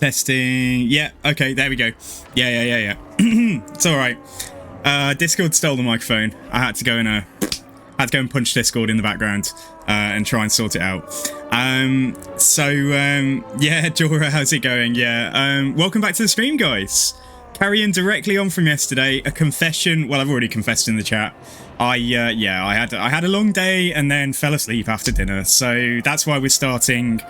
Testing. Yeah, okay, there we go. Yeah. It's all right. Discord stole the microphone. I had to go and punch Discord in the background and try and sort it out. Yeah, Jora, how's it going? Yeah, welcome back to the stream, guys. Carrying directly on from yesterday, a confession. Well, I've already confessed in the chat. I had a long day and then fell asleep after dinner, so that's why we're starting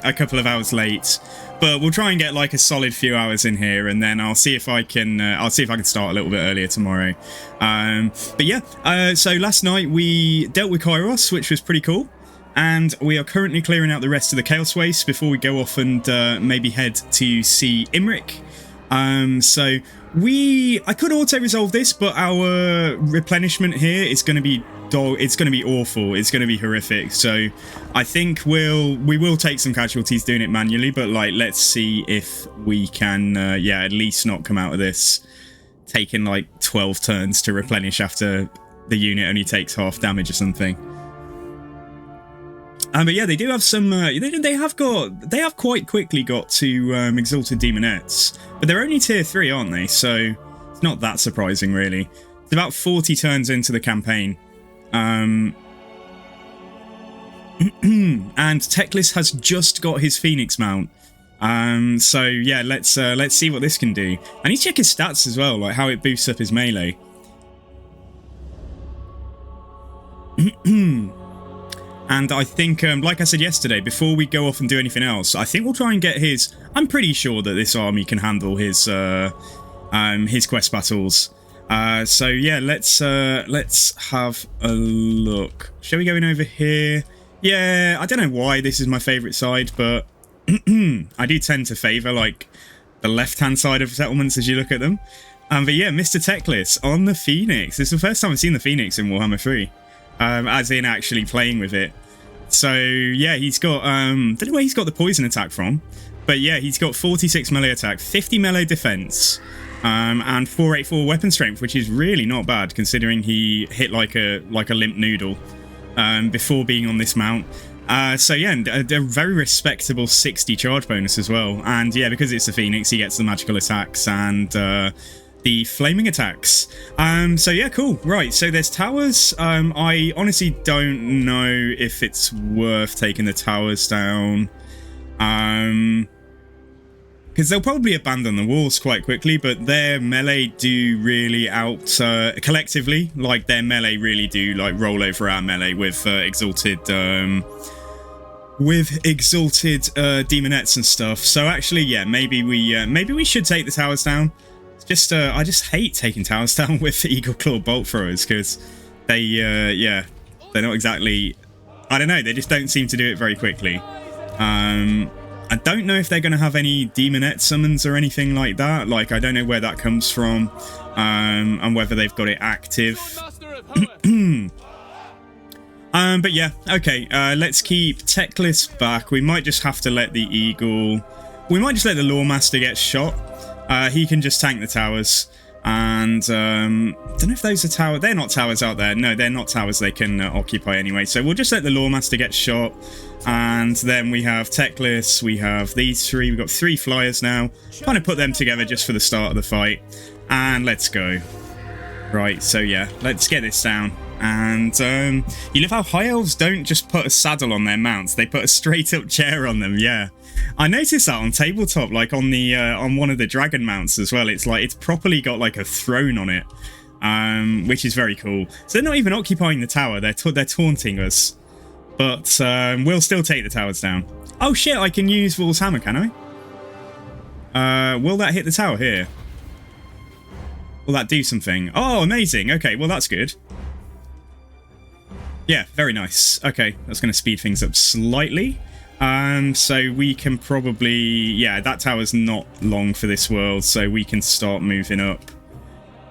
a couple of hours late. But we'll try and get like a solid few hours in here, and then I'll see if I can. Start a little bit earlier tomorrow. But yeah, so last night we dealt with Kairos, which was pretty cool, and we are currently clearing out the rest of the Chaos Waste before we go off and maybe head to see Imric. I could auto-resolve this, but our replenishment here is going to be it's going to be awful. It's going to be horrific. So I think we will take some casualties doing it manually, but like, let's see if we can, at least not come out of this taking like 12 turns to replenish after the unit only takes half damage or something. But yeah, they do have some. They have quite quickly got to Exalted Demonettes, but they're only tier 3, aren't they? So it's not that surprising, really. It's about 40 turns into the campaign, and Teclis has just got his Phoenix mount. So yeah, let's see what this can do. I need to check his stats as well, like how it boosts up his melee. And I think, like I said yesterday, before we go off and do anything else, I think we'll try and get his. I'm pretty sure that this army can handle his quest battles. So yeah, let's have a look. Shall we go in over here? Yeah, I don't know why this is my favourite side, but I do tend to favour like the left-hand side of settlements as you look at them. But yeah, Mr. Teclis on the Phoenix. This is the first time I've seen the Phoenix in Warhammer 3. As in actually playing with it. So yeah, he's got don't know where he's got the poison attack from, but yeah, he's got 46 melee attack, 50 melee defense, and 484 weapon strength, which is really not bad considering he hit like a limp noodle before being on this mount. So yeah, and a very respectable 60 charge bonus as well. And yeah, because it's the Phoenix, he gets the magical attacks and the flaming attacks. So yeah, cool. Right, so there's towers. I honestly don't know if it's worth taking the towers down, because they'll probably abandon the walls quite quickly, but their melee do really collectively, like their melee really do like roll over our melee with exalted demonettes and stuff. So actually, yeah, maybe we should take the towers down. I just hate taking towers down with Eagle Claw bolt throwers, because they're not exactly, I don't know, they just don't seem to do it very quickly. I don't know if they're going to have any demonette summons or anything like that. Like, I don't know where that comes from, and whether they've got it active. But yeah, okay, let's keep Teclis back. We might just have to let the Eagle, we might just let the Lawmaster get shot. He can just tank the towers, and don't know if those are towers. They're not towers out there. No, they're not towers they can occupy anyway. So we'll just let the Lawmaster get shot, and then we have Teclis, we have these three. We've got 3 flyers now. Kind of put them together just for the start of the fight, and let's go. Right, so yeah, let's get this down. And you love how High Elves don't just put a saddle on their mounts, they put a straight up chair on them. Yeah, I noticed that on tabletop, like on the on one of the dragon mounts as well. It's like it's properly got like a throne on it, which is very cool. So they're not even occupying the tower, they're taunting us, but we'll still take the towers down. Oh shit, I can use Wolf's Hammer, can I? Will that hit the tower here? Will that do something? Oh, amazing. Okay, well that's good. Yeah, very nice. Okay, that's going to speed things up slightly. So we can probably, yeah, that tower's not long for this world, so we can start moving up.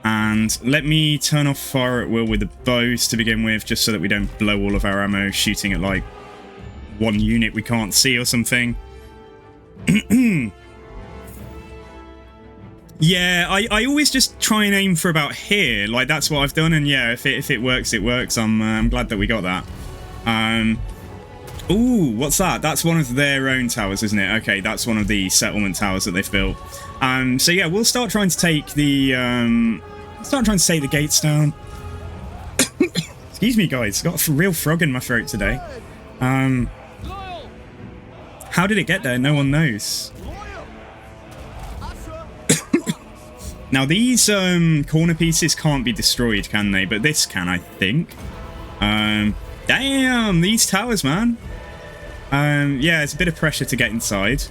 And let me turn off fire at will with the bows to begin with, just so that we don't blow all of our ammo shooting at like one unit we can't see or something. Yeah, I always just try and aim for about here, like that's what I've done, and yeah, if it works, it works. I'm glad that we got that. Ooh, what's that? That's one of their own towers, isn't it? Okay, that's one of the settlement towers that they've built. So yeah, we'll start trying to take the gates down. Excuse me, guys. Got a real frog in my throat today. How did it get there? No one knows. Now these corner pieces can't be destroyed, can they? But this can, I think. Damn, these towers, man. Yeah, it's a bit of pressure to get inside.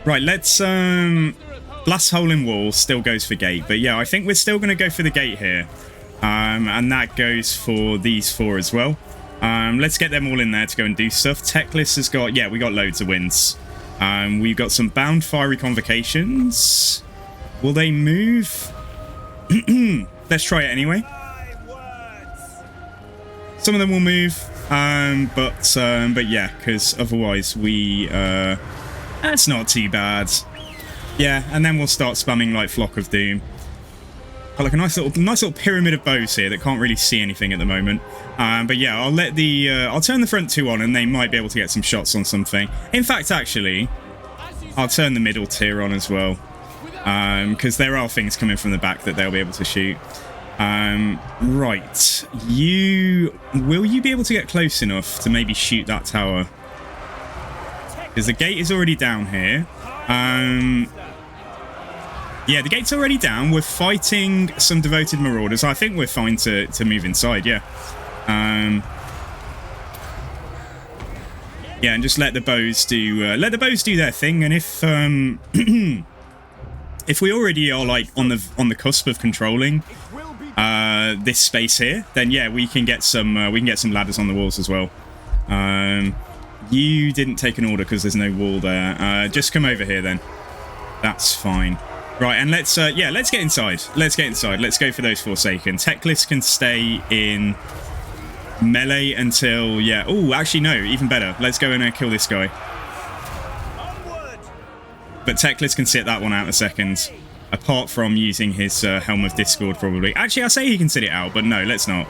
Right, let's blast hole in wall. Still goes for gate, but yeah, I think we're still going to go for the gate here. And that goes for these four as well. Let's get them all in there to go and do stuff. Teclis has got, yeah, we got loads of wins. We've got some bound fiery convocations. Will they move? Let's try it anyway. Some of them will move, but yeah, because otherwise we, that's not too bad. Yeah, and then we'll start spamming like Flock of Doom. Got like a nice little pyramid of bows here that can't really see anything at the moment. But yeah, I'll turn the front two on, and they might be able to get some shots on something. In fact, actually, I'll turn the middle tier on as well, because there are things coming from the back that they'll be able to shoot. Right, will you be able to get close enough to maybe shoot that tower? Because the gate is already down here. Yeah, the gate's already down. We're fighting some devoted marauders. I think we're fine to move inside, yeah. Yeah, and just let the bows do their thing. And if if we already are like on the cusp of controlling this space here, then yeah, we can get some ladders on the walls as well. You didn't take an order because there's no wall there. Just come over here then. That's fine. Right, and let's get inside. Let's get inside. Let's go for those Forsaken. Teclis can stay in melee until, yeah. Oh, actually, no, even better. Let's go and kill this guy. But Teclis can sit that one out a second. Apart from using his Helm of Discord, probably. Actually, I say he can sit it out, but no, let's not.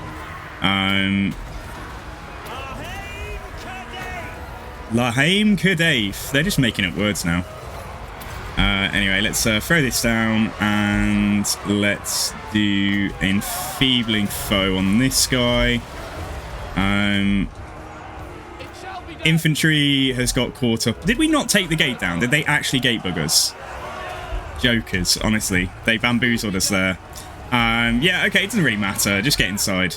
Lahaim Kadef. They're just making up words now. Anyway, let's throw this down, and let's do Enfeebling Foe on this guy. Infantry has got caught up. Did we not take the gate down? Did they actually gate bug us? Jokers, honestly. They bamboozled us there. Yeah, okay, it doesn't really matter. Just get inside.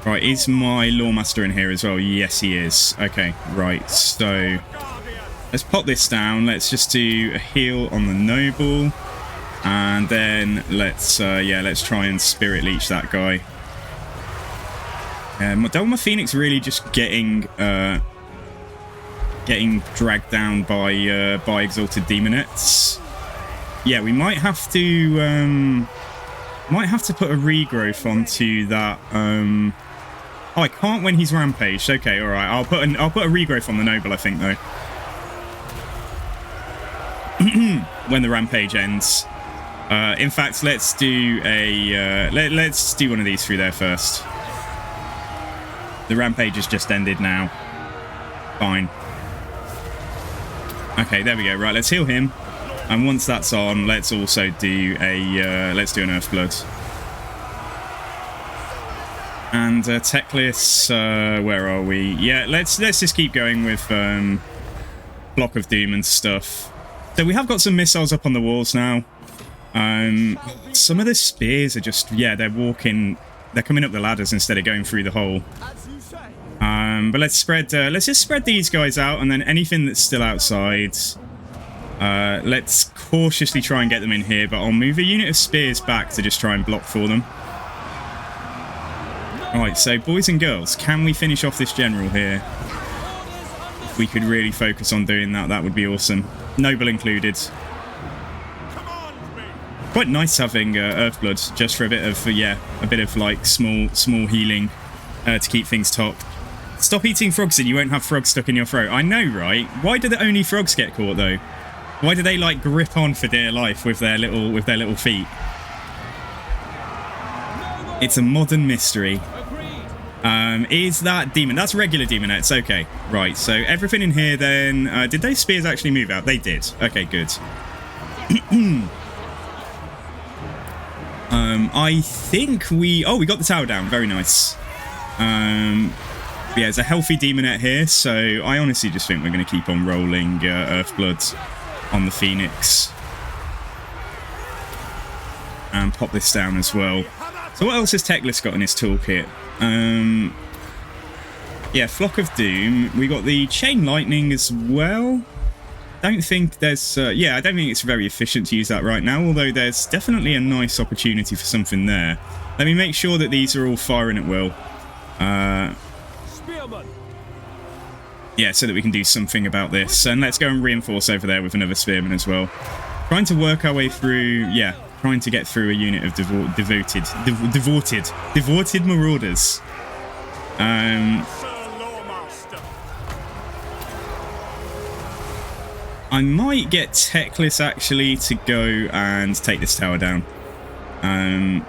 Right, is my Lawmaster in here as well? Yes, he is. Okay, right, so let's pop this down. Let's just do a heal on the Noble. And then let's try and Spirit Leech that guy. Delma Phoenix really just getting dragged down by Exalted Demonettes. Yeah, we might have to put a regrowth onto that. Oh, I can't when he's rampaged. Okay, all right. I'll put a regrowth on the Noble, I think, though. When the rampage ends. In fact, let's do a let's do one of these through there first. The rampage has just ended now. Fine. Okay, there we go. Right, let's heal him. And once that's on, let's also do a let's do an Earthblood. And Teclis, where are we? Yeah, let's just keep going with Block of Doom and stuff. So we have got some missiles up on the walls now. Some of the spears are just, yeah, they're coming up the ladders instead of going through the hole. But let's just spread these guys out, and then anything that's still outside, let's cautiously try and get them in here, but I'll move a unit of spears back to just try and block for them. Alright, so boys and girls, can we finish off this general here? If we could really focus on doing that, that would be awesome. Noble included. Quite nice having Earthblood just for a bit of like small healing to keep things top. Stop eating frogs and you won't have frogs stuck in your throat. I know, right? Why do the only frogs get caught though? Why do they like grip on for dear life with their little feet? It's a modern mystery. Is that demon? That's regular demonettes. Okay, right. So everything in here then. Did those spears actually move out? They did. Okay, good. I think we got the tower down. Very nice. Yeah, there's a healthy demonette here, so I honestly just think we're going to keep on rolling Earthblood on the Phoenix. And pop this down as well. So what else has Teclis got in his toolkit? Yeah, Flock of Doom. We got the Chain Lightning as well. Don't think there's... yeah, I don't think it's very efficient to use that right now, although there's definitely a nice opportunity for something there. Let me make sure that these are all firing at will. Yeah, so that we can do something about this. And let's go and reinforce over there with another Spearman as well. Trying to work our way through... Yeah, trying to get through a unit of devoted marauders. I might get Teclis actually to go and take this tower down. And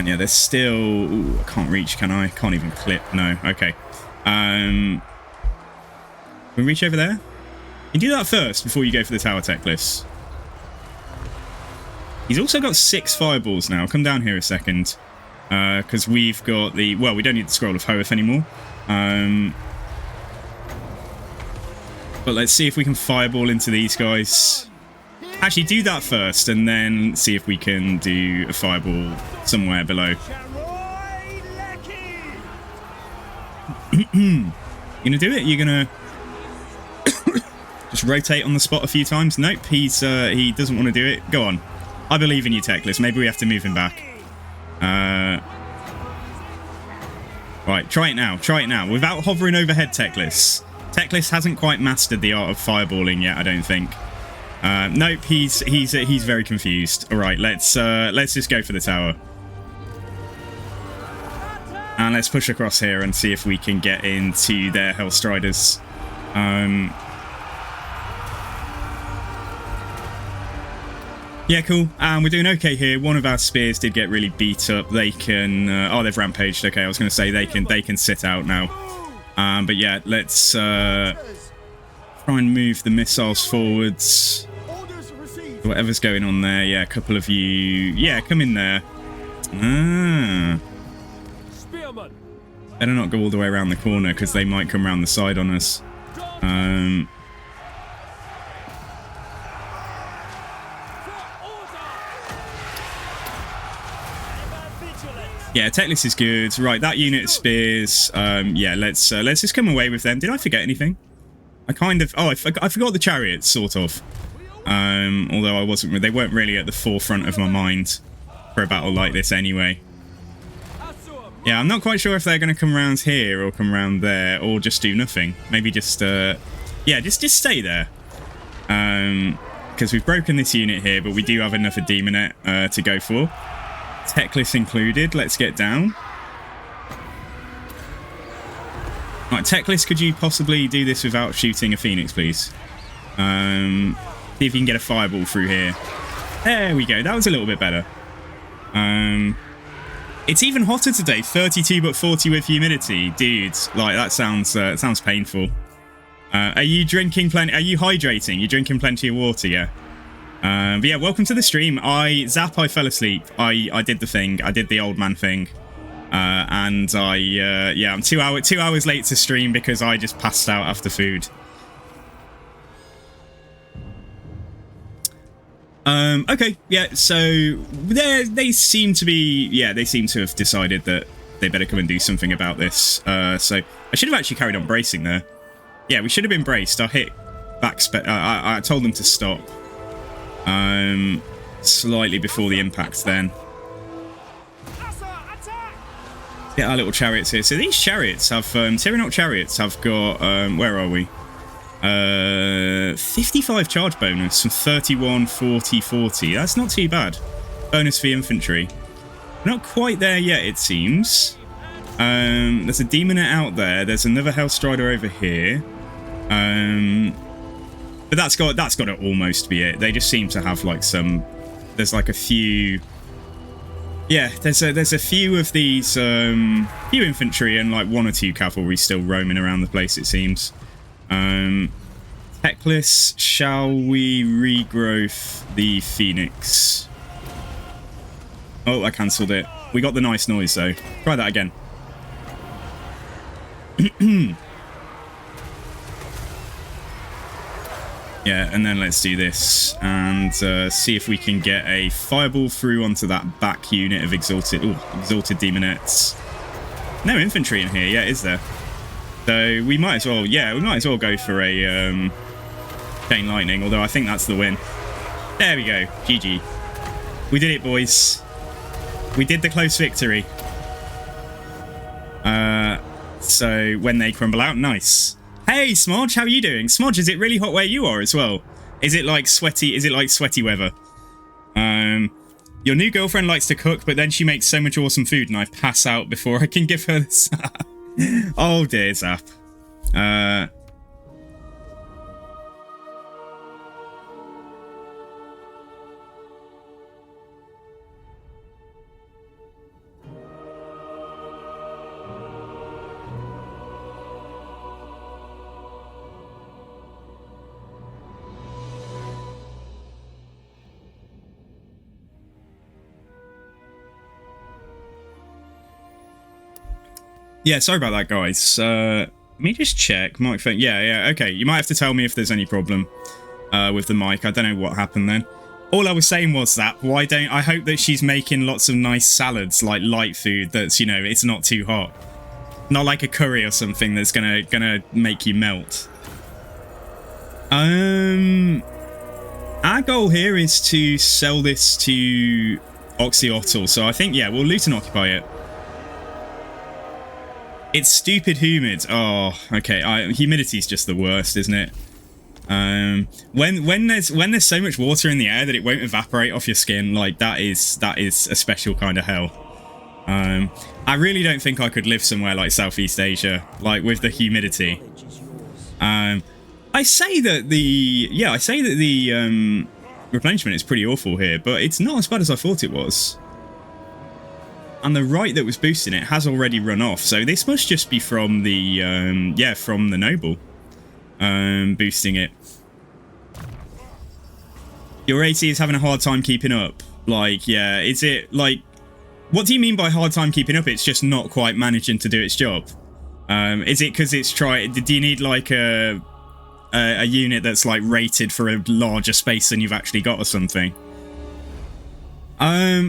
yeah, there's still... Ooh, I can't reach, can I? Can't even clip. No, okay. Can we reach over there? You do that first before you go for the tower, Teclis. He's also got 6 fireballs now. Come down here a second. Because we've got the... Well, we don't need the Scroll of Hoeth anymore. But let's see if we can fireball into these guys. Actually, do that first, and then see if we can do a fireball somewhere below. You gonna do it? You're gonna just rotate on the spot a few times? Nope, he doesn't want to do it. Go on. I believe in you, Teclis. Maybe we have to move him back. Right, try it now. Try it now. Without hovering overhead, Teclis. Teclis hasn't quite mastered the art of fireballing yet, I don't think. Nope, he's very confused. All right, let's just go for the tower. And let's push across here and see if we can get into their Hellstriders. Yeah, cool. We're doing okay here. One of our spears did get really beat up. They can... oh, they've rampaged. Okay, I was going to say they can sit out now. But yeah, let's try and move the missiles forwards. Whatever's going on there. Yeah, a couple of you... Yeah, come in there. Better not go all the way around the corner, because they might come around the side on us. Yeah, Teclis is good. Right, that unit of spears. Yeah, let's just come away with them. Did I forget anything? I kind of... Oh, I forgot the chariots, sort of. Although I wasn't... They weren't really at the forefront of my mind for a battle like this anyway. Yeah, I'm not quite sure if they're going to come around here or come around there or just do nothing. Maybe just... yeah, just stay there. Because we've broken this unit here, but we do have enough of Demonette to go for. Teclis included. Let's get down. Right, Teclis, could you possibly do this without shooting a Phoenix, please? See if you can get a fireball through here. There we go. That was a little bit better. It's even hotter today. 32 but 40 with humidity. Dude, like, that sounds painful. Are you drinking plenty? Are you hydrating? You're drinking plenty of water, yeah? But yeah, welcome to the stream. I fell asleep. I did the thing. I did the old man thing. And yeah, I'm 2 hours late to stream because I just passed out after food. Okay, yeah, so they seem to be, yeah, they seem to have decided that they better come and do something about this. So I should have actually carried on bracing there. Yeah, we should have been braced. I hit back, I told them to stop. Slightly before the impact then. Get our little chariots here. So these chariots have, Tyrannoc chariots have got, where are we? 55 charge bonus from 31, 40, 40. That's not too bad. Bonus for infantry. Not quite there yet, it seems. There's a Demonette out there. There's another Hellstrider over here. But that's got to almost be it. They just seem to have like some... There's like a few... Yeah, there's a few of these few infantry and like 1 or 2 cavalry still roaming around the place, it seems. Teclis, shall we regrowth the Phoenix? Oh, I cancelled it. We got the nice noise though. Try that again. Yeah, and then let's do this and see if we can get a fireball through onto that back unit of exalted demonettes. No infantry in here, yeah, is there? So we might as well, yeah, we might as well go for a chain lightning. Although I think that's the win. There we go, GG. We did it, boys. We did the close victory. So when they crumble out, nice. Hey, Smodge, how are you doing? Smodge, is it really hot where you are as well? Is it like sweaty? Is it like sweaty weather? Your new girlfriend likes to cook, but then she makes so much awesome food, and I pass out before I can give her this. Oh dear, Zap. Yeah, sorry about that, guys. Let me just check. Microphone. Yeah, okay. You might have to tell me if there's any problem with the mic. I don't know what happened then. All I was saying was that, I hope that she's making lots of nice salads, like light food that's, you know, it's not too hot. Not like a curry or something that's gonna make you melt. Our goal here is to sell this to Oxyotl, so I think, yeah, we'll loot and occupy it. It's stupid humid. Oh, okay. Humidity's just the worst, isn't it? When there's so much water in the air that it won't evaporate off your skin, like that is a special kind of hell. I really don't think I could live somewhere like Southeast Asia, like with the humidity. I say that the replenishment is pretty awful here, but it's not as bad as I thought it was. And the right that was boosting it has already run off, so this must just be from the from the noble boosting it. Your AT is having a hard time keeping up. Like, yeah, is it like, what do you mean by hard time keeping up? It's just not quite managing to do its job. Is it because it's do you need like a unit that's like rated for a larger space than you've actually got or something?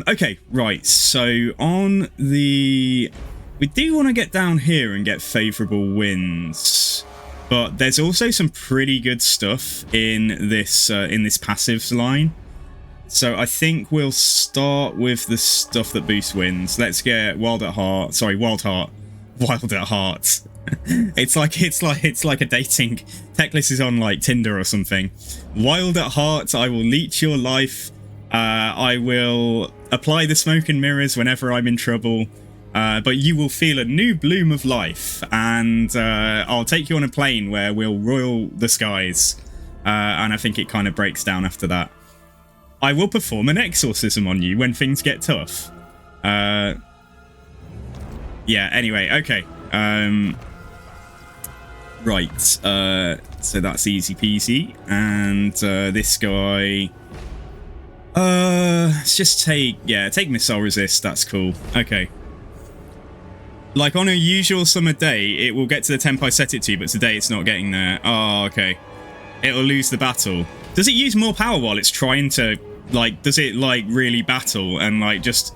Okay, right, so on the... We do want to get down here and get favourable winds, but there's also some pretty good stuff in this passives line. So I think we'll start with the stuff that boosts winds. Let's get Wild at Heart. Sorry, Wild Heart. Wild at Heart. It's like a dating. Teclis is on like Tinder or something. Wild at Heart, I will leech your life. I will apply the smoke and mirrors whenever I'm in trouble, but you will feel a new bloom of life, and I'll take you on a plane where we'll roil the skies, and I think it kind of breaks down after that. I will perform an exorcism on you when things get tough. Yeah, anyway, okay. Right, so that's easy peasy, and this guy... let's just take missile resist, that's cool. Okay. Like on a usual summer day, it will get to the temp I set it to, but today it's not getting there. Oh, okay. It'll lose the battle. Does it use more power while it's trying to, like, does it, like, really battle and, like, just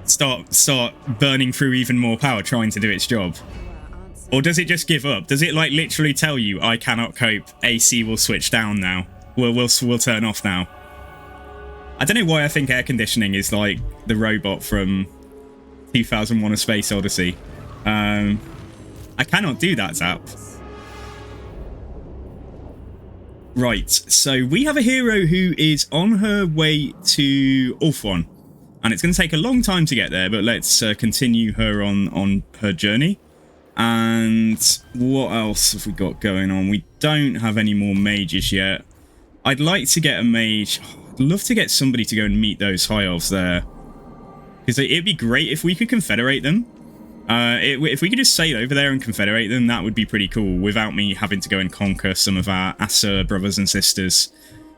start burning through even more power trying to do its job? Or does it just give up? Does it, like, literally tell you, I cannot cope, AC will switch down now? We'll turn off now. I don't know why I think air conditioning is like the robot from 2001: A Space Odyssey. I cannot do that, Zap. Right, so we have a hero who is on her way to Ulthuan, and it's going to take a long time to get there, but let's continue her on her journey. And what else have we got going on? We don't have any more mages yet. I'd like to get a mage... I'd love to get somebody to go and meet those high elves there. Because it'd be great if we could confederate them. If we could just sail over there and confederate them, that would be pretty cool without me having to go and conquer some of our Asur brothers and sisters.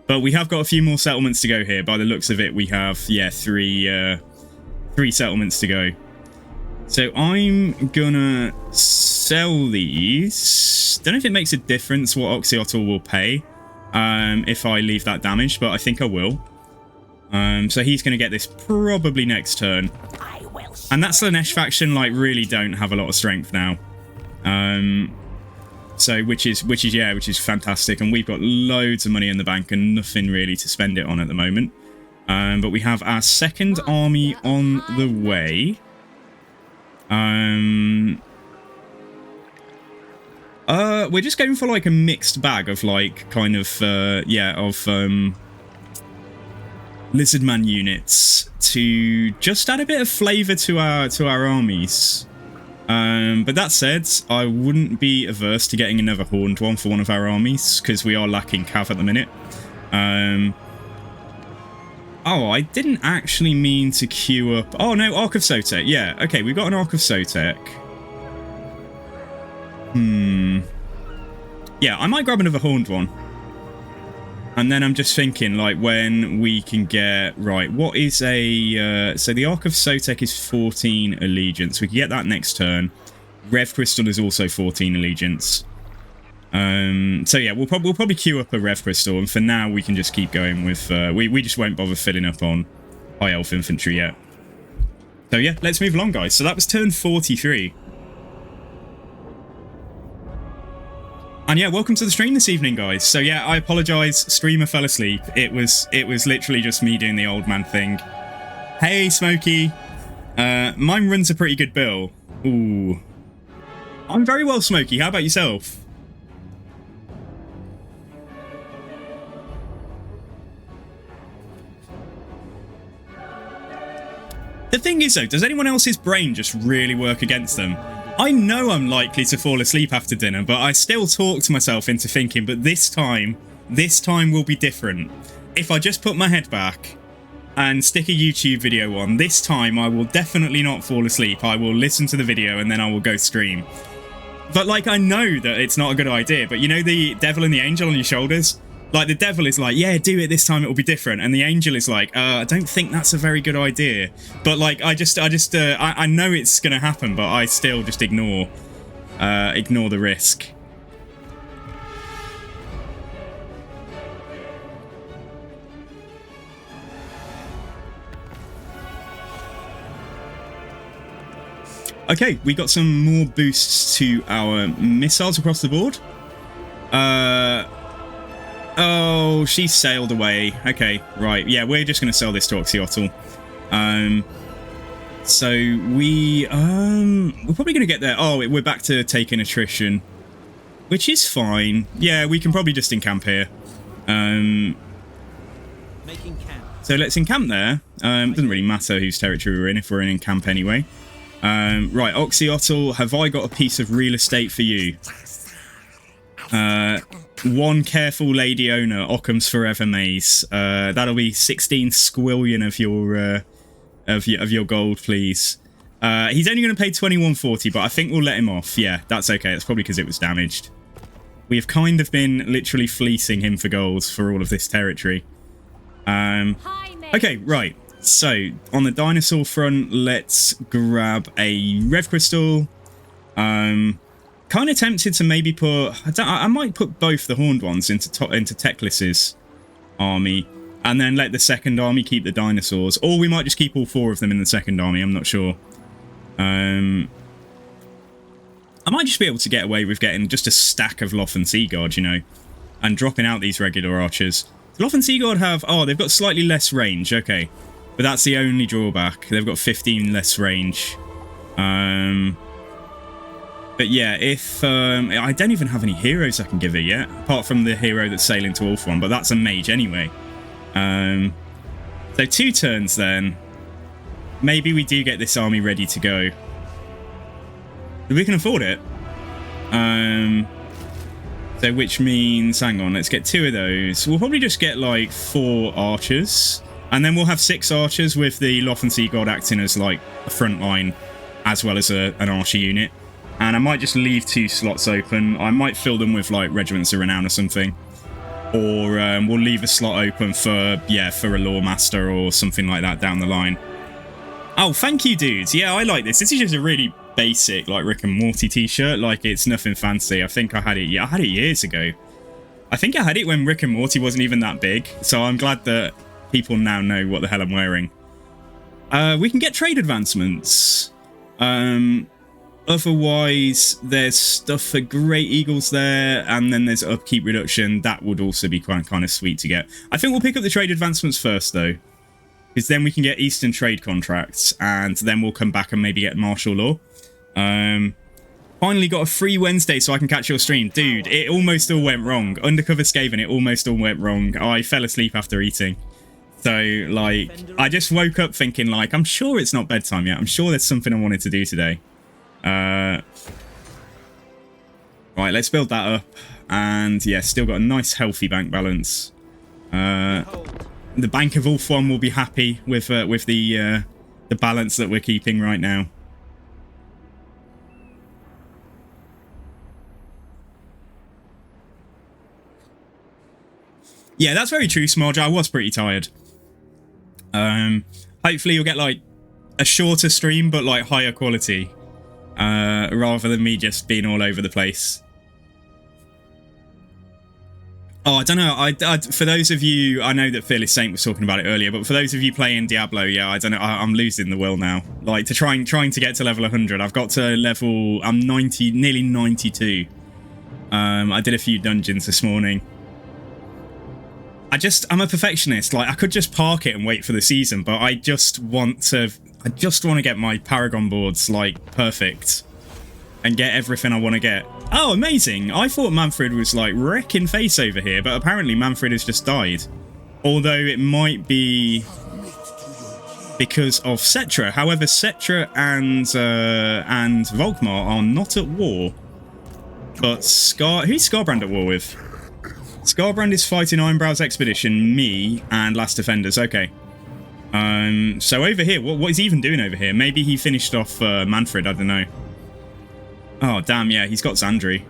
But we have got a few more settlements to go here. By the looks of it, we have, yeah, three settlements to go. So I'm gonna sell these. Don't know if it makes a difference what Oxyotl will pay if I leave that damaged, but I think I will. So he's going to get this probably next turn. And that Slanesh faction, like, really don't have a lot of strength now. So, which is fantastic. And we've got loads of money in the bank and nothing really to spend it on at the moment. But we have our second army on the way. We're just going for, like, a mixed bag of, like, kind of, Lizardman units to just add a bit of flavour to our armies. But that said, I wouldn't be averse to getting another horned one for one of our armies, because we are lacking cav at the minute. Oh, I didn't actually mean to queue up... Oh, no, Ark of Sotek. Yeah, okay, we've got an Ark of Sotek. Yeah, I might grab another horned one. And then I'm just thinking, like, when we can get... Right, what is a... so the Ark of Sotek is 14 allegiance. We can get that next turn. Rev Crystal is also 14 allegiance. So yeah, we'll probably queue up a Rev Crystal. And for now, we can just keep going with... we just won't bother filling up on High Elf Infantry yet. So yeah, let's move along, guys. So that was turn 43. And yeah, welcome to the stream this evening, guys. So yeah, I apologise, streamer fell asleep. It was literally just me doing the old man thing. Hey, Smokey. Mine runs a pretty good bill. Ooh. I'm very well, Smokey. How about yourself? The thing is, though, does anyone else's brain just really work against them? I know I'm likely to fall asleep after dinner, but I still talk to myself into thinking, but this time will be different. If I just put my head back and stick a YouTube video on, this time I will definitely not fall asleep. I will listen to the video and then I will go stream. But, like, I know that it's not a good idea, but you know the devil and the angel on your shoulders? Like, the devil is like, yeah, do it this time, it will be different. And the angel is like, I don't think that's a very good idea. But, like, I know it's going to happen, but I still just ignore the risk. Okay, we got some more boosts to our missiles across the board. Oh, she sailed away. Okay, right. Yeah, we're just going to sell this to Oxyotl. So we're probably going to get there. Oh, we're back to taking attrition, which is fine. Yeah, we can probably just encamp here. Making camp. So let's encamp there. Doesn't really matter whose territory we're in if we're in camp anyway. Right, Oxyotl, have I got a piece of real estate for you? One careful lady owner, Occam's Forever Maze. That'll be 16 squillion of your gold, please. He's only going to pay 2140, but I think we'll let him off. Yeah, that's okay. That's probably because it was damaged. We have kind of been literally fleecing him for gold for all of this territory. Okay, right. So, on the dinosaur front, let's grab a Rev Crystal. Kind of tempted to maybe put... I might put both the horned ones into Teclis's army, and then let the second army keep the dinosaurs. Or we might just keep all four of them in the second army, I'm not sure. I might just be able to get away with getting just a stack of Loth and Seaguard, you know, and dropping out these regular archers. Loth and Seaguard have... Oh, they've got slightly less range, okay. But that's the only drawback. They've got 15 less range. But yeah, if... I don't even have any heroes I can give her yet, apart from the hero that's sailing to Ulthuan, but that's a mage anyway. So 2 turns then. Maybe we do get this army ready to go. We can afford it. So which means... Hang on, let's get 2 of those. We'll probably just get like 4 archers. And then we'll have 6 archers with the Loth Sea God acting as like a front line, as well as an archer unit. And I might just leave 2 slots open. I might fill them with like Regiments of Renown or something. Or we'll leave a slot open for, yeah, for a Lore Master or something like that down the line. Oh, thank you, dudes. Yeah, I like this. This is just a really basic, like, Rick and Morty t-shirt. Like, it's nothing fancy. I think I had it, yeah, I had it years ago. I think I had it when Rick and Morty wasn't even that big. So I'm glad that people now know what the hell I'm wearing. We can get trade advancements. Otherwise, there's stuff for Great Eagles there, and then there's upkeep reduction. That would also be kind of sweet to get. I think we'll pick up the trade advancements first, though, because then we can get Eastern trade contracts, and then we'll come back and maybe get martial law. Finally got a free Wednesday so I can catch your stream. Dude, it almost all went wrong. Undercover Skaven, it almost all went wrong. I fell asleep after eating. So, like, I just woke up thinking, like, I'm sure it's not bedtime yet. I'm sure there's something I wanted to do today. Right, let's build that up. And, yeah, still got a nice, healthy bank balance. The Bank of Ulthuan will be happy with the balance that we're keeping right now. Yeah, that's very true, Smodge. I was pretty tired. Hopefully you'll get, like, a shorter stream, but, like, higher quality. Rather than me just being all over the place. Oh, I don't know. For those of you, I know that Fearless Saint was talking about it earlier, but for those of you playing Diablo, yeah, I don't know. I'm losing the will now. Like, trying to get to level 100. I've got to level, I'm 90, nearly 92. I did a few dungeons this morning. I'm a perfectionist. Like, I could just park it and wait for the season, but I just want to get my Paragon boards, like, perfect. And get everything I want to get. Oh, amazing. I thought Manfred was, like, wrecking face over here, but apparently Manfred has just died. Although it might be because of Cetra. However, Cetra and Volkmar are not at war. But who's Scarbrand at war with? Scarbrand is fighting Ironbrow's expedition, me, and Last Defenders. Okay. So over here, what is he even doing over here? Maybe he finished off Manfred, I don't know. Oh, damn, yeah, he's got Zandri.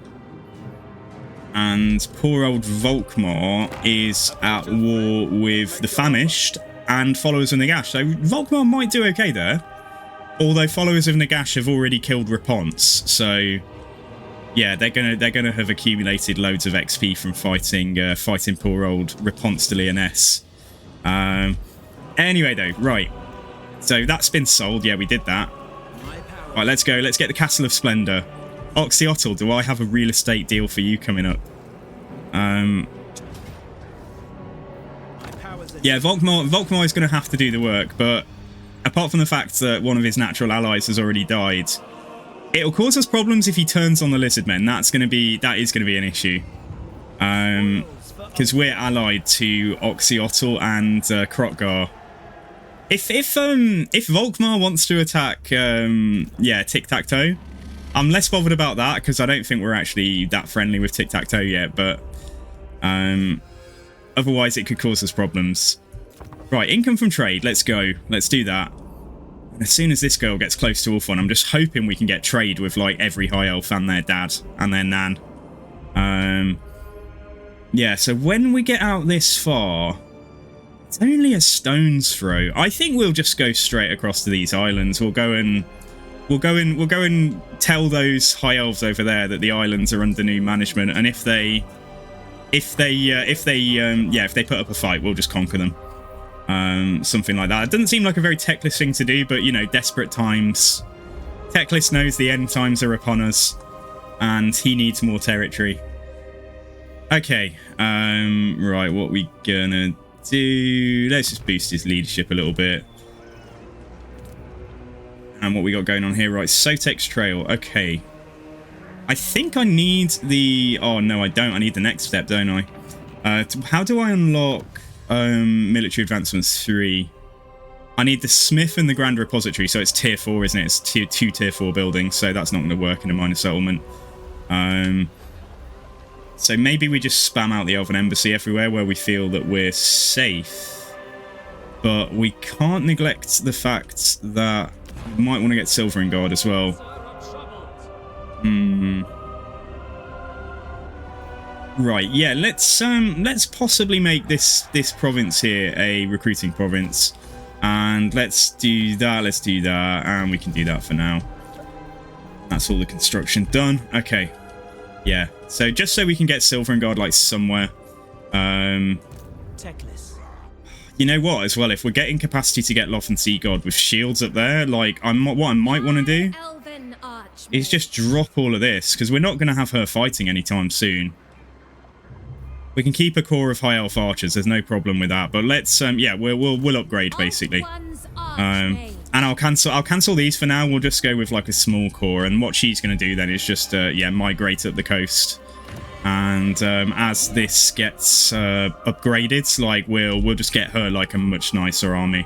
And poor old Volkmar is at war with the Famished and Followers of Nagash. So Volkmar might do okay there. Although Followers of Nagash have already killed Raponce, so yeah, they're gonna have accumulated loads of XP from fighting poor old Raponce de Lyonesse. Anyway, though, right. So that's been sold. Yeah, we did that. Right, let's go. Let's get the Castle of Splendor. Oxyotl, do I have a real estate deal for you coming up? Yeah, Volkmar is going to have to do the work, but apart from the fact that one of his natural allies has already died, it'll cause us problems if he turns on the Lizardmen. That is going to be an issue. Because we're allied to Oxyotl and Krotgar. If Volkmar wants to attack, yeah, Tic-Tac-Toe, I'm less bothered about that because I don't think we're actually that friendly with Tic-Tac-Toe yet, but otherwise it could cause us problems. Right, income from trade, let's go. Let's do that. And as soon as this girl gets close to Ulthuan, I'm just hoping we can get trade with, like, every High Elf and their dad and their nan. Yeah, so when we get out this far, it's only a stone's throw. I think we'll just go straight across to these islands. We'll go and tell those High Elves over there that the islands are under new management, and if they put up a fight, we'll just conquer them. Something like that. It doesn't seem like a very Teclis thing to do, but, you know, desperate times. Teclis knows the end times are upon us, and he needs more territory. Okay, right, what we gonna do? Let's just boost his leadership a little bit. And what we got going on here, right, Sotex Trail, okay. I think I need the... Oh, no, I don't. I need the next step, don't I? How do I unlock Military Advancements 3? I need the Smith and the Grand Repository, so it's tier 4, isn't it? It's two tier 4 buildings, so that's not going to work in a minor settlement. So maybe we just spam out the Elven Embassy everywhere where we feel that we're safe. but we can't neglect the fact that we might want to get Silver and Guard as well. Right, yeah, let's possibly make this province here a recruiting province. And let's do that, and we can do that for now. That's all the construction done. Okay. Yeah. So just so we can get Silver and Guard like somewhere. Teclis. You know what, as well, if we're getting capacity to get Loth and Sea God with shields up there, like what I might want to do is just drop all of this, because we're not going to have her fighting anytime soon. We can keep a core of high elf archers. There's no problem with that. But let's yeah, we'll upgrade basically. And I'll cancel these for now. We'll just go with like a small core. And what she's going to do then is just yeah, migrate up the coast. And as this gets upgraded, like we'll just get her like a much nicer army.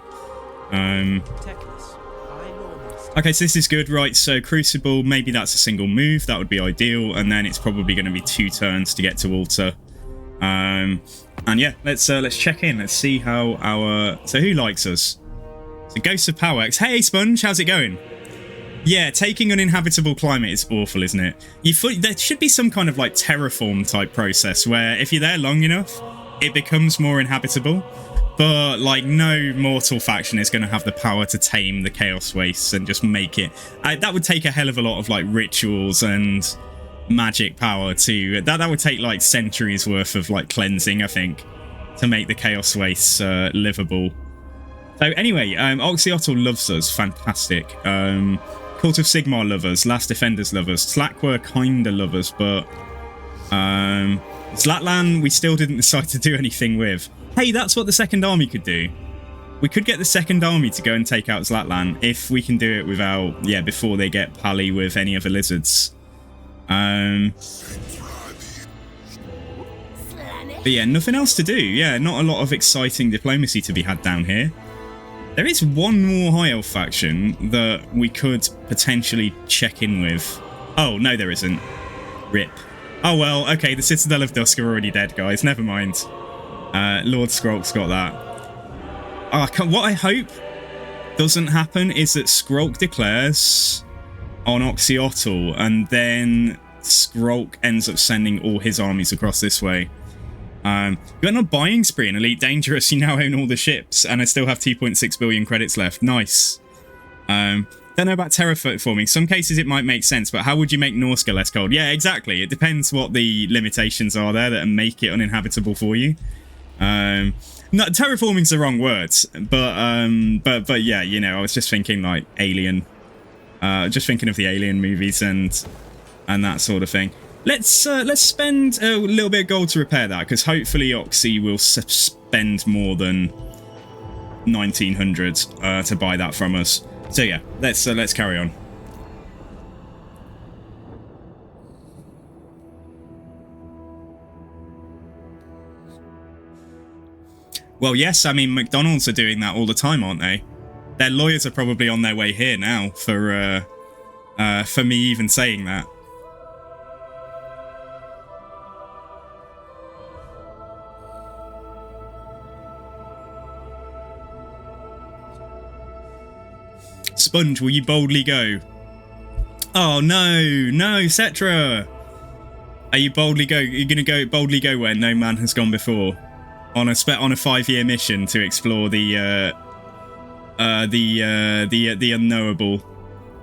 Okay, so this is good, right? So Crucible, maybe that's a single move. That would be ideal. And then it's probably going to be 2 turns to get to Altar. And yeah, let's check in. Let's see how our... So who likes us? So Ghosts of Powerx. Hey, Sponge, how's it going? Yeah, taking uninhabitable climate is awful, isn't it? There should be some kind of like terraform type process where if you're there long enough, it becomes more inhabitable. But like no mortal faction is going to have the power to tame the Chaos Wastes and just make it... that would take a hell of a lot of like rituals and... magic power to that would take like centuries worth of like cleansing, I think, to make the Chaos Wastes livable. So anyway, Oxyotl loves us, fantastic. Cult of Sigmar love us, Last Defenders love us, Slackware kinda love us, but Zlatlan we still didn't decide to do anything with. Hey, that's what the second army could do. We could get the second army to go and take out Zlatlan if we can do it without, yeah, before they get pally with any other lizards. But yeah, nothing else to do. Yeah, not a lot of exciting diplomacy to be had down here. There is one more high elf faction that we could potentially check in with. Oh, no there isn't. RIP. Oh well, okay, the Citadel of Dusk are already dead, guys. Never mind. Lord Skrulk's got that. What I hope doesn't happen is that Skrulk declares... on Oxyotl, and then Skrulk ends up sending all his armies across this way. You're not buying spree in Elite Dangerous, you now own all the ships, and I still have 2.6 billion credits left. Nice. Don't know about terraforming. Some cases it might make sense, but how would you make Norsca less cold? Yeah, exactly. It depends what the limitations are there that make it uninhabitable for you. No, terraforming's the wrong word, but yeah, you know, I was just thinking like Alien. Just thinking of the Alien movies and that sort of thing. Let's spend a little bit of gold to repair that, because hopefully Oxy will spend more than 1900 to buy that from us. So yeah, let's carry on. Well, yes, I mean McDonald's are doing that all the time, aren't they? Their lawyers are probably on their way here now for me even saying that. Sponge, will you boldly go? Oh no, no, Cetra. Are you boldly go? You're gonna go boldly go where no man has gone before, on a 5-year mission to explore the unknowable,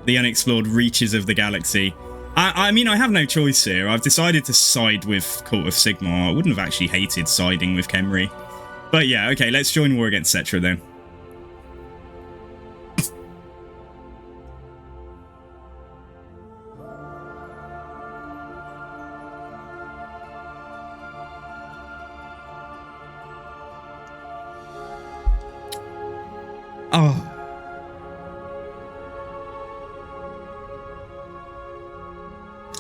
the unexplored reaches of the galaxy. I mean, I have no choice here. I've decided to side with Cult of Sigmar. I wouldn't have actually hated siding with Khemri. But yeah, okay, let's join war against Cetra then. Oh.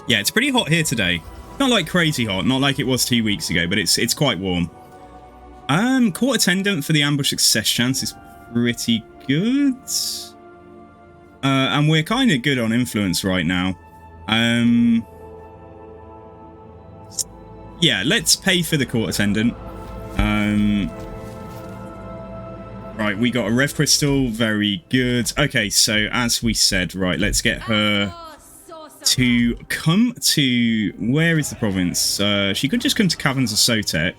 Yeah, it's pretty hot here today. Not like crazy hot, not like it was 2 weeks ago, but it's quite warm. Court attendant for the ambush success chance is pretty good. And we're kind of good on influence right now. Yeah, let's pay for the court attendant. Right, we got a Rev Crystal. Very good. Okay, so as we said, right, let's get her to come to... Where is the province? She could just come to Caverns of Sotek.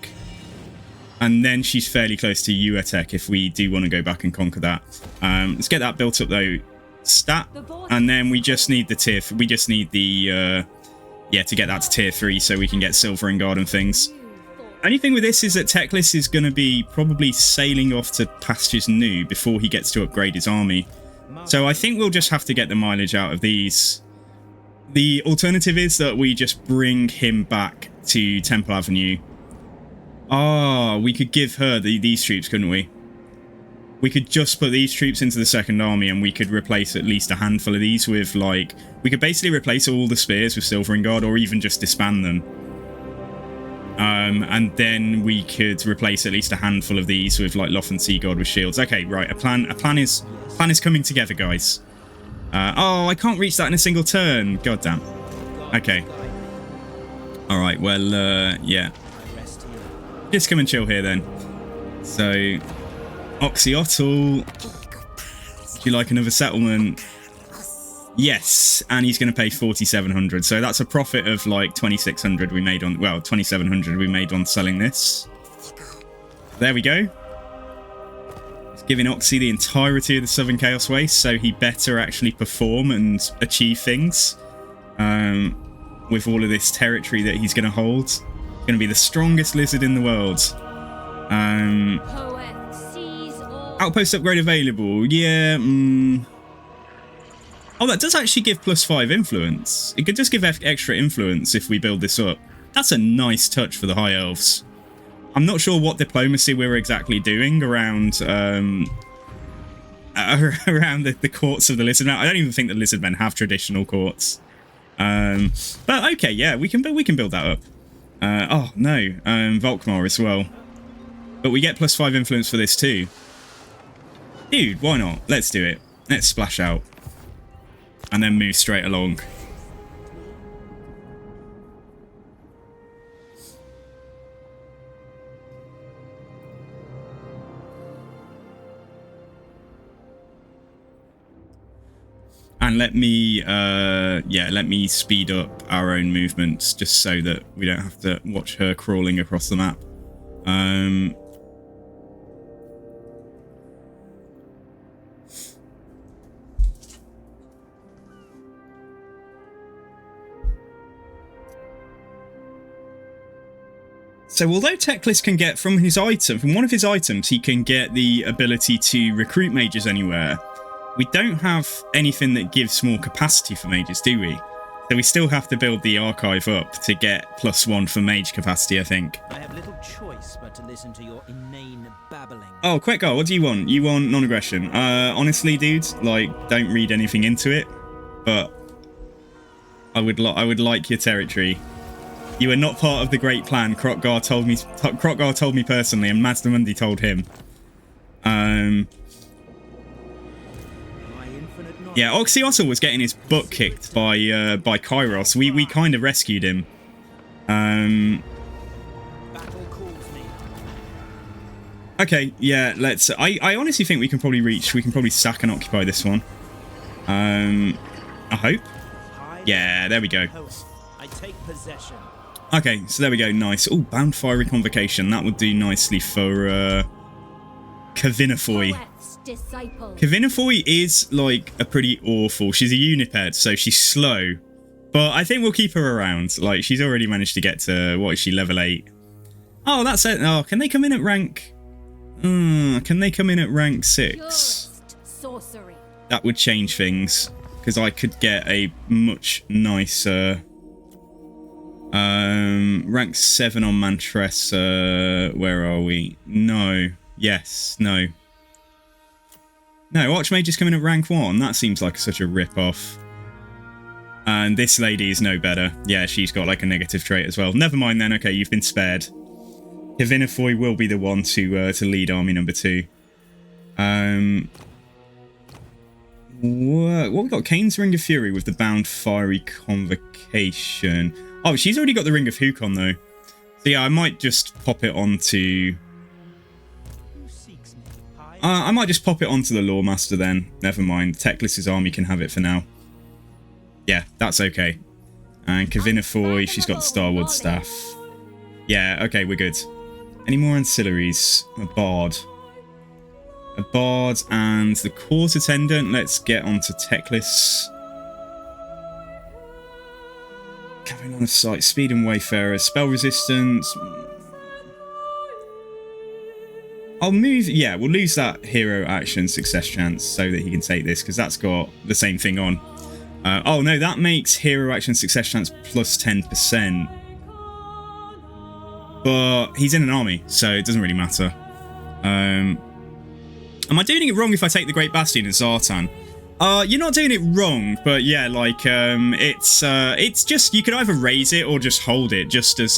And then she's fairly close to Uatek if we do want to go back and conquer that. Let's get that built up, though. Stat. And then we just need the tier... We just need the... yeah, to get that to tier 3 so we can get Silver and Guard and things. Only thing with this is that Teclis is going to be probably sailing off to Pastures New before he gets to upgrade his army. So I think we'll just have to get the mileage out of these. The alternative is that we just bring him back to Temple Avenue. Ah, we could give her these troops, couldn't we? We could just put these troops into the second army and we could replace at least a handful of these with, like... We could basically replace all the spears with Silver and Guard or even just disband them. And then we could replace at least a handful of these with like Loth and Sea God with shields. Okay, right. A plan is coming together, guys. Oh, I can't reach that in a single turn. God damn. Okay. All right. Well, yeah. Just come and chill here then. So, Oxyotl, would you like another settlement? Yes, and he's going to pay 4,700. So that's a profit of like 2,600 we made on, well, 2,700 we made on selling this. There we go. It's giving Oxy the entirety of the Southern Chaos Waste, so he better actually perform and achieve things with all of this territory that he's going to hold. He's going to be the strongest lizard in the world. Outpost upgrade available. Yeah, Oh, that does actually give +5 influence. It could just give extra influence if we build this up. That's a nice touch for the High Elves. I'm not sure what diplomacy we're exactly doing around around the courts of the Lizardmen. I don't even think the Lizardmen have traditional courts. But okay, yeah, we can build that up. Oh no, Volkmar as well. But we get +5 influence for this too. Dude, why not? Let's do it. Let's splash out. And then move straight along. And let me, yeah, let me speed up our own movements just so that we don't have to watch her crawling across the map. So although Teclis can get from one of his items, he can get the ability to recruit mages anywhere. We don't have anything that gives more capacity for mages, do we? So we still have to build the archive up to get +1 for mage capacity, I think. I have little choice but to listen to your inane babbling. Oh, quick goal. What do you want? You want non-aggression? Honestly, dude, like, don't read anything into it. But I would like your territory. You are not part of the great plan. Krokgar told me personally, and Mazdamundi told him. Yeah, Oxyotl was getting his butt kicked by Kairos. We kind of rescued him. Okay, yeah, let's. I honestly think we can probably sack and occupy this one. I hope. Yeah, there we go. I take possession. Okay, so there we go, nice. Oh, Bound Fiery Convocation. That would do nicely for Kavinafoy. Kavinafoy is, like, a pretty awful... She's a Uniped, so she's slow. But I think we'll keep her around. Like, she's already managed to get to, what is she, level 8? Oh, that's it. Oh, can they come in at rank... can they come in at rank 6? That would change things. Because I could get a much nicer... rank 7 on Mantressa. Where are we? No. Yes. No. No, Archmage is coming at rank 1. That seems like such a rip-off. And this lady is no better. Yeah, she's got like a negative trait as well. Never mind then. Okay, you've been spared. Kavinafoy will be the one to lead army number 2. What we got? Kane's Ring of Fury with the Bound Fiery Convocation. Oh, she's already got the Ring of Hukon though. So yeah, I might just pop it onto... I might just pop it onto the Lawmaster then. Never mind. Teclis' army can have it for now. Yeah, that's okay. And Kavinafoy, she's got the Starwood staff. Yeah, okay, we're good. Any more ancillaries? A bard. A bard and the court attendant. Let's get onto Teclis. Covering on sight. Speed and Wayfarer. Spell resistance. I'll move. Yeah, we'll lose that hero action success chance so that he can take this because that's got the same thing on. Oh no, that makes hero action success chance plus 10%. But he's in an army, so it doesn't really matter. Am I doing it wrong if I take the Great Bastion and Zartan? You're not doing it wrong, but yeah, like it's just you can either raise it or just hold it, just as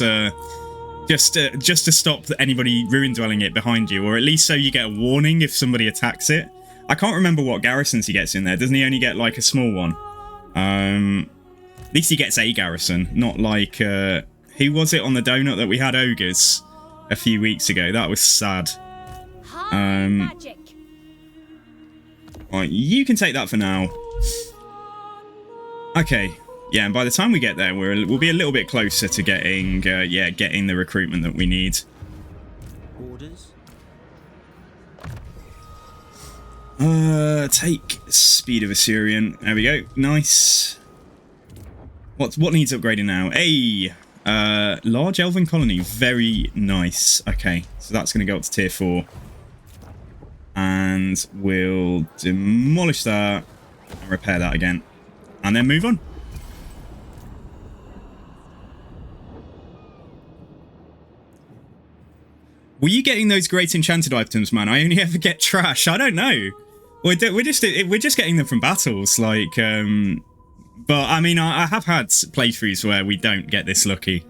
just to stop anybody ruin dwelling it behind you, or at least so you get a warning if somebody attacks it. I can't remember what garrisons he gets in there. Doesn't he only get like a small one? At least he gets a garrison, not like who was it on the donut that we had ogres a few weeks ago? That was sad. Magic. Right, you can take that for now. Okay, yeah, and by the time we get there, we'll be a little bit closer to getting getting the recruitment that we need. Orders. Take speed of Assyrian. There we go. Nice. What needs upgrading now? Hey, large elven colony. Very nice. Okay, so that's going to go up to tier 4. And we'll demolish that and repair that again. And then move on. Were you getting those great enchanted items, man? I only ever get trash. I don't know. We're just getting them from battles, like. But I mean, I have had playthroughs where we don't get this lucky.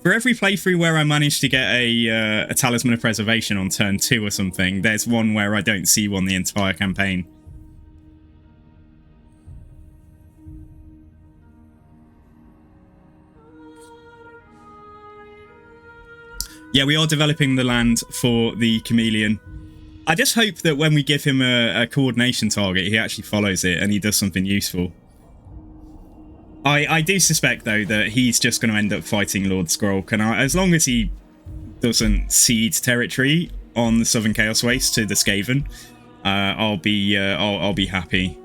For every playthrough where I manage to get a Talisman of Preservation on turn 2 or something, there's one where I don't see one the entire campaign. Yeah, we are developing the land for the chameleon. I just hope that when we give him a coordination target, he actually follows it and he does something useful. I do suspect, though, that he's just going to end up fighting Lord Skrolk, and as long as he doesn't cede territory on the Southern Chaos Waste to the Skaven, I'll be happy.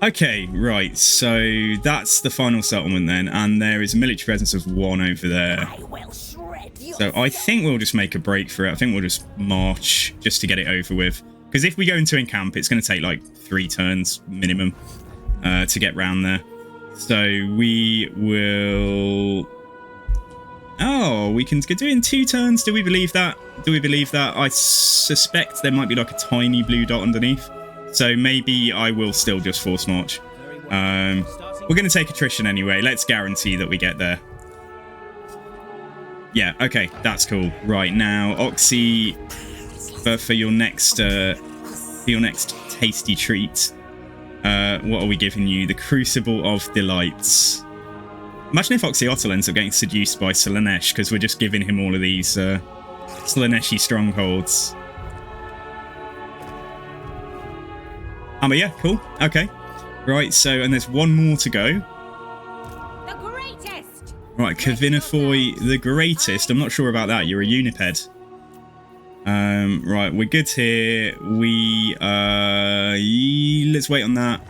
Okay, right, so that's the final settlement then, and there is a military presence of 1 over there. So I think we'll just make a break for it. I think we'll just march just to get it over with. Because if we go into encamp, it's going to take like 3 turns minimum to get round there. So we will... Oh, we can do it in 2 turns. Do we believe that? Do we believe that? I suspect there might be like a tiny blue dot underneath. So maybe I will still just force march. We're going to take attrition anyway. Let's guarantee that we get there. Yeah, okay, that's cool. Right, now, Oxy, for your next tasty treat, what are we giving you? The Crucible of Delights. Imagine if Oxyotl ends up getting seduced by Slaanesh, because we're just giving him all of these Slaaneshi strongholds. But yeah, cool. Okay. Right, so, and there's 1 more to go. Right, Kavinafoy the Greatest. I'm not sure about that. You're a Uniped. Right, we're good here. Let's wait on that.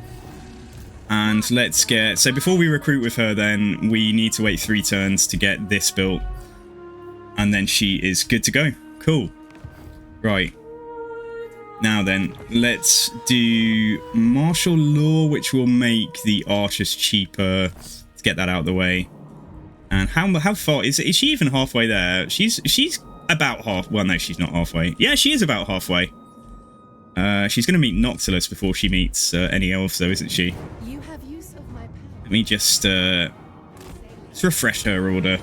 And let's get... So before we recruit with her then, we need to wait 3 turns to get this built. And then she is good to go. Cool. Right. Now then, let's do martial law, which will make the archers cheaper. Let's get that out of the way. And how far is it? Is she even halfway there? She's about half. Well, no, she's not halfway. Yeah, she is about halfway. She's going to meet Noctilus before she meets any elves, though, isn't she? You have use of my power. Let me just refresh her order.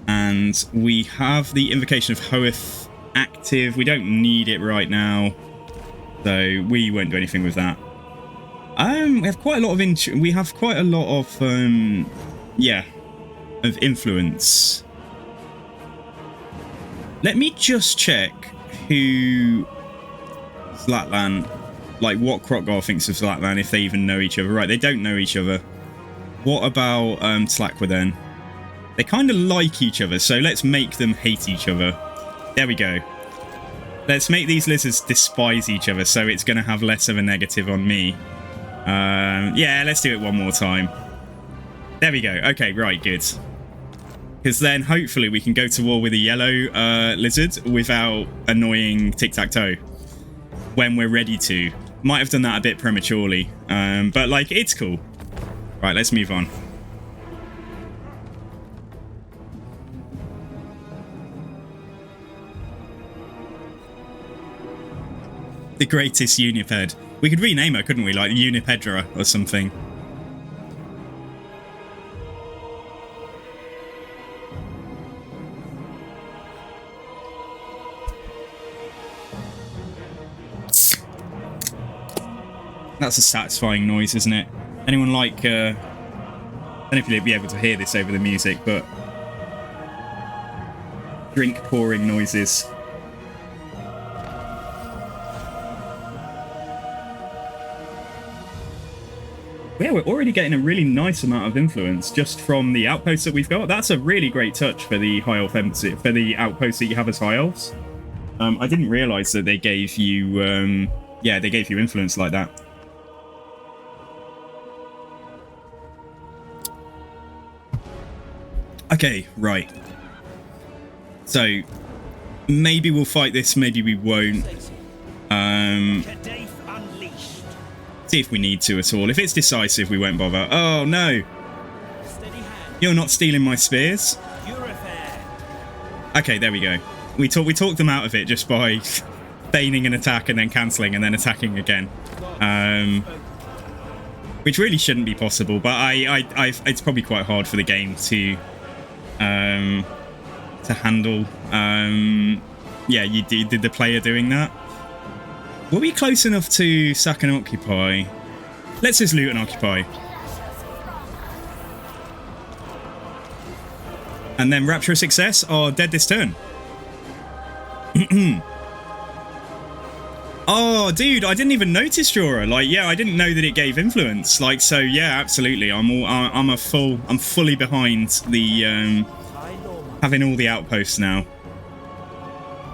And we have the Invocation of Hoeth active. We don't need it right now, so we won't do anything with that. We have quite a lot of of influence. Let me just check to Zlatlan. Like, what Krokgar thinks of Zlatlan, if they even know each other. Right, they don't know each other. What about Tlaqua then? They kind of like each other, so let's make them hate each other. There we go. Let's make these lizards despise each other, so it's going to have less of a negative on me. Yeah, let's do it one more time. There we go. Okay, right, good. Because then hopefully we can go to war with a yellow lizard without annoying Tic-Tac-Toe when we're ready to. Might have done that a bit prematurely, but like, it's cool. Right, let's move on. The greatest Uniped. We could rename her, couldn't we? Like Unipedra or something. That's a satisfying noise, isn't it? Anyone like... I don't know if you'll be able to hear this over the music, but... drink pouring noises. Yeah, we're already getting a really nice amount of influence just from the outposts that we've got. That's a really great touch for the High Elf Embassy, for the outposts that you have as High Elves. I didn't realise that they gave you... yeah, they gave you influence like that. Okay, right. So, maybe we'll fight this, maybe we won't. See if we need to at all. If it's decisive, we won't bother. Oh, no. You're not stealing my spears? Okay, there we go. We talked them out of it just by feigning an attack and then cancelling and then attacking again. Which really shouldn't be possible, but it's probably quite hard for the game to handle. Yeah, did the player doing that? Were we close enough to sack and occupy? Let's just loot and occupy. And then rapture a success or dead this turn. Oh, dude, I didn't even notice Jorah. Like, yeah, I didn't know that it gave influence. Like, so yeah, absolutely. I'm fully behind the having all the outposts now.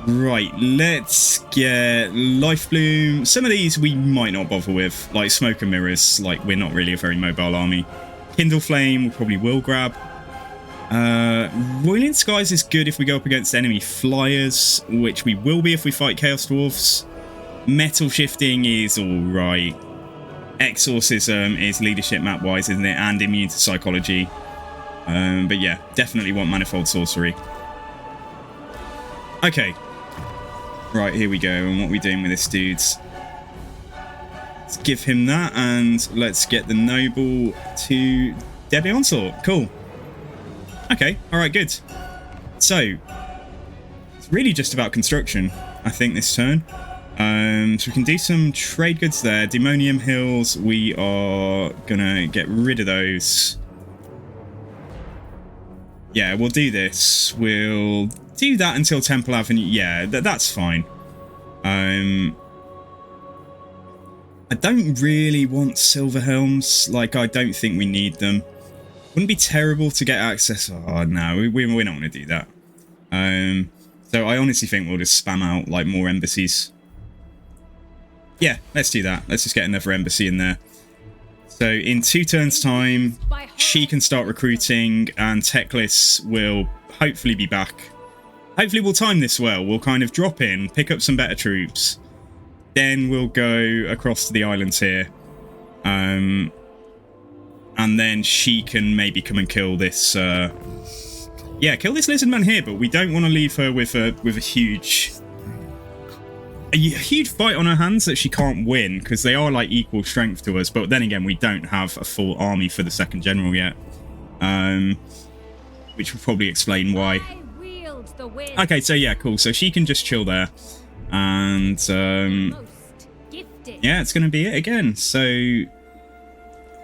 Right, let's get Life Bloom. Some of these we might not bother with, like Smoke and Mirrors. Like, we're not really a very mobile army. Kindle Flame we probably will grab. Roiling Skies is good if we go up against enemy flyers, which we will be if we fight Chaos Dwarfs. Metal Shifting is alright. Exorcism is leadership map-wise, isn't it? And immune to psychology. But yeah, definitely want Manifold Sorcery. Okay. Right, here we go. And what are we doing with this, dudes? Let's give him that, and let's get the Noble to Deadly Onslaught. Cool. Okay, alright, good. So, it's really just about construction, I think, this turn. So we can do some trade goods there. Demonium Hills, we are gonna get rid of those. Yeah, we'll do this. We'll do that until Temple Avenue. Yeah, that's fine. I don't really want Silver Helms. Like, I don't think we need them. Wouldn't be terrible to get access. Oh, no, we're not going to do that. So I honestly think we'll just spam out, like, more embassies. Yeah, let's do that. Let's just get another embassy in there. So in 2 turns' time, she can start recruiting, and Teclis will hopefully be back. Hopefully we'll time this well. We'll kind of drop in, pick up some better troops. Then we'll go across to the islands here. And then she can maybe come and kill this... yeah, kill this lizard man here, but we don't want to leave her with a huge fight on her hands that she can't win, because they are like equal strength to us. But then again, we don't have a full army for the second general yet, which will probably explain why. Okay, so yeah, cool. So she can just chill there, and yeah, it's going to be it again. So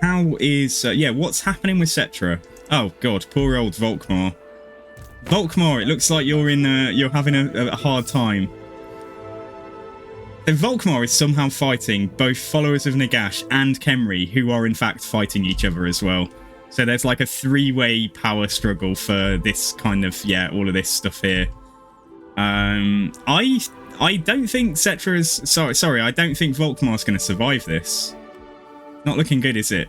how is yeah, what's happening with Cetra? Oh god, poor old Volkmar. Volkmar, it looks like you're in you're having a hard time. So Volkmar is somehow fighting both followers of Nagash and Khemri, who are in fact fighting each other as well. So there's like a three-way power struggle for this kind of, yeah, all of this stuff here. I don't think Cetra is... Sorry, I don't think Volkmar's going to survive this. Not looking good, is it?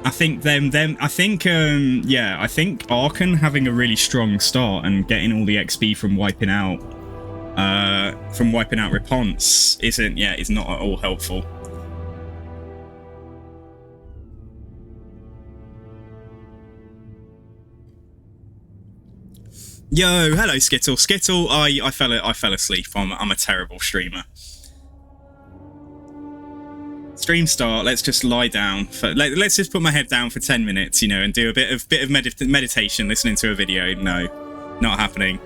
I think I think Arkan having a really strong start and getting all the XP from wiping out Response is not at all helpful. Yo, hello Skittle. Skittle, I fell asleep. I'm a terrible streamer. Stream start. Let's just lie down. Let's just put my head down for 10 minutes, you know, and do a bit of meditation, listening to a video. No, not happening.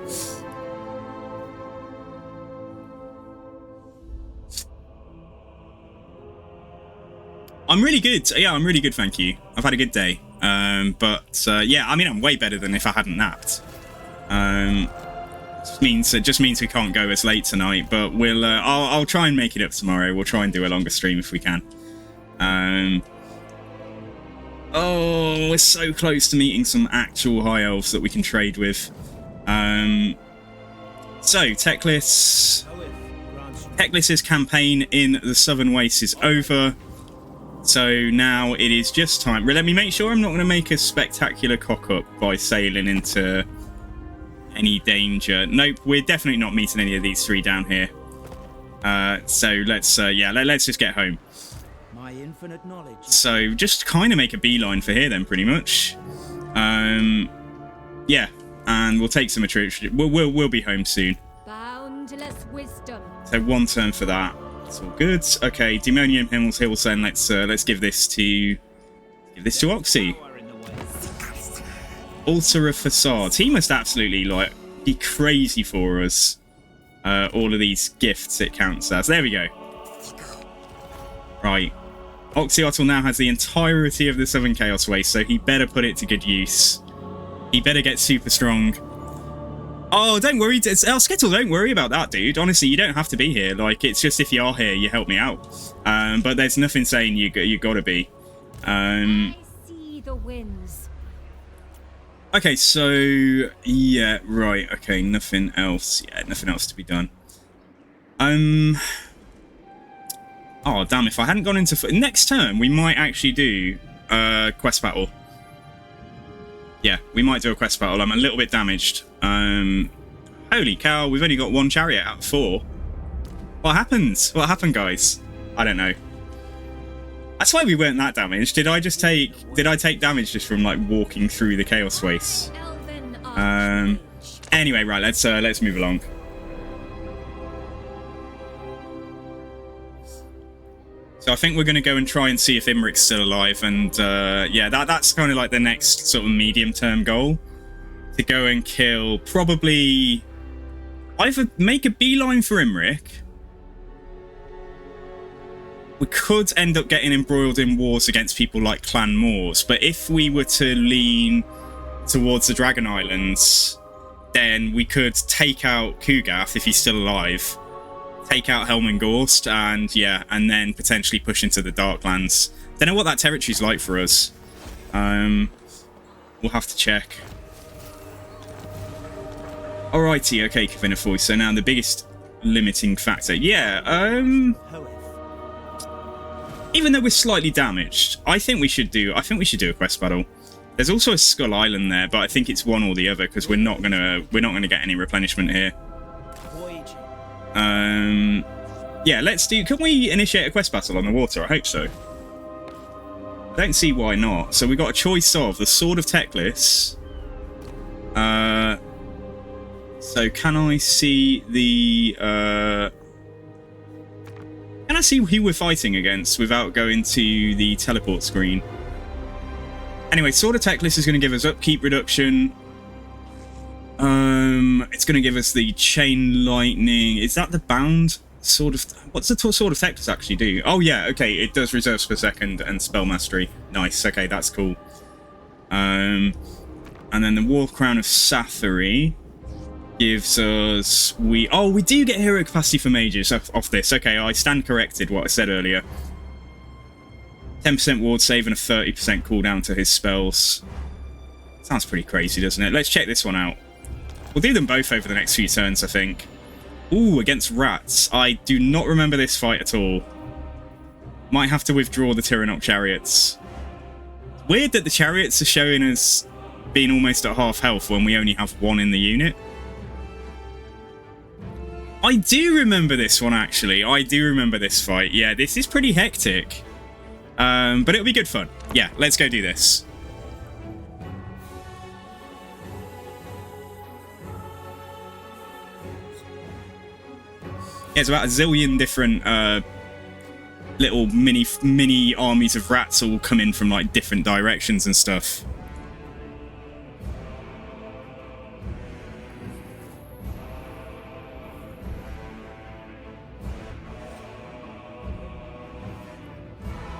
I'm really good. Yeah, I'm really good, thank you. I've had a good day. Yeah, I mean, I'm way better than if I hadn't napped. It just means we can't go as late tonight, but we'll I'll try and make it up tomorrow. We'll try and do a longer stream if we can. Oh, we're so close to meeting some actual high elves that we can trade with. So Teclis's campaign in the Southern Wastes is over. So now it is just time. Let me make sure I'm not going to make a spectacular cock-up by sailing into any danger. Nope, we're definitely not meeting any of these three down here. So let's just get home. My infinite knowledge. So just kind of make a beeline for here then, pretty much. Yeah, and we'll take some attrition. We'll be home soon. Boundless wisdom. So one turn for that. It's all good. Okay, Demonium Hills then. Let's give this to Oxy. Altar of Facades. He must absolutely be crazy for us. All of these gifts it counts as. There we go. Right. Oxyotl now has the entirety of the Southern Chaos Waste, so he better put it to good use. He better get super strong. Oh, don't worry. Skittle, don't worry about that, dude. Honestly, you don't have to be here. It's just if you are here, you help me out. But there's nothing saying you gotta be. I see the winds. Okay, so yeah, right. Okay, nothing else. Yeah, nothing else to be done. Oh damn! If I hadn't gone into next turn, we might actually do quest battle. Yeah, we might do a quest battle. I'm a little bit damaged. Holy cow! We've only got one chariot out of 4. What happened? What happened, guys? I don't know. I swear we weren't that damaged. Did I take damage just from walking through the Chaos Wastes? Anyway, right, let's move along. So I think we're going to go and try and see if Imric's still alive, and yeah, that's kind of the next sort of medium-term goal. To go and kill, probably either make a beeline for Imric. We could end up getting embroiled in wars against people like Clan Moors, but if we were to lean towards the Dragon Islands, then we could take out Kugath if he's still alive, take out Helmengorst, and then potentially push into the Darklands. Don't know what that territory's like for us. We'll have to check. Alrighty, okay, Kavinafoy. So now the biggest limiting factor. Yeah, even though we're slightly damaged, I think we should do a quest battle. There's also a Skull Island there, but I think it's one or the other because we're not gonna get any replenishment here. Yeah, let's do. Can we initiate a quest battle on the water? I hope so. I don't see why not. So we got a choice of the Sword of Teclis. So can I see the? Can I see who we're fighting against without going to the teleport screen? Anyway, Sword of Teclis is going to give us upkeep reduction. It's going to give us the Chain Lightning. Is that the bound Sword of... What's the Sword of Teclis actually do? Oh yeah, okay, it does reserves per second and spell mastery. Nice, okay, that's cool. And then the War Crown of Sathari gives us... we do get hero capacity for mages off this. Okay, I stand corrected what I said earlier. 10% ward save and a 30% cooldown to his spells. Sounds pretty crazy, doesn't it? Let's check this one out. We'll do them both over the next few turns, I think. Ooh, against rats. I do not remember this fight at all. Might have to withdraw the Tyrannok chariots. Weird that the chariots are showing us being almost at half health when we only have one in the unit. I do remember this one, actually. I do remember this fight. Yeah, this is pretty hectic. But it'll be good fun. Yeah, let's go do this. Yeah, it's about a zillion different little mini armies of rats all come in from like different directions and stuff.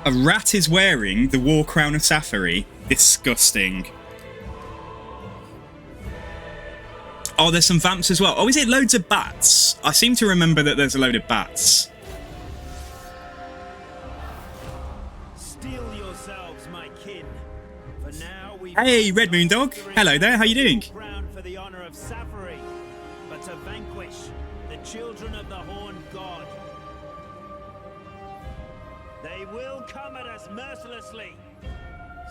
A rat is wearing the War Crown of Safari. Disgusting. Oh, there's some vamps as well. Oh, is it loads of bats? I seem to remember that there's a load of bats. Steel yourselves, my kin. For now, we Hey, Red Moon Dog. Hello there. How you doing? crowned for the honor of Safari, but to vanquish the children of the Horned God. They will come at us mercilessly,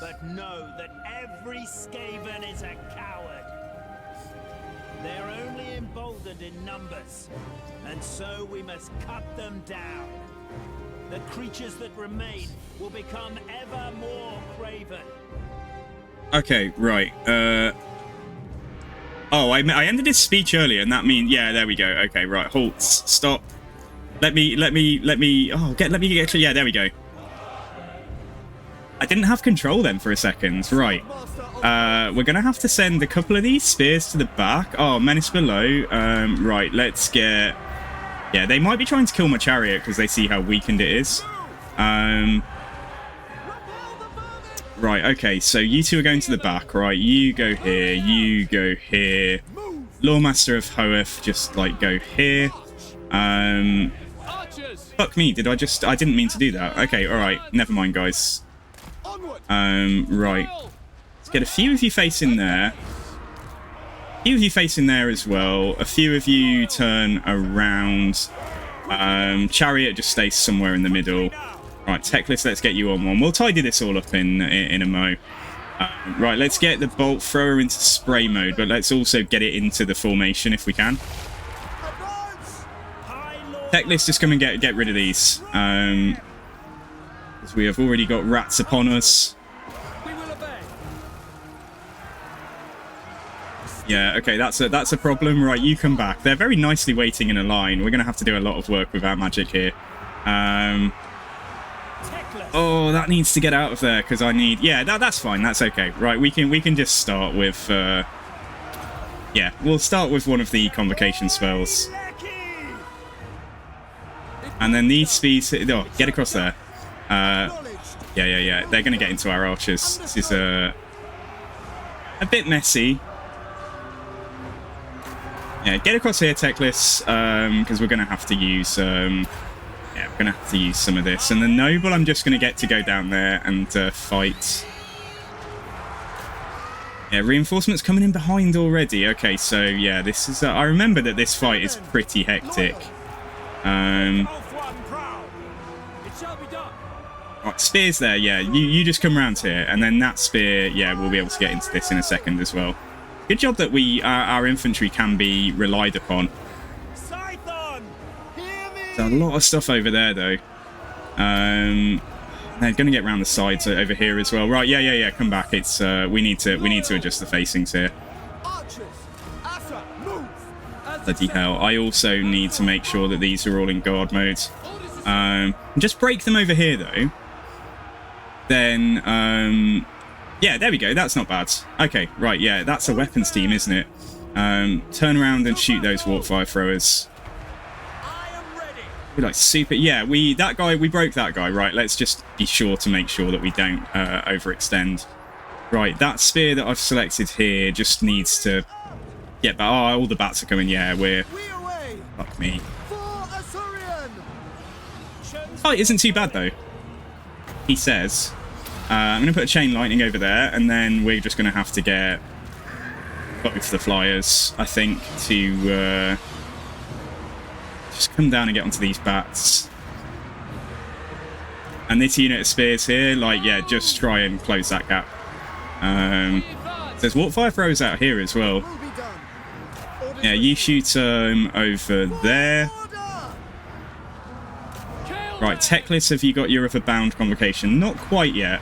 but know that every Skaven is a coward. They're only emboldened in numbers, and so we must cut them down. The creatures that remain will become ever more craven. Okay, right. Oh, I ended his speech earlier, and that means... yeah, there we go. Okay, right. Halt. Stop. Let me... oh, let me get... yeah, there we go. I didn't have control then for a second. Right. We're going to have to send a couple of these spears to the back. Oh, Menace below. Right, let's get... yeah, they might be trying to kill my chariot because they see how weakened it is. Right, okay, so you two are going to the back, right? You go here, you go here. Lawmaster of Hoeth, just, like, go here. Fuck me, I didn't mean to do that. Okay, alright, never mind, guys. Right. Let's get a few of you facing there. A few of you facing there as well. A few of you turn around. Chariot just stays somewhere in the middle. Right, Teclis, let's get you on one. We'll tidy this all up in a mo. Right, let's get the bolt thrower into spray mode, but let's also get it into the formation if we can. Teclis, just come and get rid of these. Because we have already got rats upon us. Yeah, okay, that's a problem. Right, you come back. They're very nicely waiting in a line. We're going to have to do a lot of work with our magic here. Oh, that needs to get out of there because I need... yeah, that's fine. That's okay. Right, we can just start with... yeah, we'll start with one of the convocation spells. And then these speeds... oh, get across there. Yeah. They're going to get into our archers. This is a bit messy. Yeah, get across here, Teclis, because we're going to have to use... yeah, we're going to have to use some of this. And the Noble, I'm just going to go down there and fight. Yeah, reinforcements coming in behind already. Okay, so yeah, this is... I remember that this fight is pretty hectic. Right, spears there, yeah. You just come around here, and then that spear, yeah, we'll be able to get into this in a second as well. Good job that our infantry can be relied upon. There's a lot of stuff over there, though. They're going to get around the sides over here as well. Right, yeah. Come back. It's we need to adjust the facings here. Bloody hell! I also need to make sure that these are all in guard mode. Just break them over here, though. Then, yeah, there we go. That's not bad. Okay, right, yeah, that's a weapons team, isn't it? Turn around and shoot those warp fire throwers. We're like super... yeah, we broke that guy. Right, let's just be sure to make sure that we don't overextend. Right, that spear that I've selected here just needs to Yeah, but all the bats are coming. Yeah, we're... We away. Fuck me. For Azurian. Fight isn't too bad, though. He says. I'm going to put a chain lightning over there, and then we're just going to have to get both the flyers, I think, to just come down and get onto these bats. And this unit of spears here, like, yeah, just try and close that gap. There's warp fire throws out here as well. Will be done. Yeah, you shoot over there. Right, Teclis, have you got your other bound convocation? Not quite yet.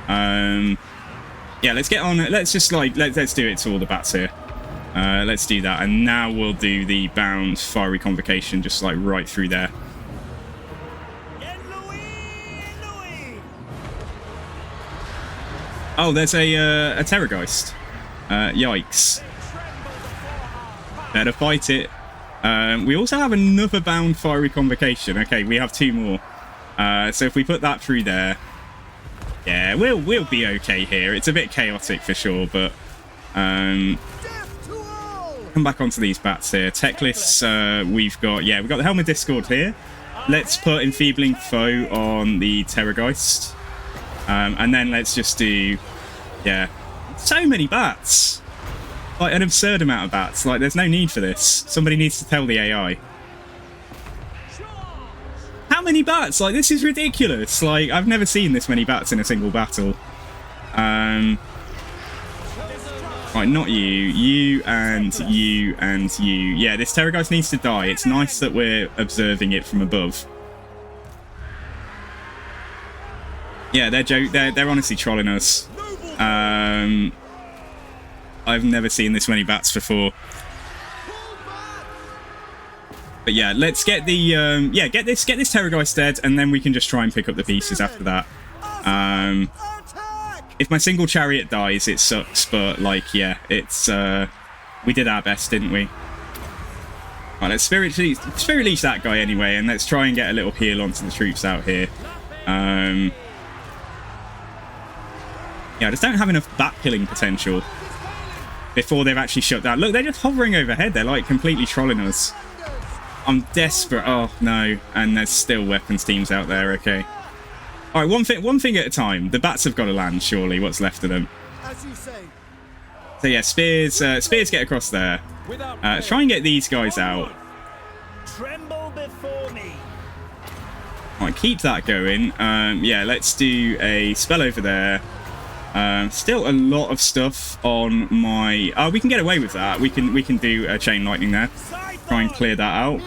Yeah, let's get on. Let's just like let's do it to all the bats here. Let's do that, and now we'll do the bound fiery convocation, just like right through there. Oh, there's a Terrorgeist. Yikes. Better fight it. We also have another bound fiery convocation. Okay, we have 2 more. So if we put that through there, yeah, we'll be okay here. It's a bit chaotic for sure, but come back onto these bats here. Teclis, we've got the Helm of Discord here. Let's put Enfeebling Foe on the Terrorgeist. And then let's just do, yeah, so many bats. Like, an absurd amount of bats. Like, there's no need for this. Somebody needs to tell the AI. How many bats? Like, this is ridiculous. Like, I've never seen this many bats in a single battle. Right, not you. You and you and you. Yeah, this Terrorgeist needs to die. It's nice that we're observing it from above. Yeah, they're honestly trolling us. I've never seen this many bats before. But yeah, let's get the get this Terrorgeist dead, and then we can just try and pick up the pieces after that. If my single chariot dies, it sucks, but like, yeah, it's we did our best, didn't we? Right, let's spirit leech that guy anyway, and let's try and get a little heal onto the troops out here. Yeah, I just don't have enough bat killing potential before they've actually shut down. Look, they're just hovering overhead. They're like completely trolling us. I'm desperate. Oh no, and there's still weapons teams out there. Okay. All right, one thing at a time. The bats have got to land, surely. What's left of them? As you say. So yeah, spears get across there. Try and get these guys out. Tremble before me. All right, keep that going. Yeah, let's do a spell over there. Still a lot of stuff on my... Oh, we can get away with that. We can do a chain lightning there. Try and clear that out.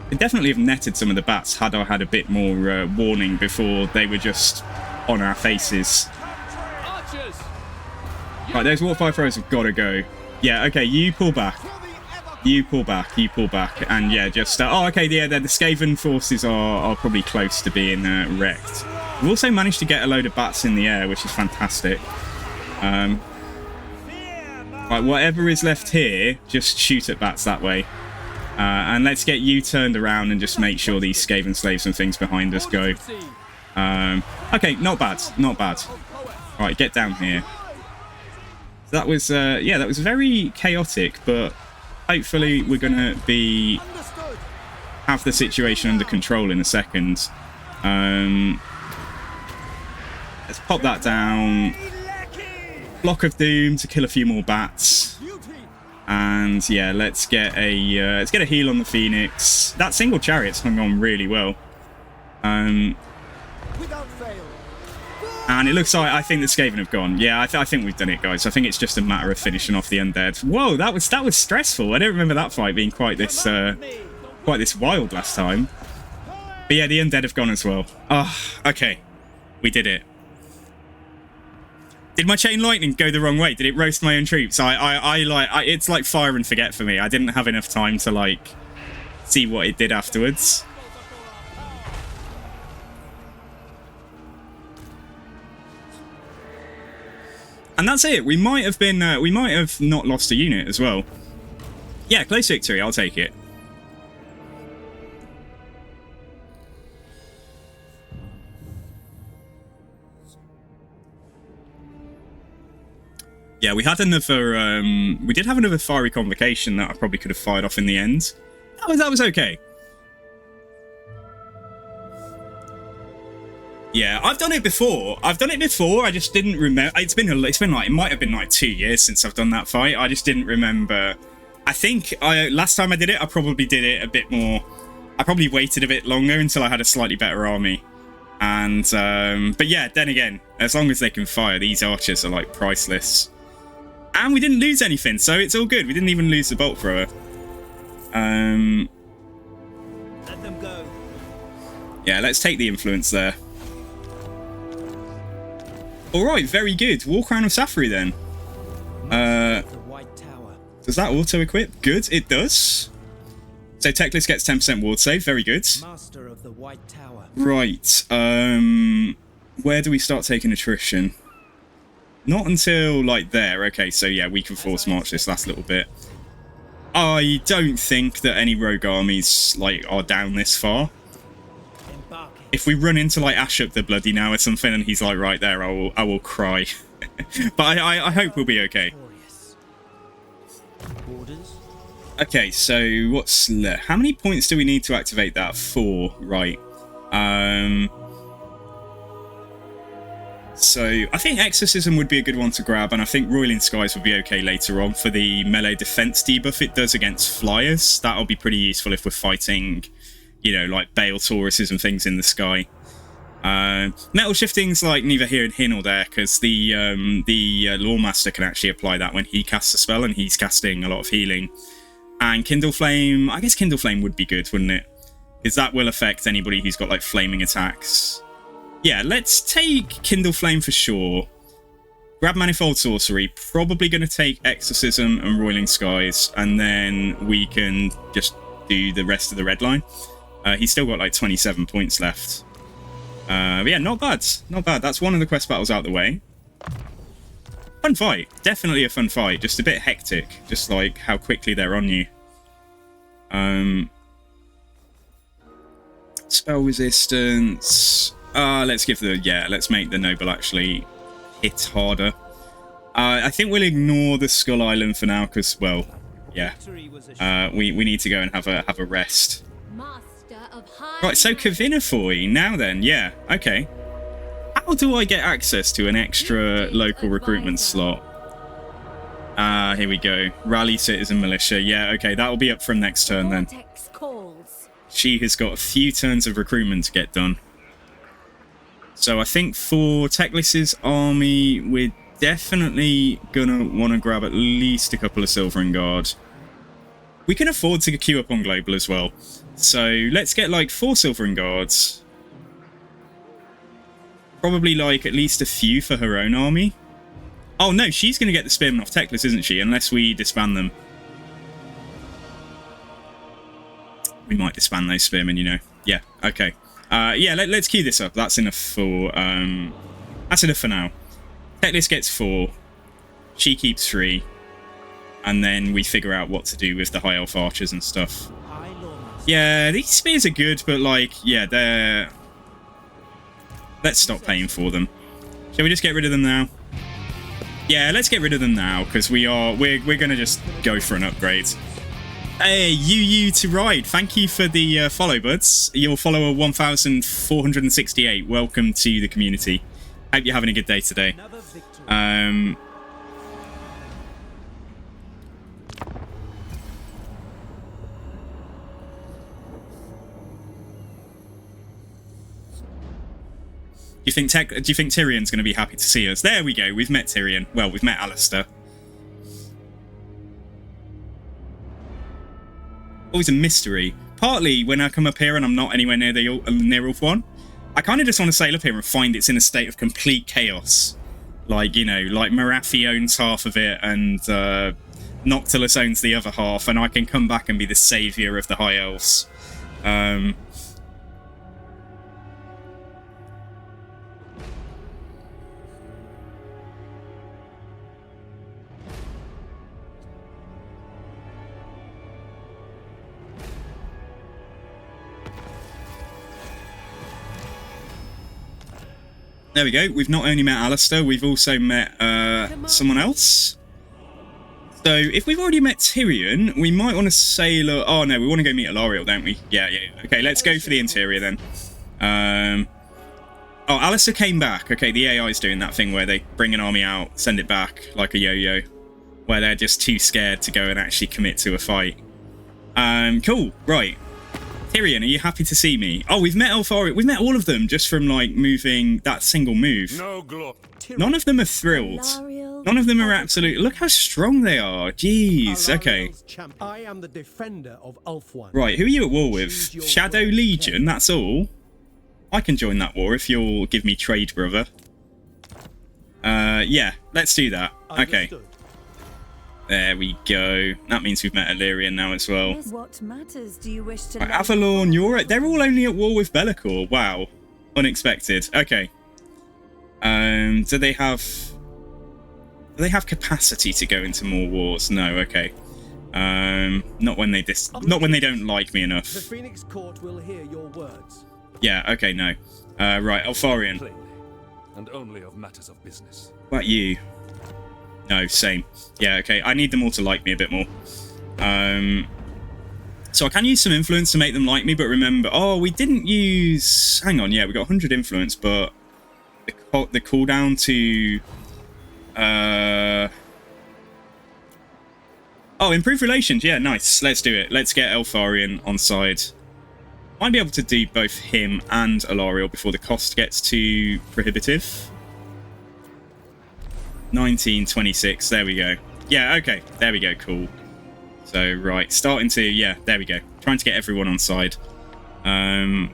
Could definitely have netted some of the bats had I had a bit more warning before they were just on our faces. Right, those warfire throws have got to go. Yeah, okay, you pull back. You pull back, you pull back. And yeah, just... oh, okay, yeah, the Skaven forces are probably close to being wrecked. We've also managed to get a load of bats in the air, which is fantastic. Right, whatever is left here, just shoot at bats that way. And let's get you turned around and just make sure these Skaven slaves and things behind us go. Okay, not bad, not bad. Right, get down here. So that was, yeah, that was very chaotic, but hopefully we're going to have the situation under control in a second. Let's pop that down. Block of Doom to kill a few more bats. And yeah, let's get a heal on the Phoenix. That single chariot's hung on really well. And it looks like I think the Skaven have gone. Yeah, I think we've done it, guys. I think it's just a matter of finishing off the undead. Whoa, that was stressful. I don't remember that fight being quite this wild last time. But yeah, the undead have gone as well. Oh, okay, we did it. Did my chain lightning go the wrong way? Did it roast my own troops? It's like fire and forget for me. I didn't have enough time to like see what it did afterwards. And that's it. We might have not lost a unit as well. Yeah, close victory. I'll take it. Yeah, we had another. We did have another fiery convocation that I probably could have fired off in the end. That was okay. Yeah, I've done it before. I just didn't remember. It's been like, it might have been like 2 years since I've done that fight. I just didn't remember. I think last time I did it, I probably did it a bit more. I probably waited a bit longer until I had a slightly better army. And but yeah, then again, as long as they can fire, these archers are like priceless. And we didn't lose anything, so it's all good. We didn't even lose the bolt thrower. Let them go. Yeah, let's take the influence there. Alright, very good. War Crown of Safri then. The White Tower. Does that auto-equip? Good, it does. So Teclis gets 10% ward save, very good. Master of the White Tower. Right, where do we start taking attrition? Not until, like, there. Okay, so yeah, we can force march this last little bit. I don't think that any rogue armies, like, are down this far. If we run into, like, Ashok the Bloody now or something and he's, like, right there, I will cry. But I hope we'll be okay. Okay, so what's left? How many points do we need to activate that? 4, right. So I think Exorcism would be a good one to grab, and I think Roiling Skies would be okay later on for the melee defense debuff it does against flyers. That'll be pretty useful if we're fighting, you know, like Bale Tauruses and things in the sky. Metal Shifting's like neither here nor there, because the Lawmaster can actually apply that when he casts a spell, and he's casting a lot of healing. And Kindle Flame, I guess Kindle Flame would be good, wouldn't it? Because that will affect anybody who's got like flaming attacks. Yeah, let's take Kindle Flame for sure. Grab Manifold Sorcery, probably going to take Exorcism and Roiling Skies, and then we can just do the rest of the red line. He's still got like 27 points left. But yeah, not bad. Not bad. That's one of the quest battles out the way. Fun fight. Definitely a fun fight. Just a bit hectic. Just like how quickly they're on you. Spell resistance. Let's give the... Yeah, let's make the Noble actually hit harder. I think we'll ignore the Skull Island for now because, well, yeah. We need to go and have a rest. Right, so Kavinafoy, now then, yeah, okay. How do I get access to an extra local recruitment slot? Here we go. Rally Citizen Militia, yeah, okay, that'll be up from next turn then. She has got a few turns of recruitment to get done. So I think for Teclis' army, we're definitely gonna want to grab at least a couple of Silvering Guard. We can afford to queue up on Global as well. So let's get like 4 Silvering Guards. Probably like at least a few for her own army. Oh no, she's going to get the Spearmen off Teclis, isn't she? Unless we disband them. We might disband those Spearmen, you know. Yeah, okay. Yeah, let's queue this up. That's enough for now. Teclis gets 4. She keeps 3. And then we figure out what to do with the High Elf Archers and stuff. Yeah, these spears are good, but like, yeah, they're... Let's stop paying for them. Shall we just get rid of them now? Yeah, let's get rid of them now, because we're gonna just go for an upgrade. Hey, you to ride. Thank you for the follow, buds. Your follower 1468. Welcome to the community. Hope you're having a good day today. Do you think Tyrion's going to be happy to see us? There we go. We've met Tyrion. Well, we've met Alistair. Always a mystery. Partly when I come up here and I'm not anywhere near near Ulf 1, I kind of just want to sail up here and find it's in a state of complete chaos. Like, you know, like Marathi owns half of it and Noctilus owns the other half, and I can come back and be the saviour of the High Elves. There we go. We've not only met Alistair, we've also met someone else. So if we've already met Tyrion, we might want to sail... Oh, no, we want to go meet Alariel, don't we? Yeah. Okay, let's go for the interior then. Oh, Alistair came back. Okay, the AI is doing that thing where they bring an army out, send it back like a yo-yo, where they're just too scared to go and actually commit to a fight. Cool. Right. Tyrion, are you happy to see me? Oh, we've met Elfari. We've met all of them just from, like, moving that single move. No glory. None of them are thrilled. None of them are absolute. Look how strong they are. Jeez. Okay. I am the defender of Ulfwan. Right, who are you at war with? Shadow Legion, that's all. I can join that war if you'll give me trade, brother. Yeah, let's do that. Okay. There we go. That means we've met Illyrian now as well. What matters do you wish to Right, Avalon, they're all only at war with Bellicor. Wow. Unexpected. Okay. Do they have capacity to go into more wars? No, okay. Not when they don't like me enough. The Phoenix Court will hear your words. Yeah, okay, no. Right, Alfarian. Plainly, and only of matters of business. What about you? No, same. Yeah, okay. I need them all to like me a bit more. So I can use some influence to make them like me, but remember... Oh, we didn't use... Hang on, yeah, we got 100 influence, but... The cooldown to... Oh, improve relations. Yeah, nice. Let's do it. Let's get Elfarian on side. Might be able to do both him and Alariel before the cost gets too prohibitive. 1926. There we go. Yeah, okay. There we go. Cool. So, right. Starting to... Yeah, there we go. Trying to get everyone on side. I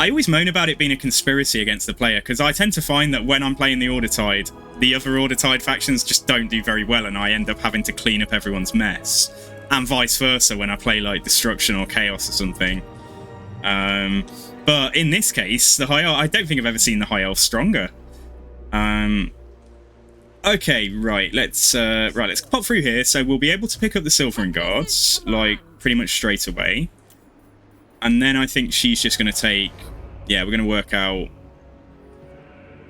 always moan about it being a conspiracy against the player, because I tend to find that when I'm playing the Order Tide, the other Order Tide factions just don't do very well, and I end up having to clean up everyone's mess. And vice versa when I play, like, Destruction or Chaos or something. But in this case, the High Elf... I don't think I've ever seen the High Elf stronger. Okay, right, let's pop through here. So we'll be able to pick up the Silvering Guards, like, pretty much straight away. And then I think she's just going to take... Yeah, we're going to work out...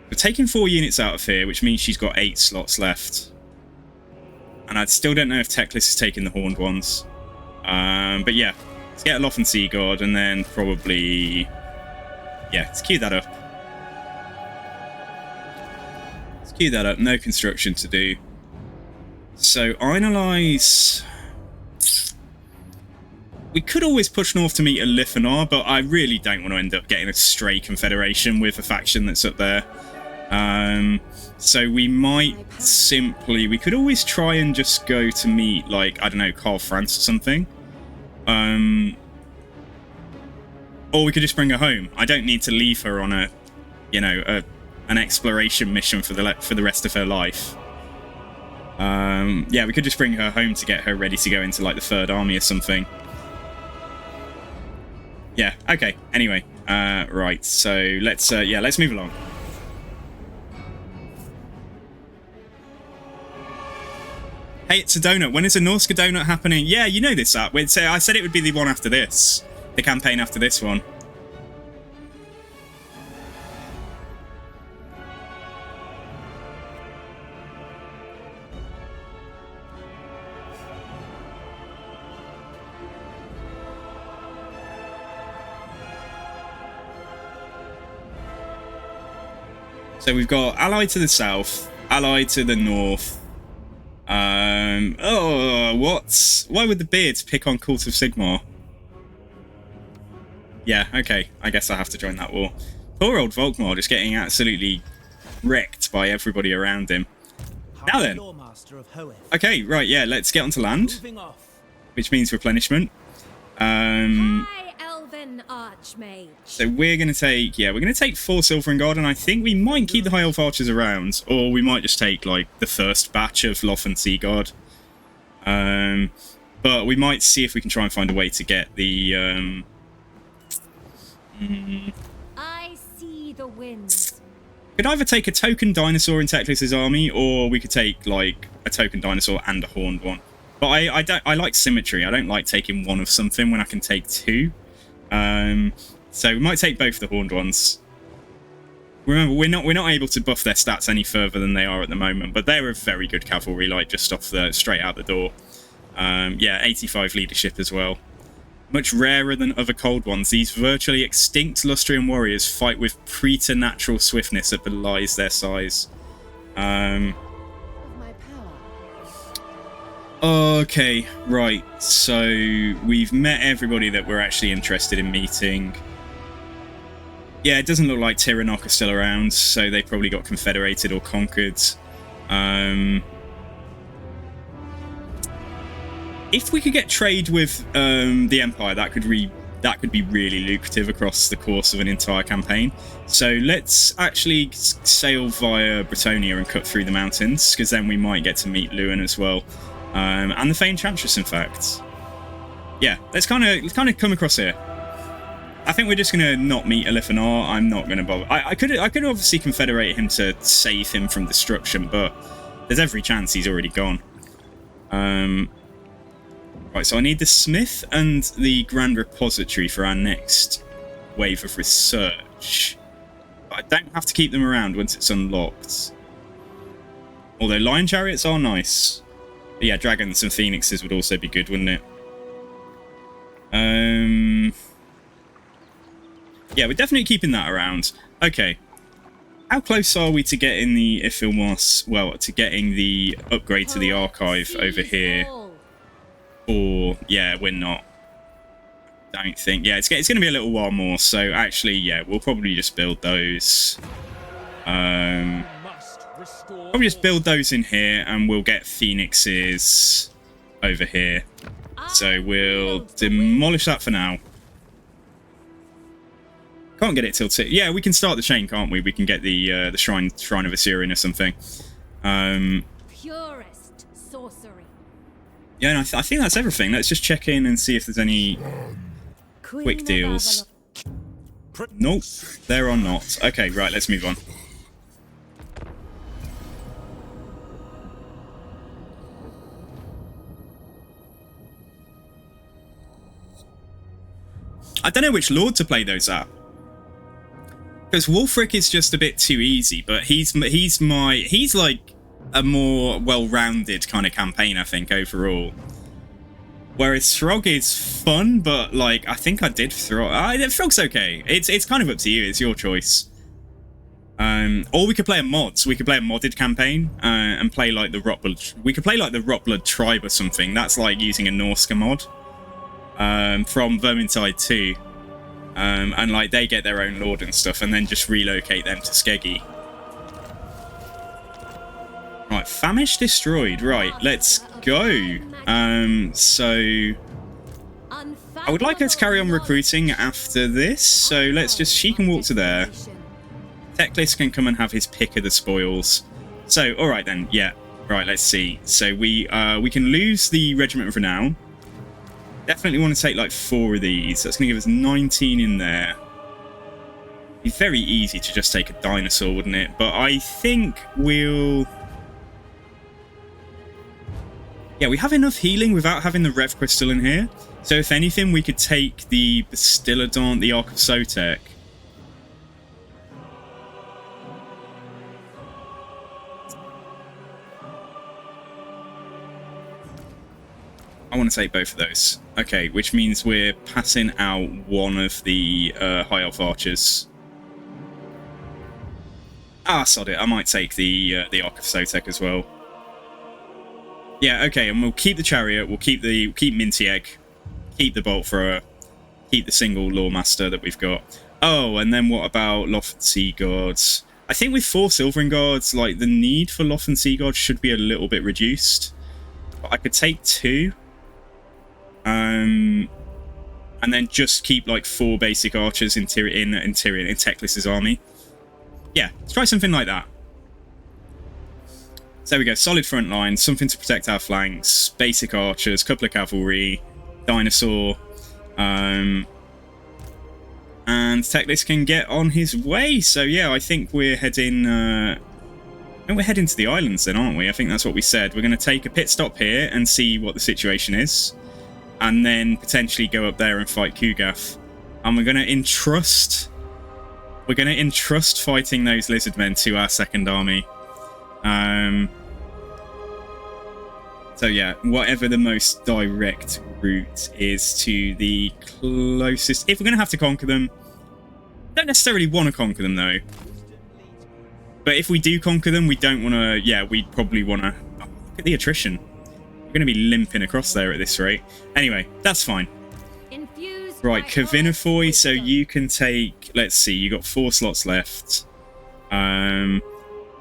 We're taking 4 units out of here, which means she's got 8 slots left. And I still don't know if Teclis is taking the Horned ones. But yeah, let's get a Loth and Sea Guard, and then probably... Yeah, let's queue that up. Let's queue that up. No construction to do. So, analyse... We could always push north to meet a Lithanar, but I really don't want to end up getting a stray confederation with a faction that's up there. So we might simply... We could always try and just go to meet, like, I don't know, Karl France or something. Or we could just bring her home. I don't need to leave her on a, you know, an exploration mission for the rest of her life. Yeah, we could just bring her home to get her ready to go into, like, the Third Army or something. Yeah, okay, anyway, right, so let's move along. Hey, it's a donut. When is a Norska donut happening? Yeah, you know this app. I said it would be the one after this. The campaign after this one. So we've got Allied to the south, Allied to the north. Oh, what? Why would the Beards pick on Cult of Sigmar? Yeah, okay. I guess I have to join that war. Poor old Volkmar just getting absolutely wrecked by everybody around him. Now then. Okay, right, yeah, let's get onto land. Which means replenishment. High Elven Archmage. So we're going to take, yeah, we're going to take 4 Silvering Guard, and I think we might keep the High Elf Archers around, or we might just take, like, the first batch of Loth and Sea Guard. But we might see if we can try and find a way to get the, I see the winds. Could either take a token dinosaur in Teclis' army, or we could take, like, a token dinosaur and a horned one. But I like symmetry. I don't like taking one of something when I can take 2. So we might take both the horned ones. Remember, we're not able to buff their stats any further than they are at the moment, but they're a very good cavalry, like just off the straight out the door. Yeah, 85 leadership as well. Much rarer than other cold ones, these virtually extinct Lustrian warriors fight with preternatural swiftness that belies their size. Okay, right, so we've met everybody that we're actually interested in meeting. Yeah, it doesn't look like Tiranoc are still around, so they probably got confederated or conquered. If we could get trade with the Empire, that could be really lucrative across the course of an entire campaign. So let's actually sail via Bretonnia and cut through the mountains, because then we might get to meet Lewin as well, and the Fey Enchantress, in fact. Yeah, let's kind of come across here. I think we're just gonna not meet Eliphanar. I'm not gonna bother. I could obviously confederate him to save him from destruction, but there's every chance he's already gone. Right, so I need the Smith and the Grand Repository for our next wave of research. But I don't have to keep them around once it's unlocked. Although Lion Chariots are nice. But yeah, Dragons and Phoenixes would also be good, wouldn't it? Yeah, we're definitely keeping that around. Okay. How close are we to getting the Ifilmos, well, to getting the upgrade to the archive over here? Or, yeah, we're not. Don't think. Yeah, it's going to be a little while more, so actually, yeah, we'll probably just build those. Probably just build those in here, and we'll get Phoenixes over here. So we'll demolish that for now. Can't get it till yeah, we can start the chain, can't we? We can get the shrine of Assyrian or something. Purest sorcery. Yeah, and I think that's everything. Let's just check in and see if there's any quick deals. Nope, there are not. Okay, right, let's move on. I don't know which lord to play those at. Because Wulfric is just a bit too easy, but he's like a more well-rounded kind of campaign, I think, overall. Whereas Throg is fun, but like I think I did Throg. Throg's okay. It's kind of up to you. It's your choice. Or we could play a mods. We could play a modded campaign and play like the Rotblood. We could play like the Rotblood tribe or something. That's like using a Norska mod from Vermintide 2. And like they get their own lord and stuff, and then just relocate them to Skeggy. Right, Famish destroyed. Right, let's go. So I would like her to carry on recruiting after this. So let's just, she can walk to there. Teclis can come and have his pick of the spoils. So all right then, yeah. Right, let's see. So we can lose the regiment of renown. Definitely want to take like 4 of these. That's going to give us 19 in there. It'd be very easy to just take a dinosaur, wouldn't it? But I think we'll... Yeah, we have enough healing without having the Rev Crystal in here. So if anything, we could take the Bastillodon, the Ark of Sotek. I want to take both of those. Okay, which means we're passing out one of the High Elf Archers. Ah, sod it. I might take the Ark of Sotek as well. Yeah, okay, and we'll keep the Chariot. We'll keep Minty Egg. Keep the Bolt Thrower. Keep the single Lawmaster that we've got. Oh, and then what about Loth and Sea Guards? I think with 4 Silvering Guards, like the need for Loth and Sea Guards should be a little bit reduced. But I could take 2. And then just keep like 4 basic archers in Teclis' army. Yeah, let's try something like that. So there we go, solid front line, something to protect our flanks, basic archers, couple of cavalry, dinosaur, and Teclis can get on his way. So yeah, I think we're heading to the islands then, aren't we? I think that's what we said. We're going to take a pit stop here and see what the situation is. And then potentially go up there and fight Kugath. And we're going to entrust... We're going to entrust fighting those lizard men to our second army. So yeah, whatever the most direct route is to the closest... If we're going to have to conquer them... Don't necessarily want to conquer them, though. But if we do conquer them, we don't want to... Yeah, we'd probably want to... Oh, look at the attrition. We're going to be limping across there at this rate. Anyway, that's fine. Right, Kavinifoy, so you can take... Let's see, you got 4 slots left.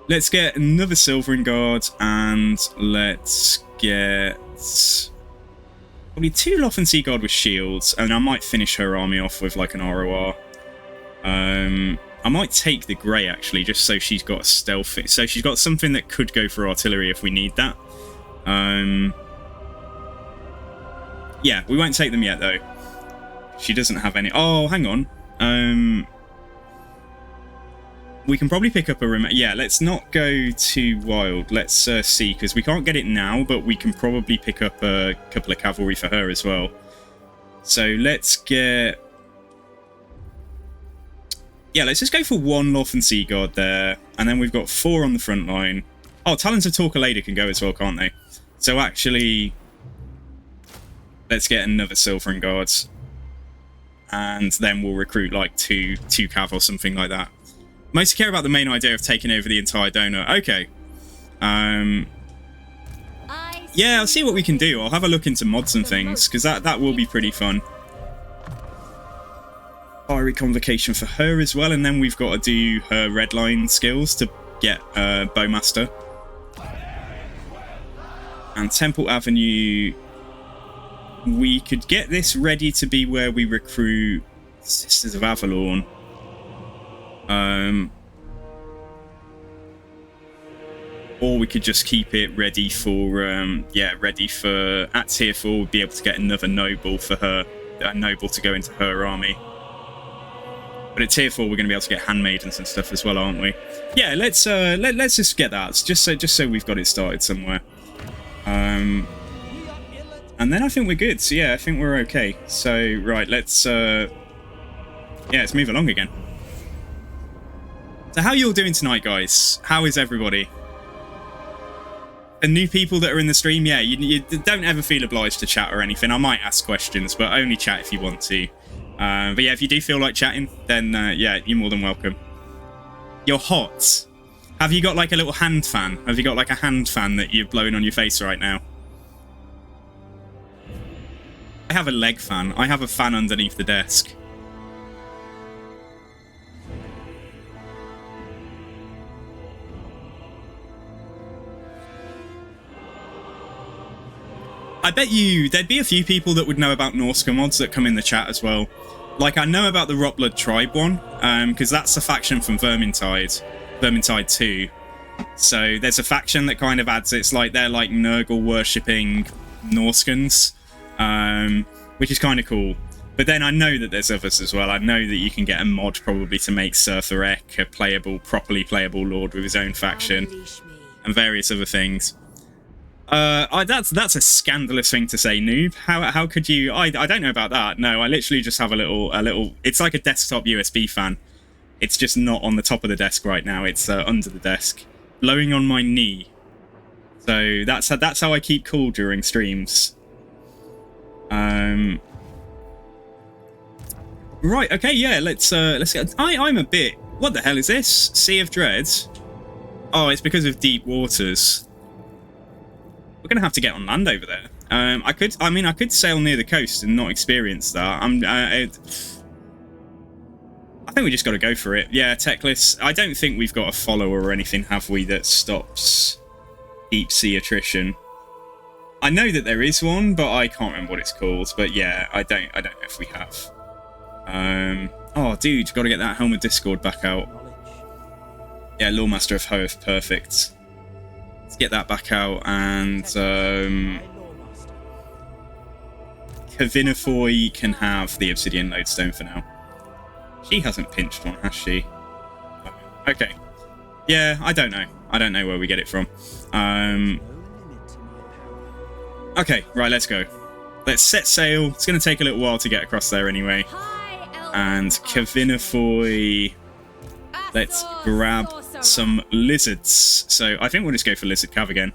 Let's get another Silvering Guard, and let's get... Probably 2 Lothern Sea Guard with shields, and I might finish her army off with, like, an ROR. I might take the Grey, actually, just so she's got a stealth... So she's got something that could go for artillery if we need that. Yeah, we won't take them yet, though. She doesn't have any... Oh, hang on. We can probably pick up a... Yeah, let's not go too wild. Let's see, because we can't get it now, but we can probably pick up a couple of cavalry for her as well. So let's get... Yeah, let's just go for 1 Lothern Sea Guard there, and then we've got 4 on the front line. Oh, Talons of Torquelada can go as well, can't they? So actually... Let's get another Silvering Guards. And then we'll recruit like two cav or something like that. Mostly care about the main idea of taking over the entire donut. Okay. Yeah, I'll see what we can do. I'll have a look into mods and things, because that will be pretty fun. Fiery Convocation for her as well, and then we've got to do her red line skills to get Bowmaster. And Temple Avenue... We could get this ready to be where we recruit Sisters of Avalon. Or we could just keep it ready for, ready for... At tier 4, we'll be able to get another noble for her, a noble to go into her army. But at tier 4, we're going to be able to get handmaidens and stuff as well, aren't we? Yeah, let's just get that, just so we've got it started somewhere. And then I think we're good. So yeah, I think we're okay. So right, let's let's move along again. So how are you all doing tonight, guys? How is everybody? And new people that are in the stream, yeah, you don't ever feel obliged to chat or anything. I might ask questions, but only chat if you want to. But yeah, if you do feel like chatting, then yeah, you're more than welcome. You're hot. Have you got like a little hand fan? Have you got like a hand fan that you're blowing on your face right now? I have a leg fan. I have a fan underneath the desk. I bet there'd be a few people that would know about Norsca mods that come in the chat as well. Like, I know about the Rotblood Tribe one, because that's a faction from Vermintide 2. So there's a faction that kind of adds, it's like they're like Nurgle worshipping Norscans. Which is kind of cool. But then I know that there's others as well. I know that you can get a mod probably to make Surtharek a properly playable lord with his own faction. And various other things. That's a scandalous thing to say, noob. How could you... I don't know about that. No, I literally just have a little... It's like a desktop USB fan. It's just not on the top of the desk right now. It's under the desk. Blowing on my knee. So that's how I keep cool during streams. Right, okay, yeah, let's get... I'm a bit... What the hell is this? Sea of Dread? Oh, it's because of deep waters. We're gonna have to get on land over there. I could sail near the coast and not experience that. I think we just got to go for it. Yeah, Teclis. I don't think we've got a follower or anything, have we, that stops deep sea attrition. I know that there is one, but I can't remember what it's called. But yeah, I don't know if we have. Oh, dude, got to get that Helm of Discord back out. Yeah, Lawmaster of Hoeth, perfect. Let's get that back out, and Kavinifoy can have the Obsidian Lodestone for now. She hasn't pinched one, has she? Okay. Yeah, I don't know. I don't know where we get it from. Okay, right, let's go. Let's set sail. It's going to take a little while to get across there anyway. And Kavinifoy... let's grab some lizards. So I think we'll just go for lizard cav again.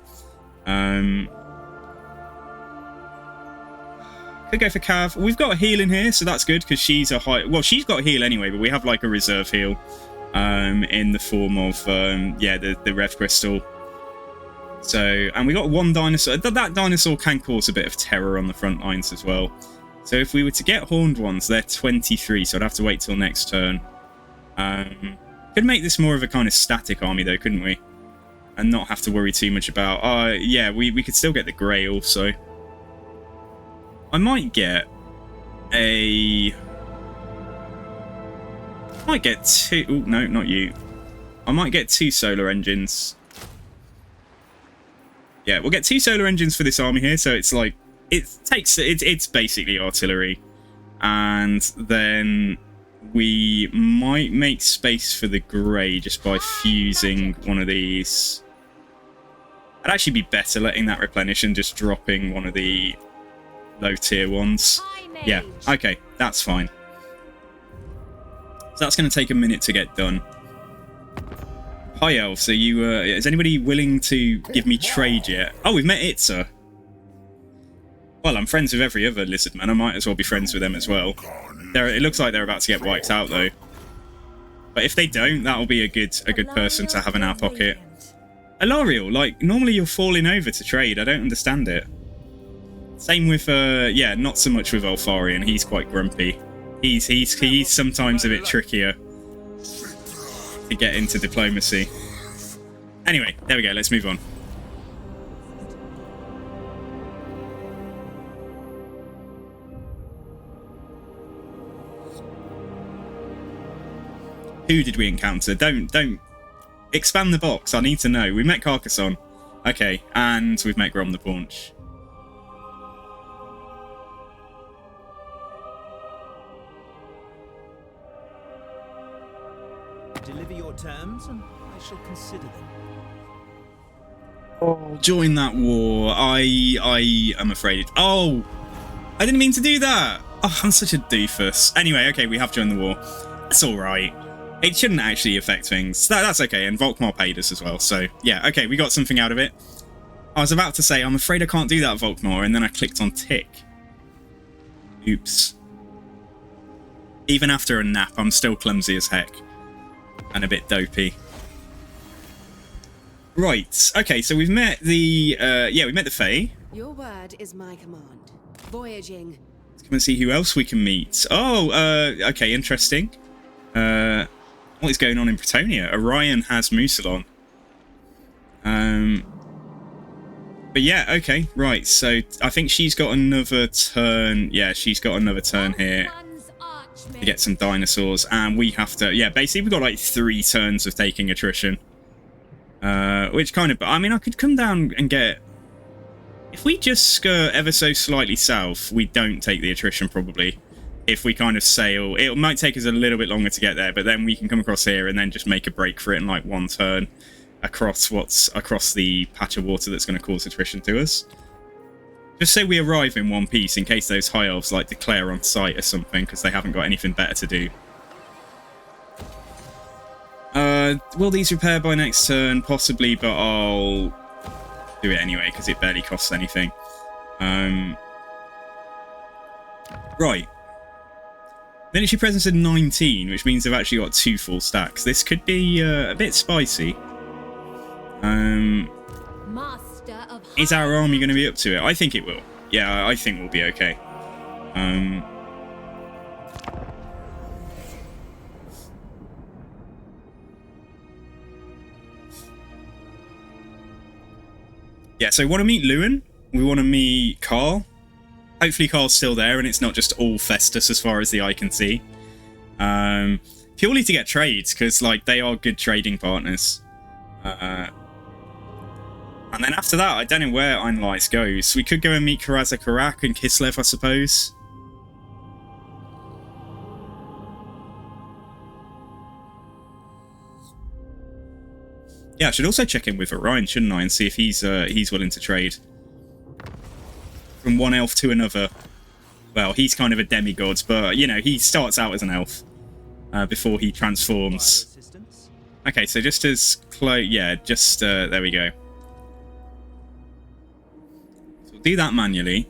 Could go for cav. We've got a heal in here, so that's good because she's a high. Well, she's got a heal anyway, but we have like a reserve heal in the form of yeah, the rev crystal. So, and we got one dinosaur. That dinosaur can cause a bit of terror on the front lines as well. So if we were to get horned ones, they're 23, so I'd have to wait till next turn. Could make this more of a kind of static army though, couldn't we? And not have to worry too much about... yeah, we could still get the grey also. I might get a... I might get two... Oh, no, not you. I might get 2 solar engines. Yeah, we'll get 2 solar engines for this army here, so it's like... It's basically artillery. And then we might make space for the grey just by fusing one of these. It'd actually be better letting that replenish and just dropping one of the low tier ones. Yeah, okay, that's fine. So that's going to take a minute to get done. Hi Elf, so you, is anybody willing to give me trade yet? Oh, we've met Itza. Well, I'm friends with every other lizard man. I might as well be friends with them as well. It looks like they're about to get wiped out, though. But if they don't, that'll be a good person to have in our pocket. Alariel, like, normally you're falling over to trade. I don't understand it. Same with, yeah, not so much with Alfarian. He's quite grumpy. He's sometimes a bit trickier to get into diplomacy. Anyway, there we go. Let's move on. Who did we encounter? Don't expand the box. I need to know. We met Carcassonne. Okay, and we've met Grom the Paunch. Deliver your terms, and I shall consider them. Oh, join that war. I am afraid. Oh, I didn't mean to do that. Oh, I'm such a doofus. Anyway, okay, we have joined the war. That's all right. It shouldn't actually affect things. That's okay, and Volkmar paid us as well, so yeah, okay, we got something out of it. I was about to say, I'm afraid I can't do that, Volkmar, and then I clicked on tick. Oops. Even after a nap, I'm still clumsy as heck. And a bit dopey. Right, okay, so we've met the, yeah, we met the Fae. Your word is my command. Voyaging. Let's come and see who else we can meet. Oh, okay, interesting. What is going on in Bretonia? Orion has Musalon. But yeah, okay, right. So I think she's got another turn. Yeah, she's got another turn here to get some dinosaurs, and we have to. Yeah, basically we've got like 3 turns of taking attrition. Which kind of. I mean, I could come down and get. If we just skirt ever so slightly south, we don't take the attrition probably. If we kind of sail, it might take us a little bit longer to get there, but then we can come across here and then just make a break for it in like 1 turn across the patch of water that's going to cause attrition to us. Just say we arrive in one piece in case those high elves like declare on sight or something because they haven't got anything better to do. Will these repair by next turn? Possibly, but I'll do it anyway because it barely costs anything. Right. Military presence at 19, which means they've actually got 2 full stacks. This could be a bit spicy. Is our army going to be up to it? I think it will. Yeah, I think we'll be okay. Yeah, so we want to meet Lewin. We want to meet Carl. Hopefully Carl's still there and it's not just all Festus as far as the eye can see. Purely to get trades, because like they are good trading partners. And then after that, I don't know where Einlights goes. We could go and meet Karaza Karak and Kislev, I suppose. Yeah, I should also check in with Orion, shouldn't I, and see if he's willing to trade. From one elf to another. Well, he's kind of a demigod, but, you know, he starts out as an elf before he transforms. Okay, so just as close... Yeah, just... there we go. So we'll do that manually.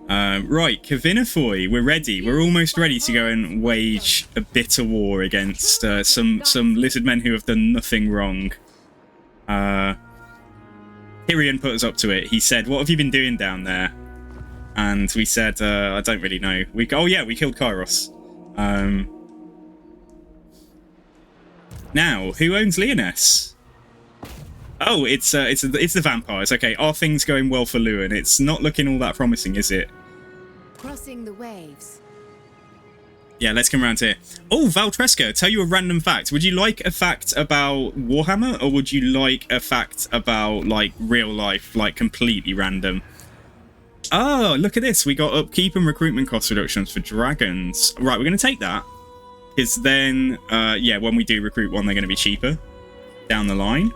Right, Kavinafoy, we're ready. We're almost ready to go and wage a bitter war against some lizard men who have done nothing wrong. Tyrion put us up to it. He said, "What have you been doing down there?" And we said, "I don't really know." We killed Kairos. Now, who owns Leoness? Oh, it's the vampires. Okay, are things going well for Lewin? It's not looking all that promising, is it? Crossing the waves. Yeah, let's come around here. Oh, Valtreska, tell you a random fact. Would you like a fact about Warhammer, or would you like a fact about, like, real life, like, completely random? Oh, look at this. We got upkeep and recruitment cost reductions for dragons. Right, we're going to take that. Because then, yeah, when we do recruit one, they're going to be cheaper down the line.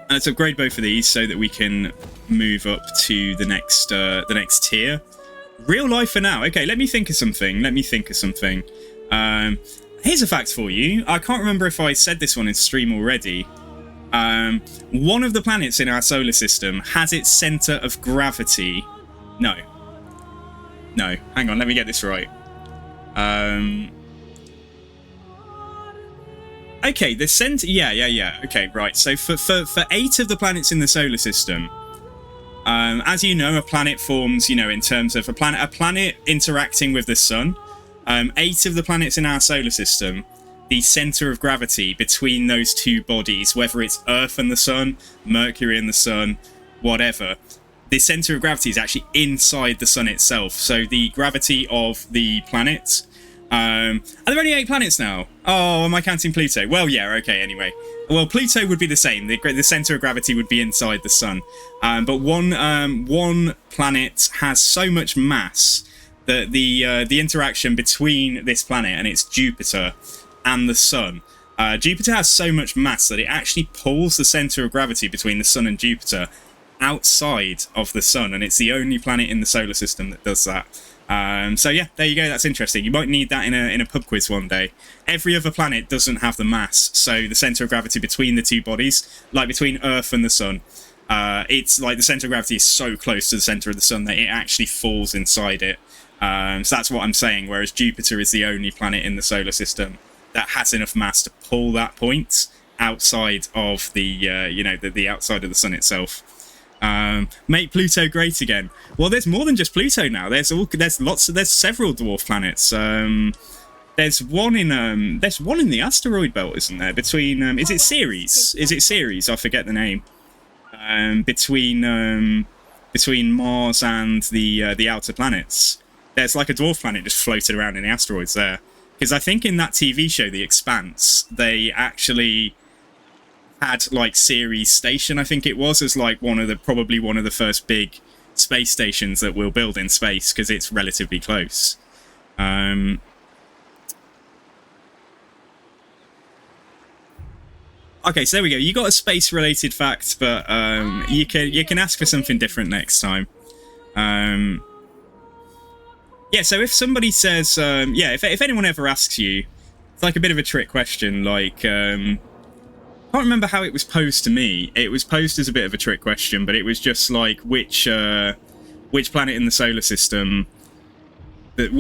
And let's upgrade both of these so that we can move up to the next tier. Real life for now. Okay, let me think of something. Here's a fact for you. I can't remember if I said this one in stream already. One of the planets in our solar system has its center of gravity. No, hang on. Let me get this right. Okay, the center... Yeah. Okay, right. So for 8 of the planets in the solar system, as you know, a planet forms, you know, in terms of a planet interacting with the sun. 8 of the planets in our solar system, the center of gravity between those two bodies, whether it's Earth and the sun, Mercury and the sun, whatever, the center of gravity is actually inside the sun itself. So the gravity of the planet... are there only 8 planets now? Oh, am I counting Pluto? Well, yeah, okay, anyway. Well, Pluto would be the same. The center of gravity would be inside the sun. But one planet has so much mass that the interaction between this planet, and it's Jupiter, and the sun, Jupiter has so much mass that it actually pulls the center of gravity between the sun and Jupiter outside of the sun, and it's the only planet in the solar system that does that. So yeah, there you go. That's interesting. You might need that in a pub quiz one day. Every other planet doesn't have the mass, so the center of gravity between the two bodies, like between Earth and the sun, it's like the center of gravity is so close to the center of the sun that it actually falls inside it. So that's what I'm saying. Whereas Jupiter is the only planet in the solar system that has enough mass to pull that point outside of the the outside of the sun itself. Make Pluto great again. Well, there's more than just Pluto now. There's several dwarf planets. There's one in the asteroid belt, isn't there? Between is it Ceres? I forget the name. Between Mars and the outer planets, there's like a dwarf planet just floated around in the asteroids there. Because I think in that TV show, The Expanse, they actually had like Ceres Station, I think it was, as like probably one of the first big space stations that we'll build in space, because it's relatively close. Okay, so there we go. You got a space related fact, but you can ask for something different next time. Yeah, so if somebody says if anyone ever asks you, it's like a bit of a trick question, like I can't remember how it was posed to me. It was posed as a bit of a trick question, but it was just like which planet in the solar system. It's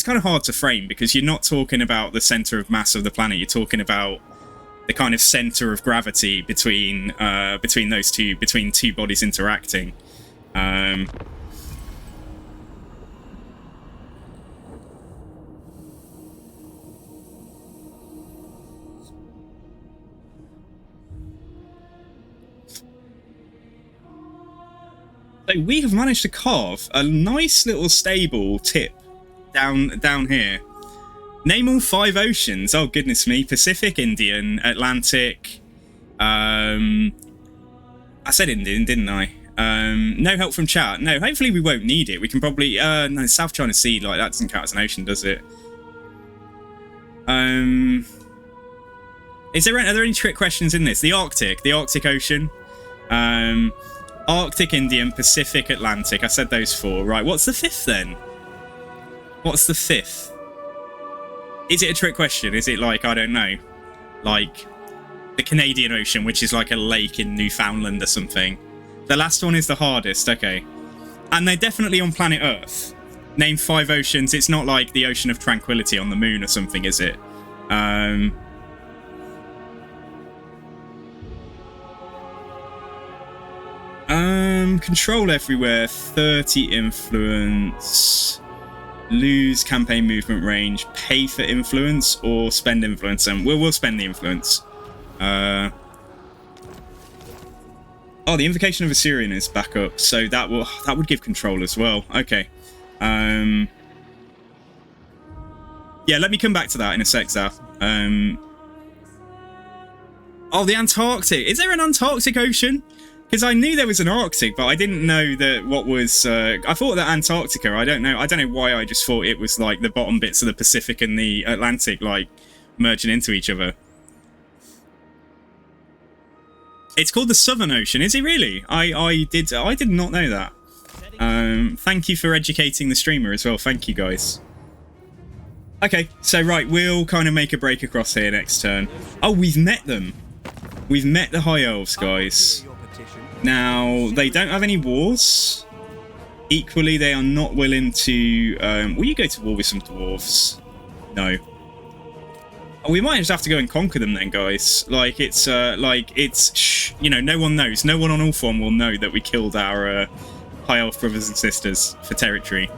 kind of hard to frame, because you're not talking about the center of mass of the planet. You're talking about the kind of center of gravity between two bodies interacting. So we have managed to carve a nice little stable tip down here. Name all 5 oceans. Oh, goodness me. Pacific, Indian, Atlantic. I said Indian, didn't I? No help from chat. No, hopefully we won't need it. We can probably... no, South China Sea, like, that doesn't count as an ocean, does it? Are there any trick questions in this? The Arctic Ocean. Arctic, Indian, Pacific, Atlantic. I said those 4. Right, what's the 5th then? What's the 5th? Is it a trick question? Is it like, I don't know, like the Canadian Ocean, which is like a lake in Newfoundland or something? The last one is the hardest, okay. And they're definitely on planet Earth. Name 5 oceans. It's not like the Ocean of Tranquility on the moon or something, is it? Control everywhere, 30 influence, lose campaign movement range, pay for influence, or spend influence. And we'll spend the influence. Oh, the Invocation of Assyrian is back up, so that would give control as well. Okay. Yeah, let me come back to that in a sec, Zaf. Oh, the Antarctic. Is there an Antarctic Ocean? Because I knew there was an Arctic, but I didn't know that what was... I thought that Antarctica, I don't know why I just thought it was like the bottom bits of the Pacific and the Atlantic, like, merging into each other. It's called the Southern Ocean, is it really? I did not know that. Thank you for educating the streamer as well. Thank you, guys. Okay, so right, we'll kind of make a break across here next turn. Oh, we've met them. We've met the High Elves, guys. Now, they don't have any wars. Equally, they are not willing to... will you go to war with some dwarves? No. Oh, we might just have to go and conquer them then, guys. Like, it's, shh, you know, no one knows. No one on Ulthuan will know that we killed our High Elf brothers and sisters for territory.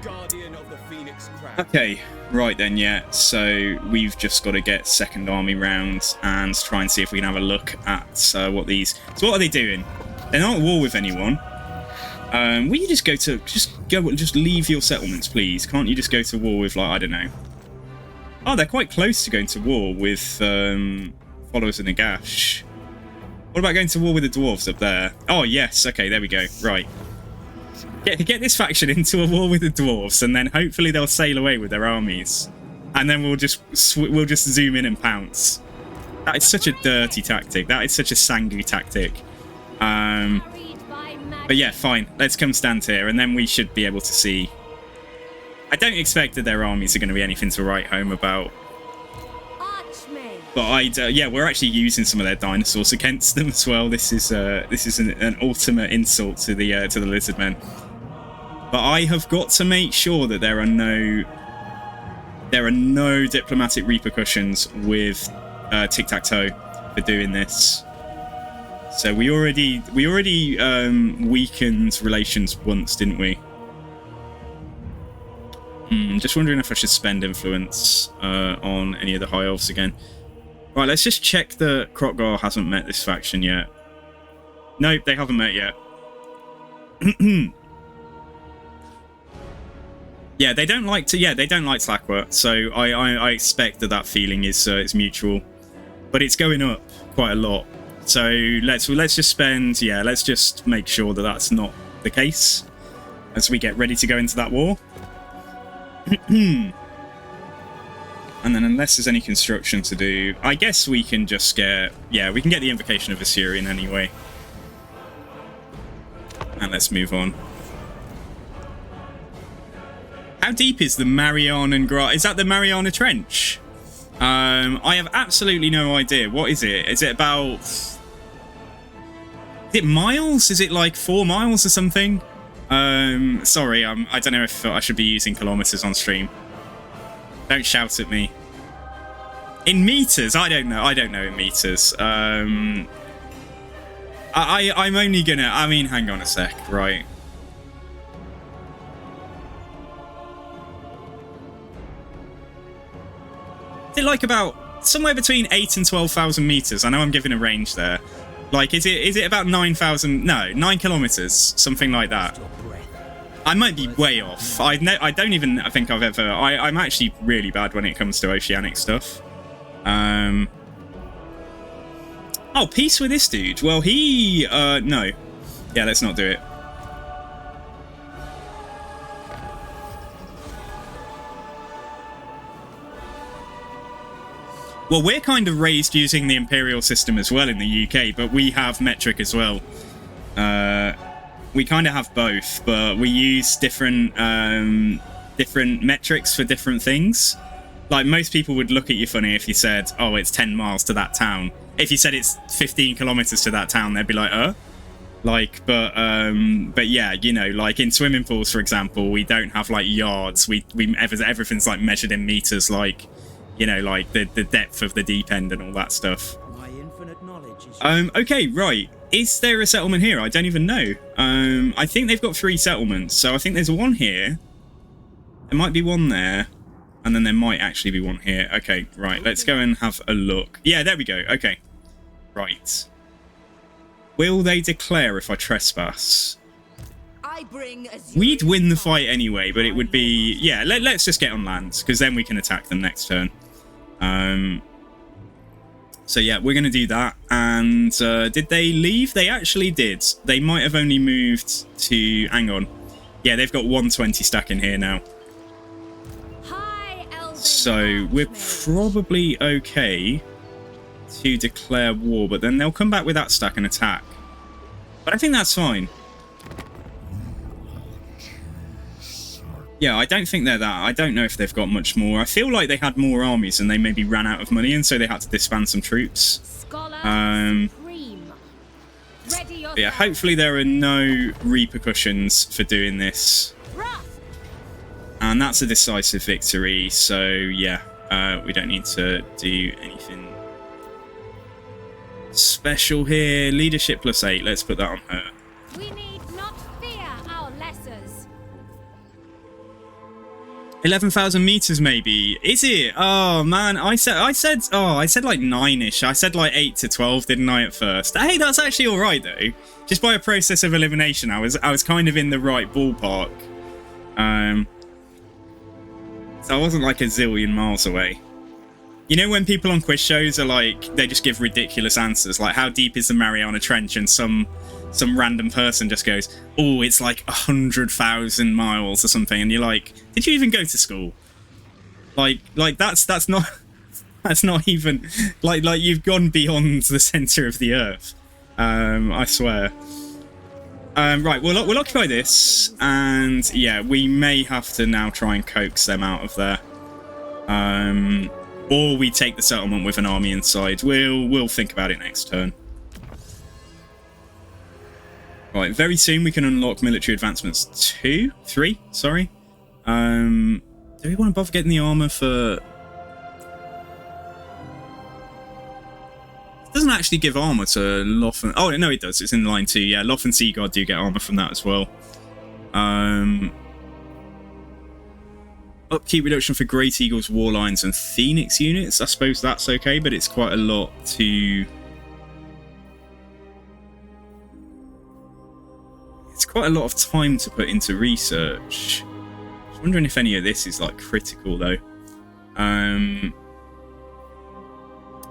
Guardian of the Phoenix Crown. Okay, right then, yeah. So we've just got to get second army round and try and see if we can have a look at what these... So what are they doing? They're not at war with anyone. Will you just leave your settlements, please? Can't you just go to war with, like, I don't know. Oh, they're quite close to going to war with followers of Nagash. What about going to war with the dwarves up there? Oh, yes. Okay, there we go. Right. Get this faction into a war with the dwarves, and then hopefully they'll sail away with their armies. And then we'll just zoom in and pounce. That is such a dirty tactic. That is such a Sangu tactic. But yeah, fine. Let's come stand here, and then we should be able to see. I don't expect that their armies are going to be anything to write home about. But yeah, we're actually using some of their dinosaurs against them as well. This is an ultimate insult to the lizard men. But I have got to make sure that there are no diplomatic repercussions with tic-tac-toe for doing this. So we already weakened relations once, didn't we? Just wondering if I should spend influence on any of the High Elves again. Right, let's just check that Krokgar hasn't met this faction yet. Nope, they haven't met yet. Yeah, they don't like Slackware, so I expect that feeling is mutual. But it's going up quite a lot. So let's just spend, yeah, let's just make sure that that's not the case as we get ready to go into that war. And then unless there's any construction to do, I guess we can just get, yeah, we can get the Invocation of Assyrian anyway. And let's move on. How deep is the Mariana is that the Mariana Trench? I have absolutely no idea. What is it? Is it about... Is it miles? Is it like 4 miles or something? Sorry, I don't know if I should be using kilometers on stream. Don't shout at me. In meters? I don't know in meters. I'm only gonna... I mean, hang on a sec, right. Is it like about somewhere between 8 and 12,000 meters? I know I'm giving a range there. Like, is it about 9,000? No, 9 kilometers, something like that. I might be way off. I don't even think I've ever... I'm actually really bad when it comes to oceanic stuff. Oh, peace with this dude. Well, he... no. Yeah, let's not do it. Well, we're kind of raised using the Imperial system as well in the UK, but we have metric as well. we kind of have both, but we use different different metrics for different things. Like, most people would look at you funny if you said, oh, it's 10 miles to that town. If you said it's 15 kilometers to that town, they'd be like, like, but yeah, you know, like in swimming pools, for example, we don't have like yards. Everything's like measured in meters, like, you know, like the depth of the deep end and all that stuff. My infinite knowledge is Okay, right. Is there a settlement here? I don't even know. I think they've got 3 settlements, so I think there's one here. There might be one there, and then there might actually be one here. Okay, right. Let's go and have a look. Yeah, there we go. Okay, right. Will they declare if I trespass? I bring as We'd win the fight anyway, but it would be... Yeah, let's just get on land, because then we can attack them next turn. So yeah, we're going to do that. And did they leave? They actually did. They might have only moved to... Hang on. Yeah, they've got 120 stack in here now. High Elven So we're probably okay to declare war, but then they'll come back with that stack and attack. But I think that's fine. Yeah, I don't think they're that. I don't know if they've got much more. I feel like they had more armies and they maybe ran out of money, and so they had to disband some troops. Scholar Supreme. Ready yourself. Yeah, hopefully there are no repercussions for doing this. Thrust. And that's a decisive victory, so yeah, we don't need to do anything special here. Leadership +8, let's put that on her. We need not fear our lessers. 11,000 meters maybe. Is it? Oh man, I said like 9ish. I said like 8 to 12, didn't I, at first? Hey, that's actually all right though. Just by a process of elimination, I was kind of in the right ballpark. So I wasn't like a zillion miles away. You know when people on quiz shows are like, they just give ridiculous answers, like how deep is the Mariana Trench, and some random person just goes, oh, it's like 100,000 miles or something, and you're like, did you even go to school? Like that's not even like you've gone beyond the center of the earth. I swear. Right, we'll occupy this, and yeah, we may have to now try and coax them out of there. Or we take the settlement with an army inside. We'll think about it next turn. Right, very soon we can unlock military advancements 3, sorry. Do we want to bother getting the armor for... It doesn't actually give armor to Loth and... Oh, no, it does. It's in line 2. Yeah, Loth and Seaguard do get armor from that as well. Upkeep reduction for Great Eagles, War Lions, and Phoenix units. I suppose that's okay, but it's quite a lot to... It's quite a lot of time to put into research. I was wondering if any of this is, like, critical, though.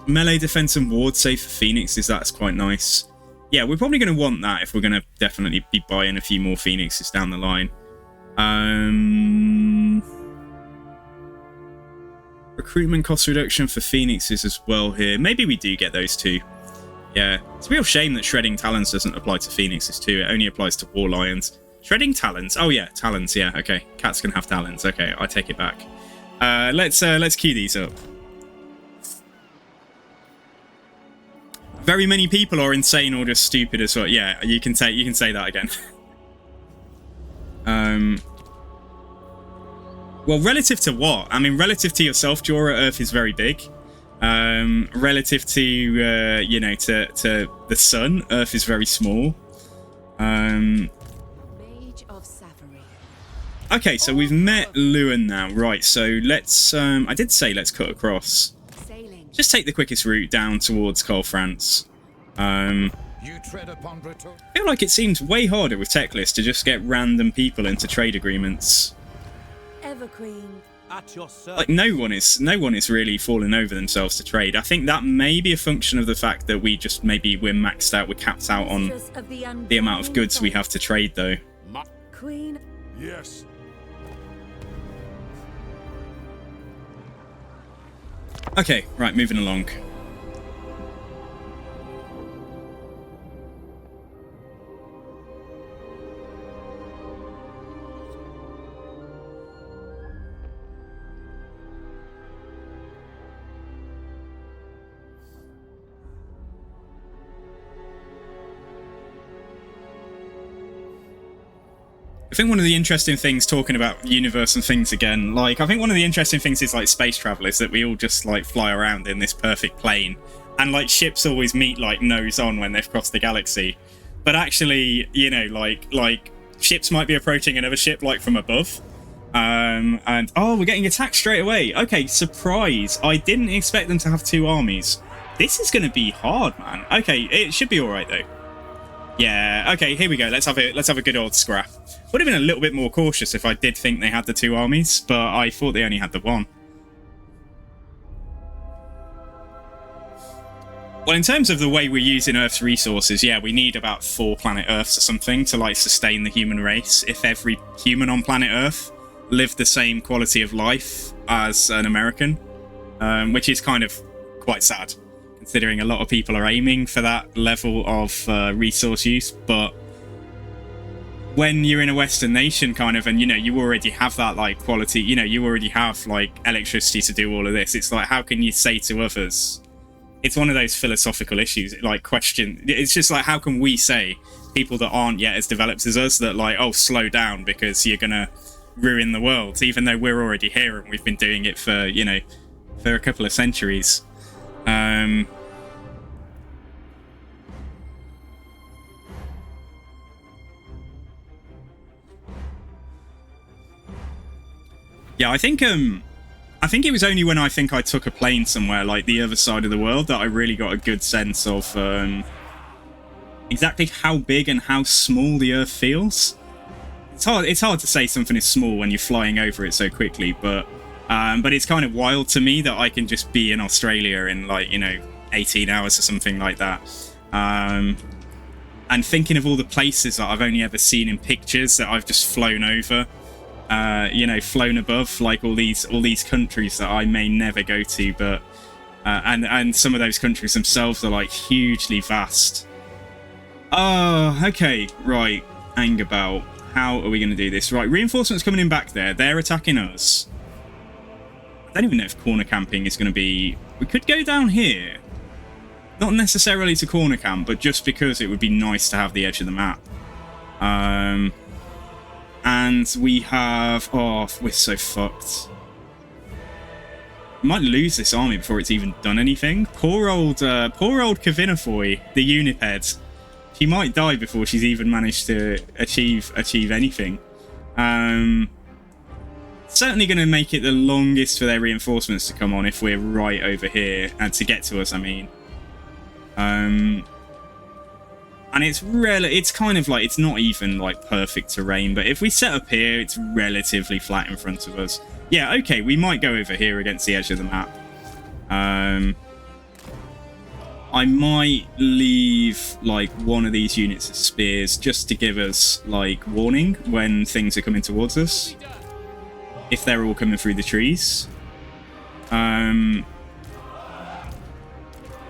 Melee defense and ward save for Phoenixes, that's quite nice. Yeah, we're probably going to want that if we're going to definitely be buying a few more Phoenixes down the line. Recruitment cost reduction for Phoenixes as well here. Maybe we do get those two. Yeah, it's a real shame that Shredding Talons doesn't apply to Phoenixes too. It only applies to War Lions. Shredding Talons? Oh yeah, Talons, yeah, okay. Cats can have Talons. Okay, I take it back. Let's queue these up. Very many people are insane or just stupid as well. Yeah, you can say that again. Well, relative to what? I mean, relative to yourself, Jorah, Earth is very big. Relative to, you know, to the sun, Earth is very small. Mage of Safari. Okay, so we've met Lewin now. Right, so let's... I did say let's cut across. Sailing. Just take the quickest route down towards Carl France. You tread upon Britain. I feel like it seems way harder with Teclis to just get random people into trade agreements. Everqueen. at your service. Like no one is really falling over themselves to trade. I think that may be a function of the fact that we're maxed out, we're capped out on the amount of goods we have to trade though. Queen. Yes. Okay, right, moving along. I think one of the interesting things, talking about universe and things again, like, I think one of the interesting things is, like, space travel, is that we all just, like, fly around in this perfect plane. And, like, ships always meet, like, nose on when they've crossed the galaxy. But actually, you know, like ships might be approaching another ship, like, from above. And, oh, we're getting attacked straight away. Okay, surprise. I didn't expect them to have 2 armies. This is going to be hard, man. Okay, it should be all right, though. Yeah, okay, here we go. Let's have a good old scrap. Would have been a little bit more cautious if I did think they had the 2 armies, but I thought they only had the 1. Well, in terms of the way we're using Earth's resources, yeah, we need about 4 planet Earths or something to, like, sustain the human race. If every human on planet Earth lived the same quality of life as an American, which is kind of quite sad, considering a lot of people are aiming for that level of resource use. But when you're in a Western nation, kind of, and, you know, you already have that, like, quality, you know, you already have, like, electricity to do all of this. It's like, how can you say to others? It's one of those philosophical issues, like, question. It's just like, how can we say, people that aren't yet as developed as us, that, like, oh, slow down because you're gonna ruin the world, even though we're already here and we've been doing it for, you know, for a couple of centuries. Yeah, I think it was only when I took a plane somewhere, like the other side of the world, that I really got a good sense of exactly how big and how small the Earth feels. It's hard to say something is small when you're flying over it so quickly, but it's kind of wild to me that I can just be in Australia in, like, you know, 18 hours or something like that. And thinking of all the places that I've only ever seen in pictures that I've just flown over. You know, flown above, like all these countries that I may never go to, but and some of those countries themselves are, like, hugely vast. Oh, okay, right, anger bout. How are we going to do this? Right, reinforcements coming in back there. They're attacking us. I don't even know if corner camping is going to be... We could go down here. Not necessarily to corner camp, but just because it would be nice to have the edge of the map. And we have... Oh, we're so fucked. We might lose this army before it's even done anything. Poor old Kavinafoy, the Uniped. She might die before she's even managed to achieve anything. Certainly going to make it the longest for their reinforcements to come on if we're right over here, and to get to us, I mean. And it's kind of like, it's not even, like, perfect terrain, but if we set up here, it's relatively flat in front of us. Yeah, okay, we might go over here against the edge of the map. I might leave, like, one of these units of spears just to give us, like, warning when things are coming towards us, if they're all coming through the trees. We're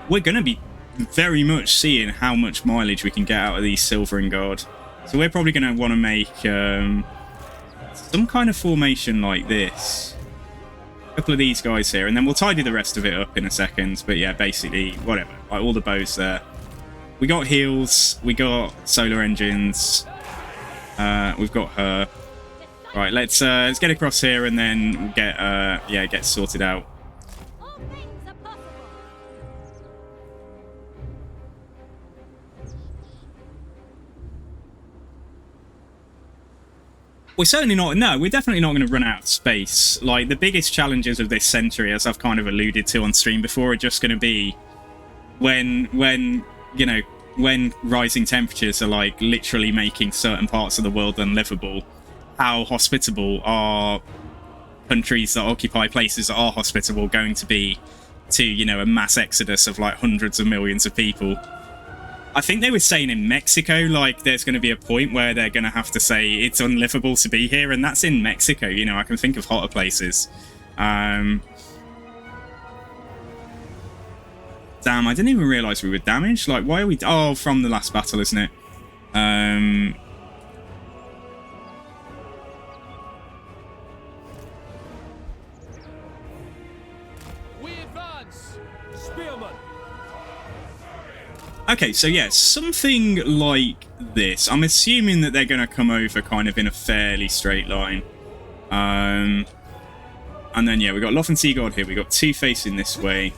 going to be very much seeing how much mileage we can get out of these Silvering Guard. So we're probably going to want to make some kind of formation like this. A couple of these guys here, and then we'll tidy the rest of it up in a second. But yeah, basically, whatever. Like, all the bows there. We got heals. We got solar engines. We've got her. Right, let's get across here and then get sorted out. All things are possible. We're certainly not... No, we're definitely not going to run out of space. Like, the biggest challenges of this century, as I've kind of alluded to on stream before, are just going to be when you know, when rising temperatures are, like, literally making certain parts of the world unlivable. How hospitable are countries that occupy places that are hospitable going to be to, you know, a mass exodus of, like, hundreds of millions of people? I think they were saying in Mexico, like, there's going to be a point where they're going to have to say it's unlivable to be here, and that's in Mexico. You know, I can think of hotter places. Damn, I didn't even realise we were damaged. Like, why are we... Oh, from the last battle, isn't it? We advance! Spearman! Okay, so yeah, something like this. I'm assuming that they're going to come over kind of in a fairly straight line. And then yeah, we got Loth and Seagod here. We got two facing this way.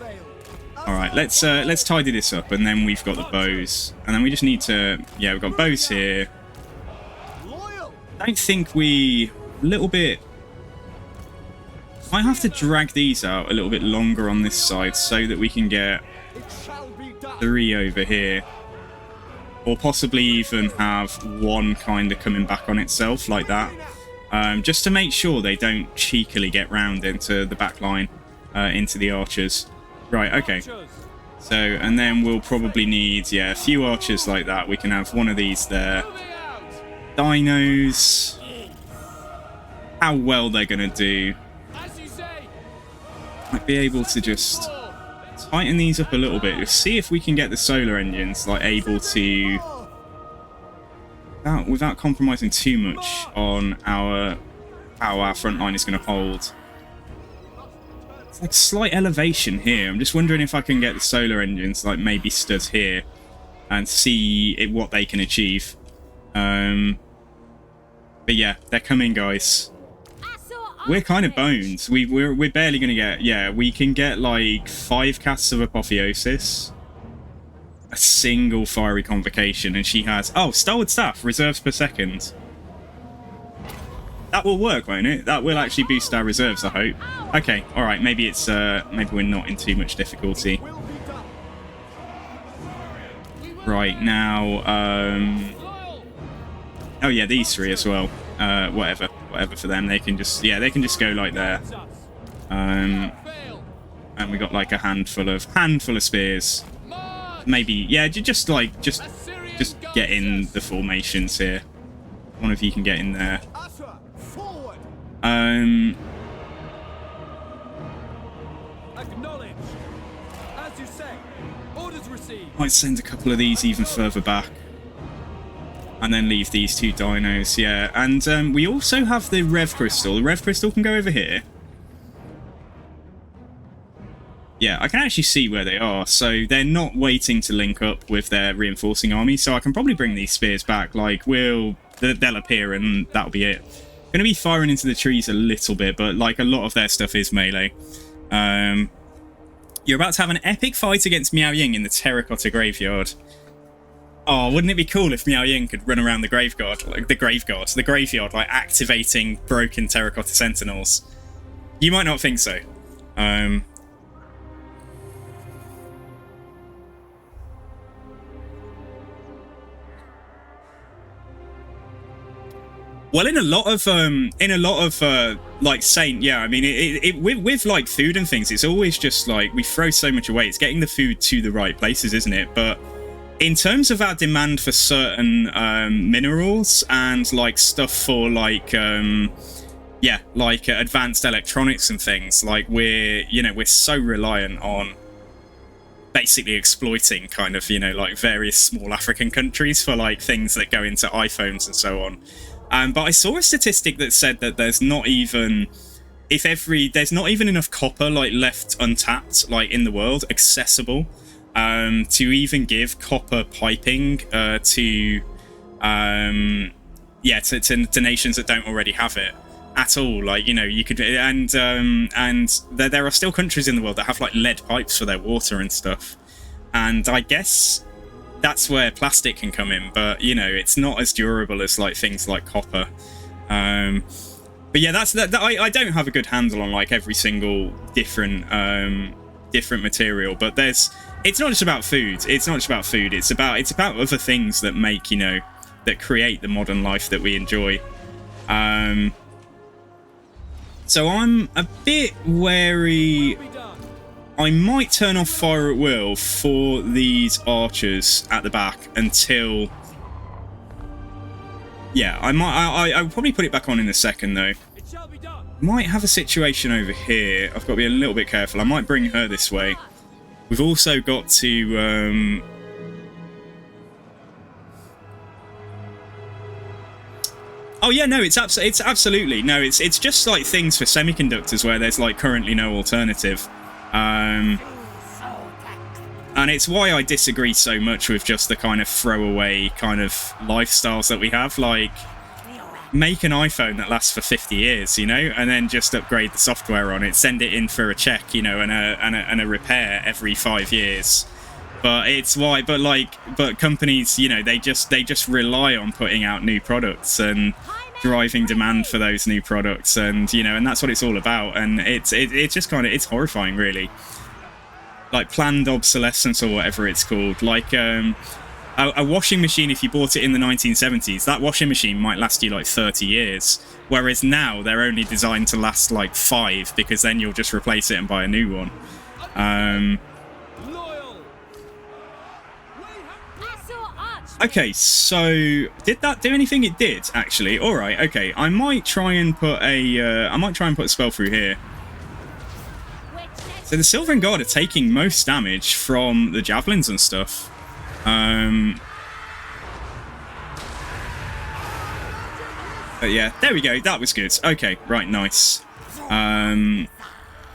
All right, let's tidy this up, and then we've got the bows, and then we just need to we've got bows here. I don't think a little bit. I have to drag these out a little bit longer on this side so that we can get 3 over here, or possibly even have one kind of coming back on itself like that, just to make sure they don't cheekily get round into the back line, into the archers. Right, okay. So, and then we'll probably need, a few archers like that. We can have one of these there. Dinos. How well they're going to do. Might be able to just tighten these up a little bit. Let's see if we can get the solar engines, like, able to... without compromising too much on how our front line is going to hold. Like slight elevation here. I'm just wondering if I can get the solar engines like maybe stood here and see what they can achieve. But yeah, they're coming, guys. We're kind of boned. We're barely gonna get. Yeah, we can get like 5 casts of Apotheosis, a single fiery convocation, and she has Starward Staff reserves per second. That will work, won't it? That will actually boost our reserves, I hope. Okay, alright, maybe it's maybe we're not in too much difficulty. Right, now oh yeah, these 3 as well. Whatever for them. They can just go like there. And we got like a handful of spears. Maybe just get in the formations here. One of you can get in there. Acknowledge. As you say. Orders received. Might send a couple of these even further back. And then leave these 2 dinos, yeah. And we also have the Rev Crystal. The Rev Crystal can go over here. Yeah, I can actually see where they are. So they're not waiting to link up with their reinforcing army. So I can probably bring these spears back. Like, they'll appear and that'll be it. Going to be firing into the trees a little bit, but like a lot of their stuff is melee. You're about to have an epic fight against Miao Ying in the Terracotta Graveyard. Oh, wouldn't it be cool if Miao Ying could run around the graveyard, like activating broken Terracotta Sentinels? You might not think so. Well, in a lot of like Saint, yeah, I mean, with like food and things, it's always just like we throw so much away. It's getting the food to the right places, isn't it? But in terms of our demand for certain minerals and like stuff for like advanced electronics and things, like we're so reliant on basically exploiting kind of like various small African countries for like things that go into iPhones and so on. But I saw a statistic that said that there's not even enough copper like left untapped like in the world accessible to even give copper piping to nations that don't already have it at all. Like you could and there are still countries in the world that have like lead pipes for their water and stuff, and I guess that's where plastic can come in, but it's not as durable as like things like copper. But yeah, I don't have a good handle on like every single different material, but it's not just about food. It's about other things that make that create the modern life that we enjoy. So I'm a bit wary. I might turn off fire at will for these archers at the back until... Yeah, I'll probably put it back on in a second, though. Might have a situation over here. I've got to be a little bit careful. I might bring her this way. We've also got to... Oh yeah, no, it's absolutely... No, it's just like things for semiconductors where there's like currently no alternative. And it's why I disagree so much with just the kind of throwaway kind of lifestyles that we have. Like, make an iPhone that lasts for 50 years, you know, and then just upgrade the software on it, send it in for a check, you know, and a repair every 5 years. But it's why, but companies, you know, they just rely on putting out new products and driving demand for those new products, and you know, and that's what it's all about. And it's just kind of, it's horrifying, really. Like planned obsolescence or whatever it's called. Like a washing machine, if you bought it in the 1970s, that washing machine might last you like 30 years. Whereas now they're only designed to last like 5, because then you'll just replace it and buy a new one. Okay, so did that do anything? It did, actually. All right, okay. I might try and put a spell through here. So the Silver Guard are taking most damage from the javelins and stuff. But yeah, there we go. That was good. Okay, right, nice. I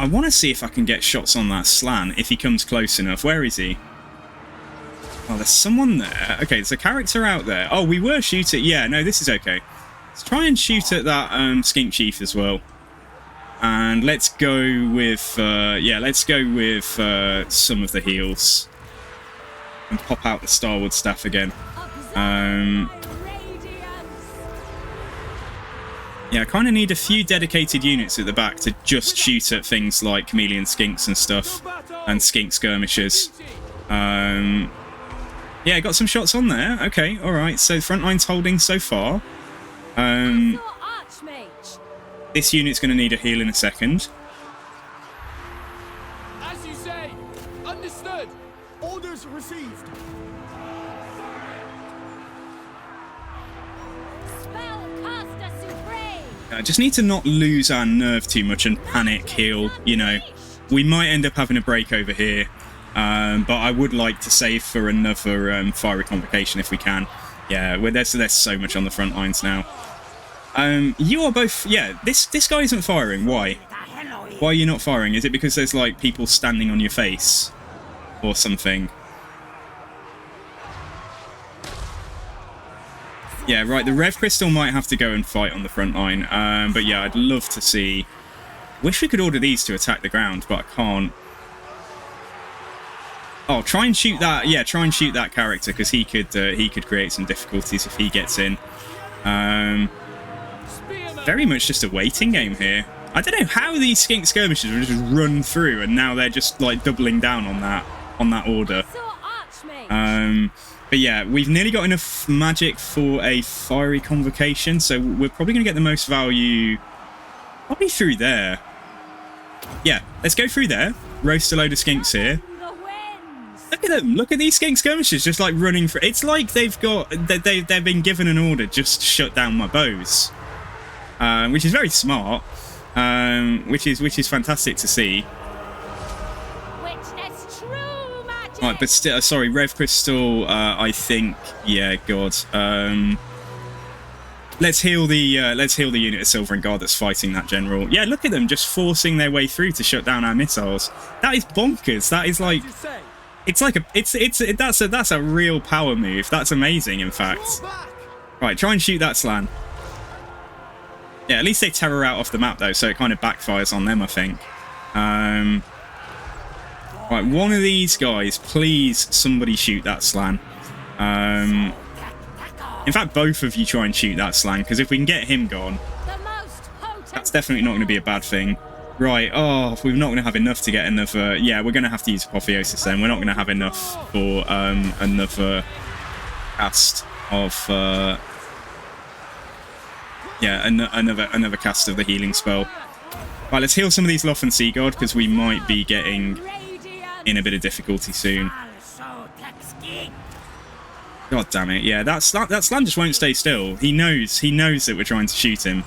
want to see if I can get shots on that Slan if he comes close enough. Where is he? Oh, there's someone there. Okay, there's a character out there. Oh, we were shooting. Yeah, no, this is okay. Let's try and shoot at that Skink Chief as well. And let's go with, yeah, let's go with some of the heals. And pop out the Starwood Staff again. Yeah, I kind of need a few dedicated units at the back to just shoot at things like chameleon skinks and stuff. And skink skirmishers. Yeah, got some shots on there. Okay, alright, so front line's holding so far. This unit's going to need a heal in a second. As you say. Understood. Orders received. Spellcaster supreme. I just need to not lose our nerve too much and panic heal, you know. We might end up having a break over here. But I would like to save for another fiery convocation if we can. Yeah, there's so much on the front lines now. You are both... Yeah, this guy isn't firing. Why? Why are you not firing? Is it because there's, like, people standing on your face? Or something? Yeah, right, the Rev Crystal might have to go and fight on the front line. But yeah, I'd love to see... Wish we could order these to attack the ground, but I can't. Oh, try and shoot that. Yeah, try and shoot that character, because he could create some difficulties if he gets in. Very much just a waiting game here. I don't know how these skink skirmishers would just run through, and now they're just like doubling down on that order. But yeah, we've nearly got enough magic for a fiery convocation, so we're probably going to get the most value probably through there. Yeah, let's go through there. Roast a load of skinks here. Look at them! Look at these skink skirmishers just like running for. It's like they've been given an order just to shut down my bows, which is very smart. Which is fantastic to see. Right, but still, sorry, Rev Crystal. I think, yeah, God. Let's heal the unit of Silver and Guard that's fighting that general. Yeah, look at them just forcing their way through to shut down our missiles. That is bonkers. That is like. It's like that's a real power move. That's amazing, in fact. Right, try and shoot that Slan. Yeah, at least they terror out off the map though, so it kind of backfires on them, I think. Right, one of these guys, please, somebody shoot that Slan. In fact, both of you try and shoot that Slan, because if we can get him gone, that's definitely not going to be a bad thing. Right, oh, we're not going to have enough to get another... Yeah, we're going to have to use Apotheosis then. We're not going to have enough for another cast of... yeah, another cast of the healing spell. Right, let's heal some of these Loth and Sea God, because we might be getting in a bit of difficulty soon. God damn it, yeah, that Slan just won't stay still. He knows that we're trying to shoot him.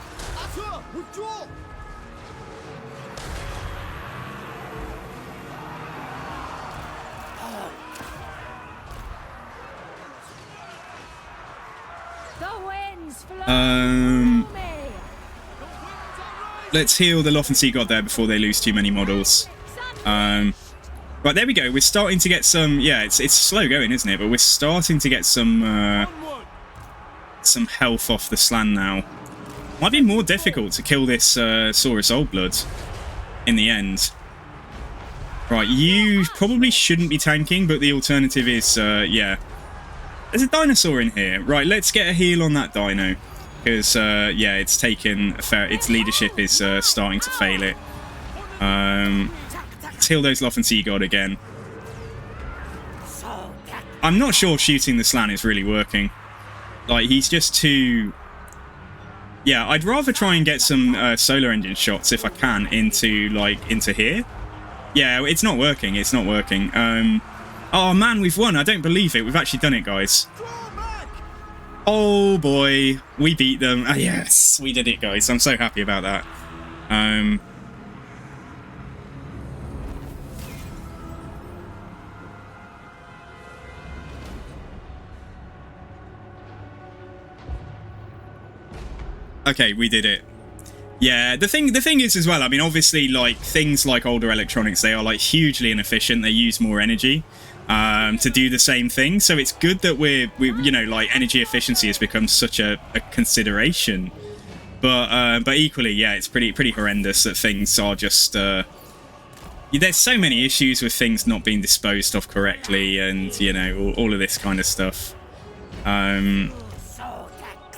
Let's heal the Loth and Sea God there before they lose too many models. Right, Right, there we go. We're starting to get some... Yeah, it's slow going, isn't it? But we're starting to get some health off the Slan now. Might be more difficult to kill this Saurus Oldblood in the end. Right, you probably shouldn't be tanking, but the alternative is, yeah. There's a dinosaur in here. Right, let's get a heal on that dino. Because, yeah, it's taken a fair... Its leadership is starting to fail it. Let's heal those Loth and Sea God again. I'm not sure shooting the Slan is really working. Like, he's just too... Yeah, I'd rather try and get some solar engine shots, if I can, into here. Yeah, it's not working. It's not working. Oh, man, we've won. I don't believe it. We've actually done it, guys. Oh, boy. We beat them. Ah, yes, we did it, guys. I'm so happy about that. Okay, we did it. Yeah, the thing is as well, I mean, obviously, like, things like older electronics, they are, like, hugely inefficient. They use more energy to do the same thing. So it's good that we you know, like, energy efficiency has become such a consideration. But equally, yeah, it's pretty horrendous that things are just... there's so many issues with things not being disposed of correctly and, you know, all of this kind of stuff.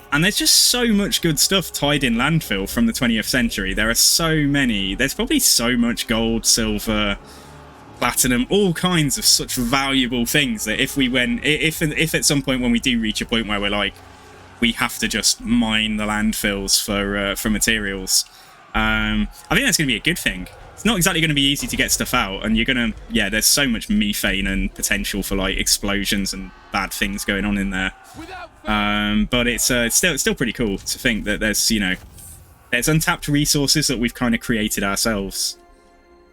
And there's just so much good stuff tied in landfill from the 20th century. There are so many. There's probably so much gold, silver, platinum, all kinds of such valuable things that if we went... If at some point when we do reach a point where we're like, we have to just mine the landfills for materials, I think that's going to be a good thing. It's not exactly going to be easy to get stuff out, and you're going to... Yeah, there's so much methane and potential for, like, explosions and bad things going on in there. But it's still pretty cool to think that there's, you know, there's untapped resources that we've kind of created ourselves.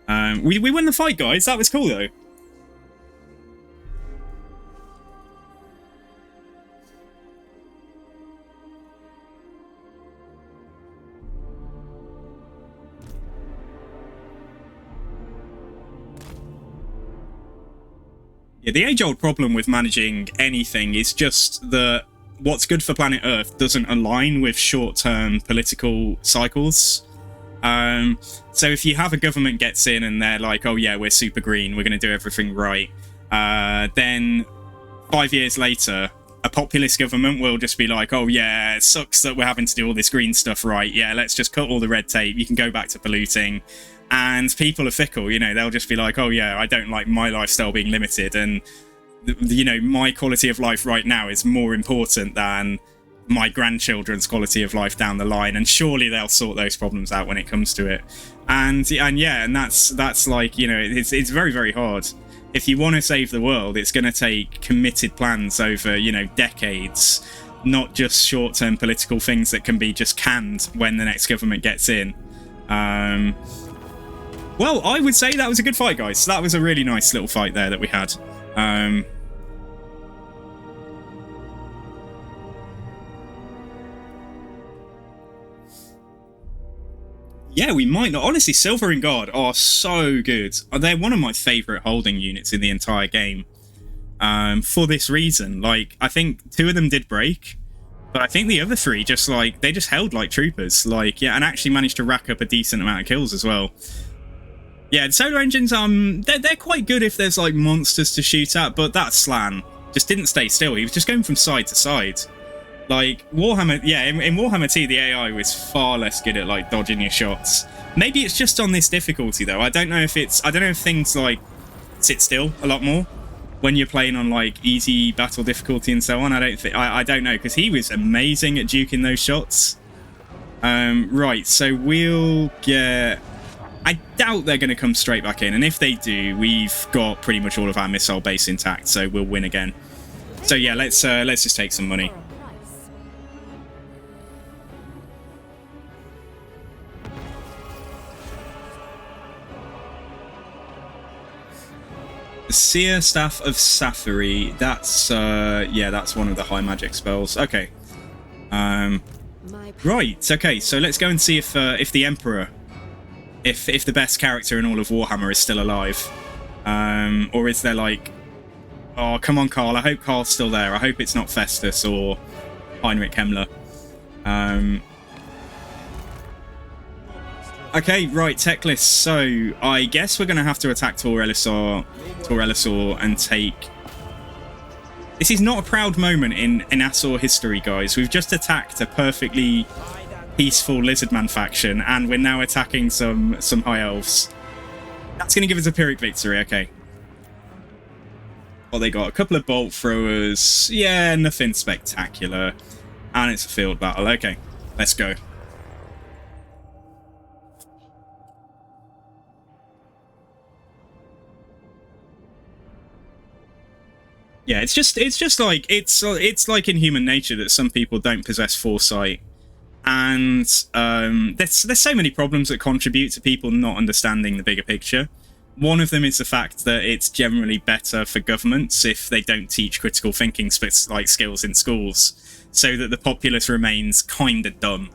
We won the fight, guys. That was cool, though. Yeah, the age-old problem with managing anything is just that what's good for planet Earth doesn't align with short-term political cycles. So if you have a government gets in and they're like, oh yeah, we're super green, we're going to do everything right, then 5 years later, a populist government will just be like, oh yeah, it sucks that we're having to do all this green stuff right, yeah, let's just cut all the red tape, you can go back to polluting. And people are fickle, you know, they'll just be like, oh yeah, I don't like my lifestyle being limited, and you know, my quality of life right now is more important than my grandchildren's quality of life down the line, and surely they'll sort those problems out when it comes to it. And yeah, and that's like, you know, it's very, very hard. If you want to save the world, it's going to take committed plans over, you know, decades, not just short-term political things that can be just canned when the next government gets in. Well, I would say that was a good fight, guys. That was a really nice little fight there that we had. Yeah, we might not. Honestly, Silver and Guard are so good. They're one of my favourite holding units in the entire game. For this reason. Like, I think 2 of them did break, but I think the other 3 just, like, they just held like troopers. Like, yeah, and actually managed to rack up a decent amount of kills as well. Yeah, the solar engines, they're quite good if there's, like, monsters to shoot at, but that Slan just didn't stay still. He was just going from side to side. Like, Warhammer, yeah, in Warhammer T, the AI was far less good at, like, dodging your shots. Maybe it's just on this difficulty, though. I don't know if things, like, sit still a lot more when you're playing on, like, easy battle difficulty and so on. I don't know, because he was amazing at duking those shots. Right, so we'll get... I doubt they're going to come straight back in, and if they do, we've got pretty much all of our missile base intact, so we'll win again. So yeah, let's just take some money. The Seer Staff of Safari. That's yeah, that's one of the high magic spells. Okay. Right. Okay. So let's go and see if the Emperor, if the best character in all of Warhammer is still alive. Or is there like... Oh, come on, Carl. I hope Carl's still there. I hope it's not Festus or Heinrich Himmler. Okay, right, Teclis. So, I guess we're going to have to attack Tor Elisor and take... This is not a proud moment in Asor history, guys. We've just attacked a perfectly peaceful Lizardman faction, and we're now attacking some High Elves. That's going to give us a Pyrrhic victory, okay. Well, they got a couple of bolt throwers. Yeah, nothing spectacular. And it's a field battle. Okay, let's go. Yeah, it's just like it's like in human nature that some people don't possess foresight, and there's so many problems that contribute to people not understanding the bigger picture. One of them is the fact that it's generally better for governments if they don't teach critical thinking skills in schools, so that the populace remains kind of dumb,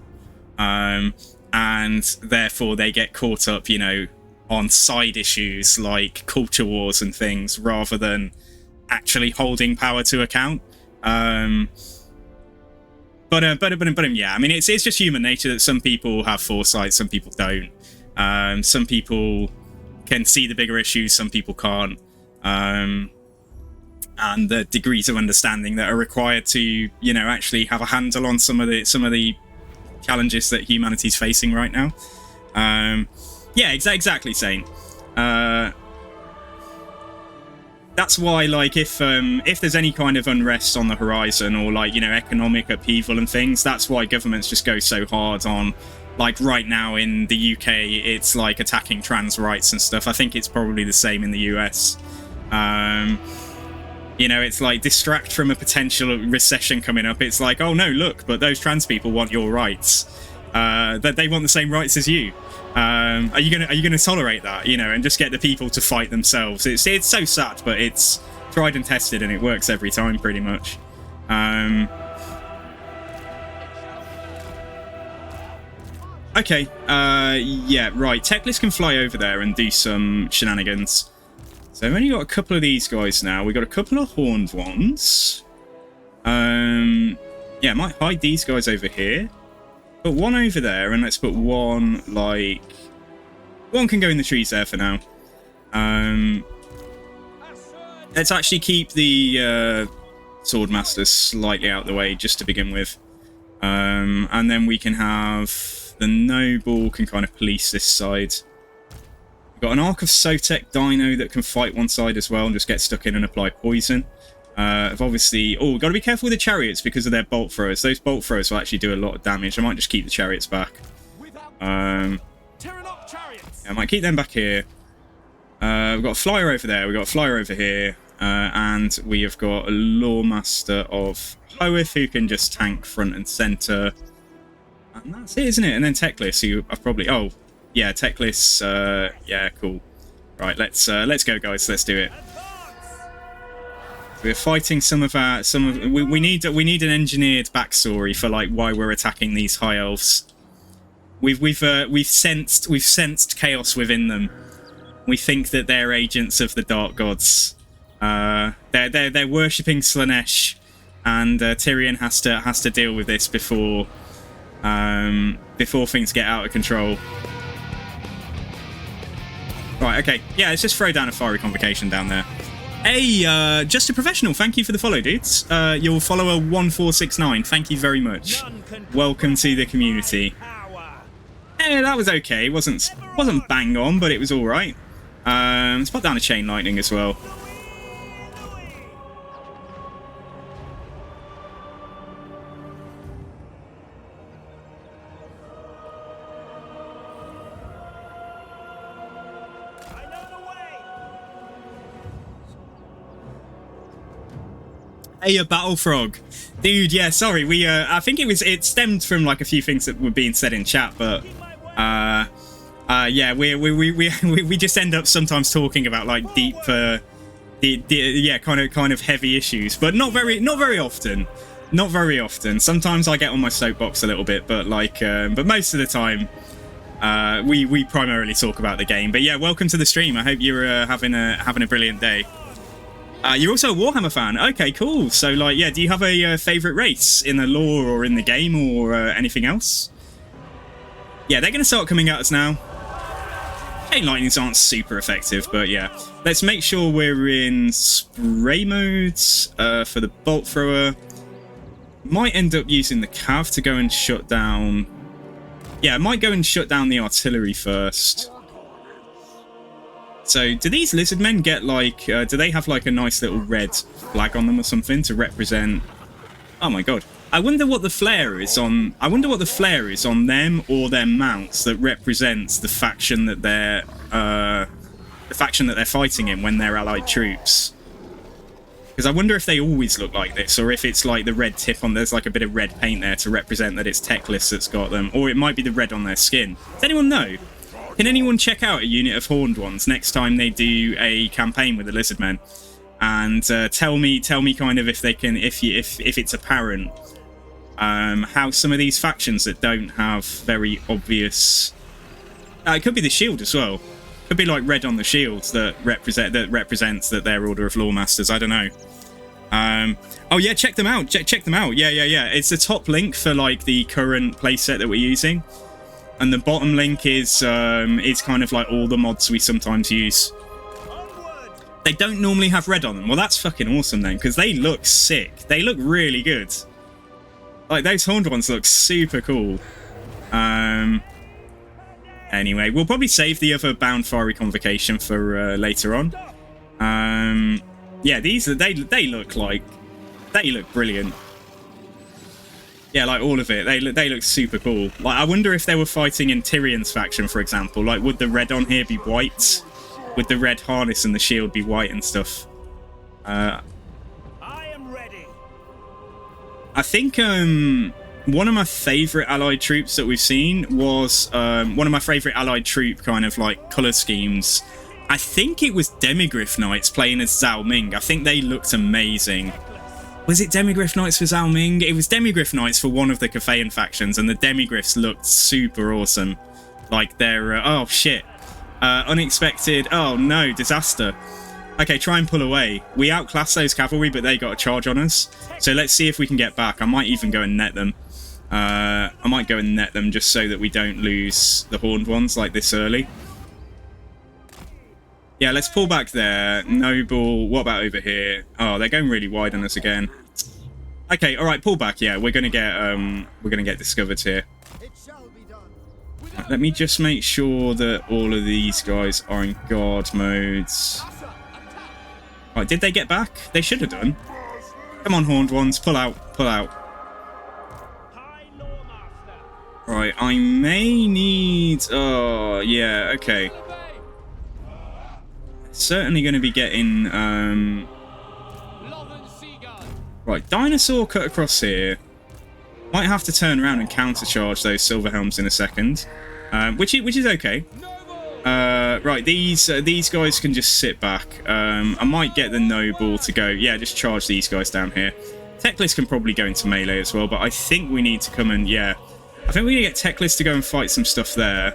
and therefore they get caught up, you know, on side issues like culture wars and things, rather than actually holding power to account. Yeah, I mean, it's just human nature that some people have foresight, some people don't. Some people can see the bigger issues, some people can't. And the degrees of understanding that are required to, you know, actually have a handle on some of the challenges that humanity's facing right now. Yeah, exactly, Saint. That's why, like, if there's any kind of unrest on the horizon, or, like, you know, economic upheaval and things, that's why governments just go so hard on, like, right now in the UK, it's like attacking trans rights and stuff. I think it's probably the same in the US. You know, it's like, distract from a potential recession coming up. It's like, oh no, look, but those trans people want your rights. That they want the same rights as you. Are you gonna tolerate that, you know, and just get the people to fight themselves? It's so sad, but it's tried and tested, and it works every time, pretty much. Okay, yeah, right. Teclis can fly over there and do some shenanigans. So I've only got a couple of these guys now. We've got a couple of horned ones. Yeah, I might hide these guys over here. Put one over there, and let's put one, like... One can go in the trees there for now. Let's actually keep the Swordmaster slightly out of the way, just to begin with. And then we can have... The Noble can kind of police this side. We've got an Ark of Sotek Dino that can fight one side as well and just get stuck in and apply poison. Obviously... Oh, we've got to be careful with the chariots because of their bolt throwers. Those bolt throwers will actually do a lot of damage. I might just keep the chariots back. I might keep them back here. We've got a flyer over there. We've got a flyer over here. And we have got a Lawmaster of Hoeth who can just tank front and centre. And that's it, isn't it? And then Teclis, who I've probably... Oh, yeah, Teclis. Yeah, cool. Right, let's go, guys. Let's do it. We're fighting some of our... We need an engineered backstory for, like, why we're attacking these high elves. We've sensed chaos within them. We think that they're agents of the dark gods. They're worshipping Slanesh, and Tyrion has to deal with this before things get out of control. Right, okay. Yeah, let's just throw down a fiery convocation down there. Hey, Just a Professional, thank you for the follow, dudes. Your follower 1469, thank you very much. Welcome to the community. Eh, that was okay. It wasn't bang on, but it was alright. Let's put down a chain lightning as well. Hey, Battle Frog, dude. Yeah, sorry. We I think it stemmed from like a few things that were being said in chat, but yeah, we just end up sometimes talking about like deep, yeah, kind of heavy issues, but not very often. Not very often. Sometimes I get on my soapbox a little bit, but like, but most of the time, We primarily talk about the game. But yeah, welcome to the stream. I hope you're having a brilliant day. You're also a Warhammer fan. Okay, cool. So like, yeah, do you have a favorite race in the lore or in the game or anything else? Yeah, they're going to start coming at us now. Chain lightnings aren't super effective, but yeah. Let's make sure we're in spray modes for the bolt thrower. Might end up using the cav to go and shut down. Yeah, I might go and shut down the artillery first. So, do these lizard men get like, do they have like a nice little red flag on them or something to represent? Oh my god. I wonder what the flare is on. I wonder what the flare is on them or their mounts that represents the faction that they're fighting in when they're allied troops. Because I wonder if they always look like this, or if it's like the red tip on. There's like a bit of red paint there to represent that it's Teclis that's got them, or it might be the red on their skin. Does anyone know? Can anyone check out a unit of horned ones next time they do a campaign with the lizard men, and tell me kind of if they can, if it's apparent. How some of these factions that don't have very obvious... it could be the shield as well. Could be like red on the shield that represents that they're Order of Lawmasters. I don't know. Oh yeah, check them out. Check them out. Yeah. It's the top link for like the current playset that we're using, and the bottom link is kind of like all the mods we sometimes use. They don't normally have red on them. Well, that's fucking awesome then, because they look sick. They look really good. Like, those horned ones look super cool. Anyway, we'll probably save the other Bound Fiery Convocation for later on. Yeah, they look brilliant. Yeah, like all of it. They look super cool. Like, I wonder if they were fighting in Tyrion's faction, for example. Like, would the red on here be white? Would the red harness and the shield be white and stuff? I think one of my favourite allied troops that we've seen was one of my favourite allied troop kind of like colour schemes. I think it was Demigryph Knights playing as Zhao Ming. I think they looked amazing. Was it Demigryph Knights for Zhao Ming? It was Demigryph Knights for one of the Cathayan factions, and the Demigryphs looked super awesome. Like they're... oh shit. Unexpected... oh no, disaster. Okay, try and pull away. We outclassed those cavalry, but they got a charge on us. So let's see if we can get back. I might even go and net them. I might go and net them just so that we don't lose the horned ones like this early. Yeah, let's pull back there. Noble. What about over here? Oh, they're going really wide on us again. Okay, all right, pull back. Yeah, we're gonna get discovered here. Let me just make sure that all of these guys are in guard modes. Right, did they get back? They should have done. Come on, horned ones, pull out, pull out. Right, I may need... oh, yeah, okay. Certainly going to be getting... right, dinosaur cut across here. Might have to turn around and countercharge those silver helms in a second. Which is okay. Right, these guys can just sit back. I might get the noble to go. Yeah, just charge these guys down here. Teclis can probably go into melee as well, but I think we need to come and... yeah, I think we need to get Teclis to go and fight some stuff there.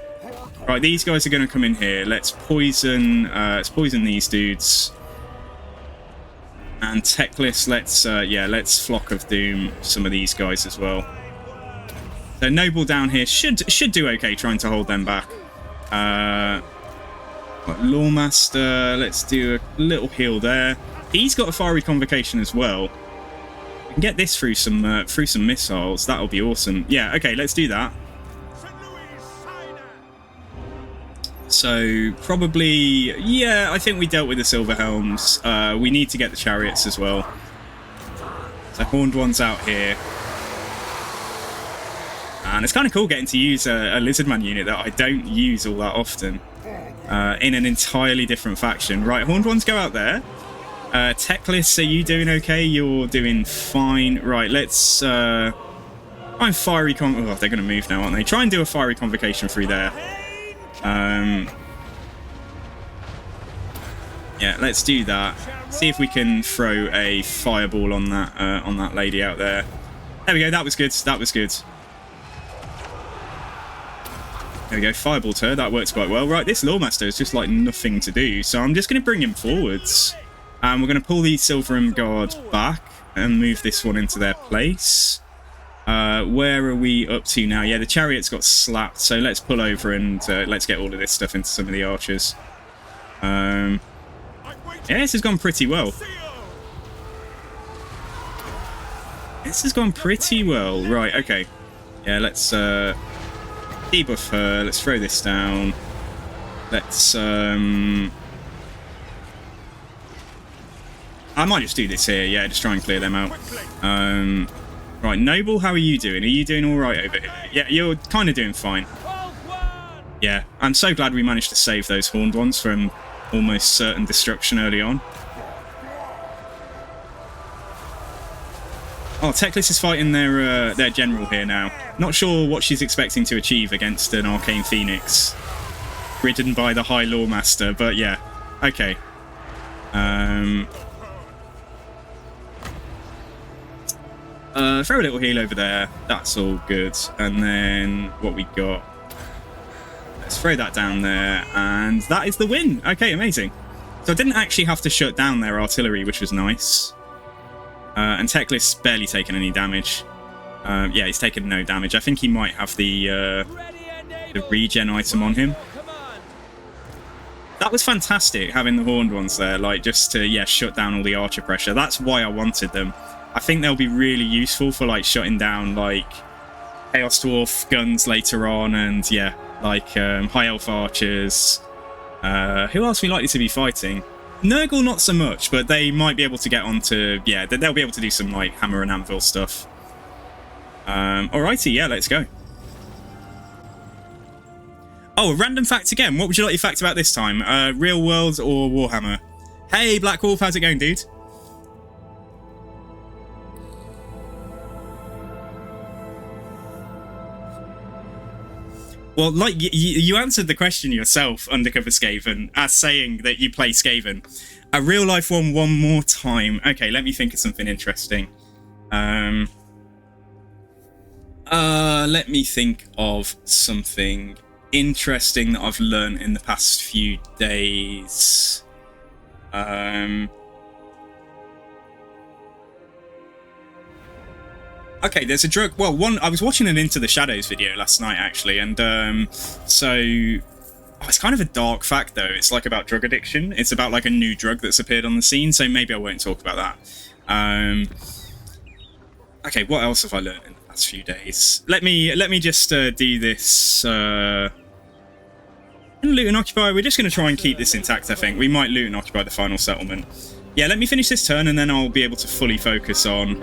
Right, these guys are going to come in here. Let's poison these dudes. And Teclis, let's Flock of Doom some of these guys as well. So noble down here should do okay trying to hold them back. Lawmaster, let's do a little heal there. He's got a fiery convocation as well. We can get this through some missiles. That'll be awesome. Yeah, okay, let's do that. So probably, yeah, I think we dealt with the silver helms. We need to get the chariots as well. So horned ones out here. And it's kind of cool getting to use a Lizardman unit that I don't use all that often in an entirely different faction. Right, horned ones go out there. Teclis, are you doing okay? You're doing fine. Right, let's try and fiery oh, they're going to move now, aren't they? Try and do a fiery convocation through there. Yeah, let's do that. See if we can throw a fireball on that lady out there. There we go. That was good. That was good. There we go, fireball her. That works quite well. Right, this Lawmaster is just like nothing to do, so I'm just going to bring him forwards. And we're going to pull the Silverum Guard back and move this one into their place. Where are we up to now? Yeah, the Chariot's got slapped, so let's pull over and let's get all of this stuff into some of the archers. Yeah, this has gone pretty well. This has gone pretty well. Right, okay. Yeah, let's debuff her. Let's throw this down. Let's... I might just do this here. Yeah, just try and clear them out. Right, Noble, how are you doing? Are you doing all right over here? Yeah, you're kind of doing fine. Yeah, I'm so glad we managed to save those horned ones from almost certain destruction early on. Oh, Teclis is fighting their general here now. Not sure what she's expecting to achieve against an Arcane Phoenix ridden by the High Lawmaster, but yeah, okay. Throw a little heal over there. That's all good. And then what we got? Let's throw that down there, and that is the win. Okay, amazing. So I didn't actually have to shut down their artillery, which was nice. And Teclis barely taken any damage. Yeah, he's taken no damage. I think he might have the regen item on him. That was fantastic, having the horned ones there, like, just to, yeah, shut down all the archer pressure. That's why I wanted them. I think they'll be really useful for, like, shutting down, like, Chaos Dwarf guns later on, and, yeah, like, High Elf archers. Who else are we likely to be fighting? Nurgle, not so much, but they might be able to get onto... Yeah, they'll be able to do some, like, hammer and anvil stuff. Alrighty, yeah, let's go. Oh, a random fact again. What would you like your fact about this time? Real World or Warhammer? Hey, Black Wolf, how's it going, dude? Well, like, you answered the question yourself, Undercover Skaven, as saying that you play Skaven. A real-life one more time. Okay, let me think of something interesting. Let me think of something interesting that I've learned in the past few days. Okay, there's a drug... Well, I was watching an Into the Shadows video last night, actually, and so... Oh, it's kind of a dark fact, though. It's, like, about drug addiction. It's about, like, a new drug that's appeared on the scene, so maybe I won't talk about that. Okay, what else have I learned in the past few days? Let me just do this... Loot and Occupy. We're just going to try and keep this intact, I think. We might loot and occupy the final settlement. Yeah, let me finish this turn, and then I'll be able to fully focus on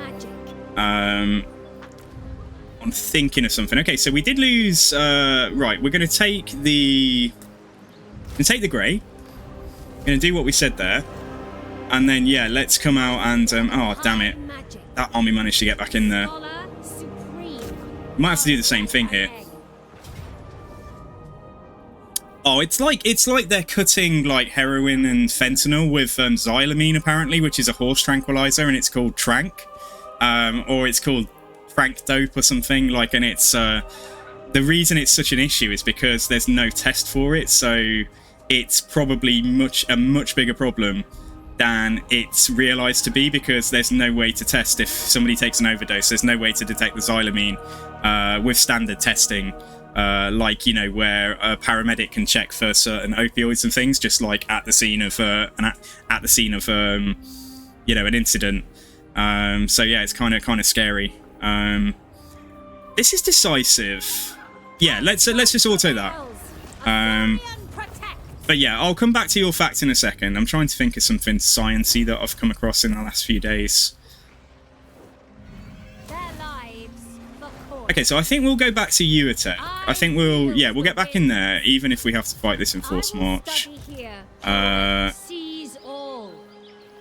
thinking of something. Okay, so we did lose... right, we're going to take the... grey. We're going to do what we said there. And then, yeah, let's come out and... oh, damn it. That army managed to get back in there. Might have to do the same thing here. Oh, it's like they're cutting, like, heroin and fentanyl with xylamine, apparently, which is a horse tranquilizer, and it's called Trank. Or it's called Frank Dope or something, like, and it's, the reason it's such an issue is because there's no test for it, so it's probably a much bigger problem than it's realised to be, because there's no way to test if somebody takes an overdose. There's no way to detect the xylamine with standard testing, like, you know, where a paramedic can check for certain opioids and things, just like at the scene of you know, an incident. So yeah, it's kind of scary. This is decisive. Yeah, let's just auto that. But yeah, I'll come back to your fact in a second. I'm trying to think of something sciencey that I've come across in the last few days. Okay, so I think we'll go back to Uatech. I think we'll get back in there, even if we have to fight this in Force March.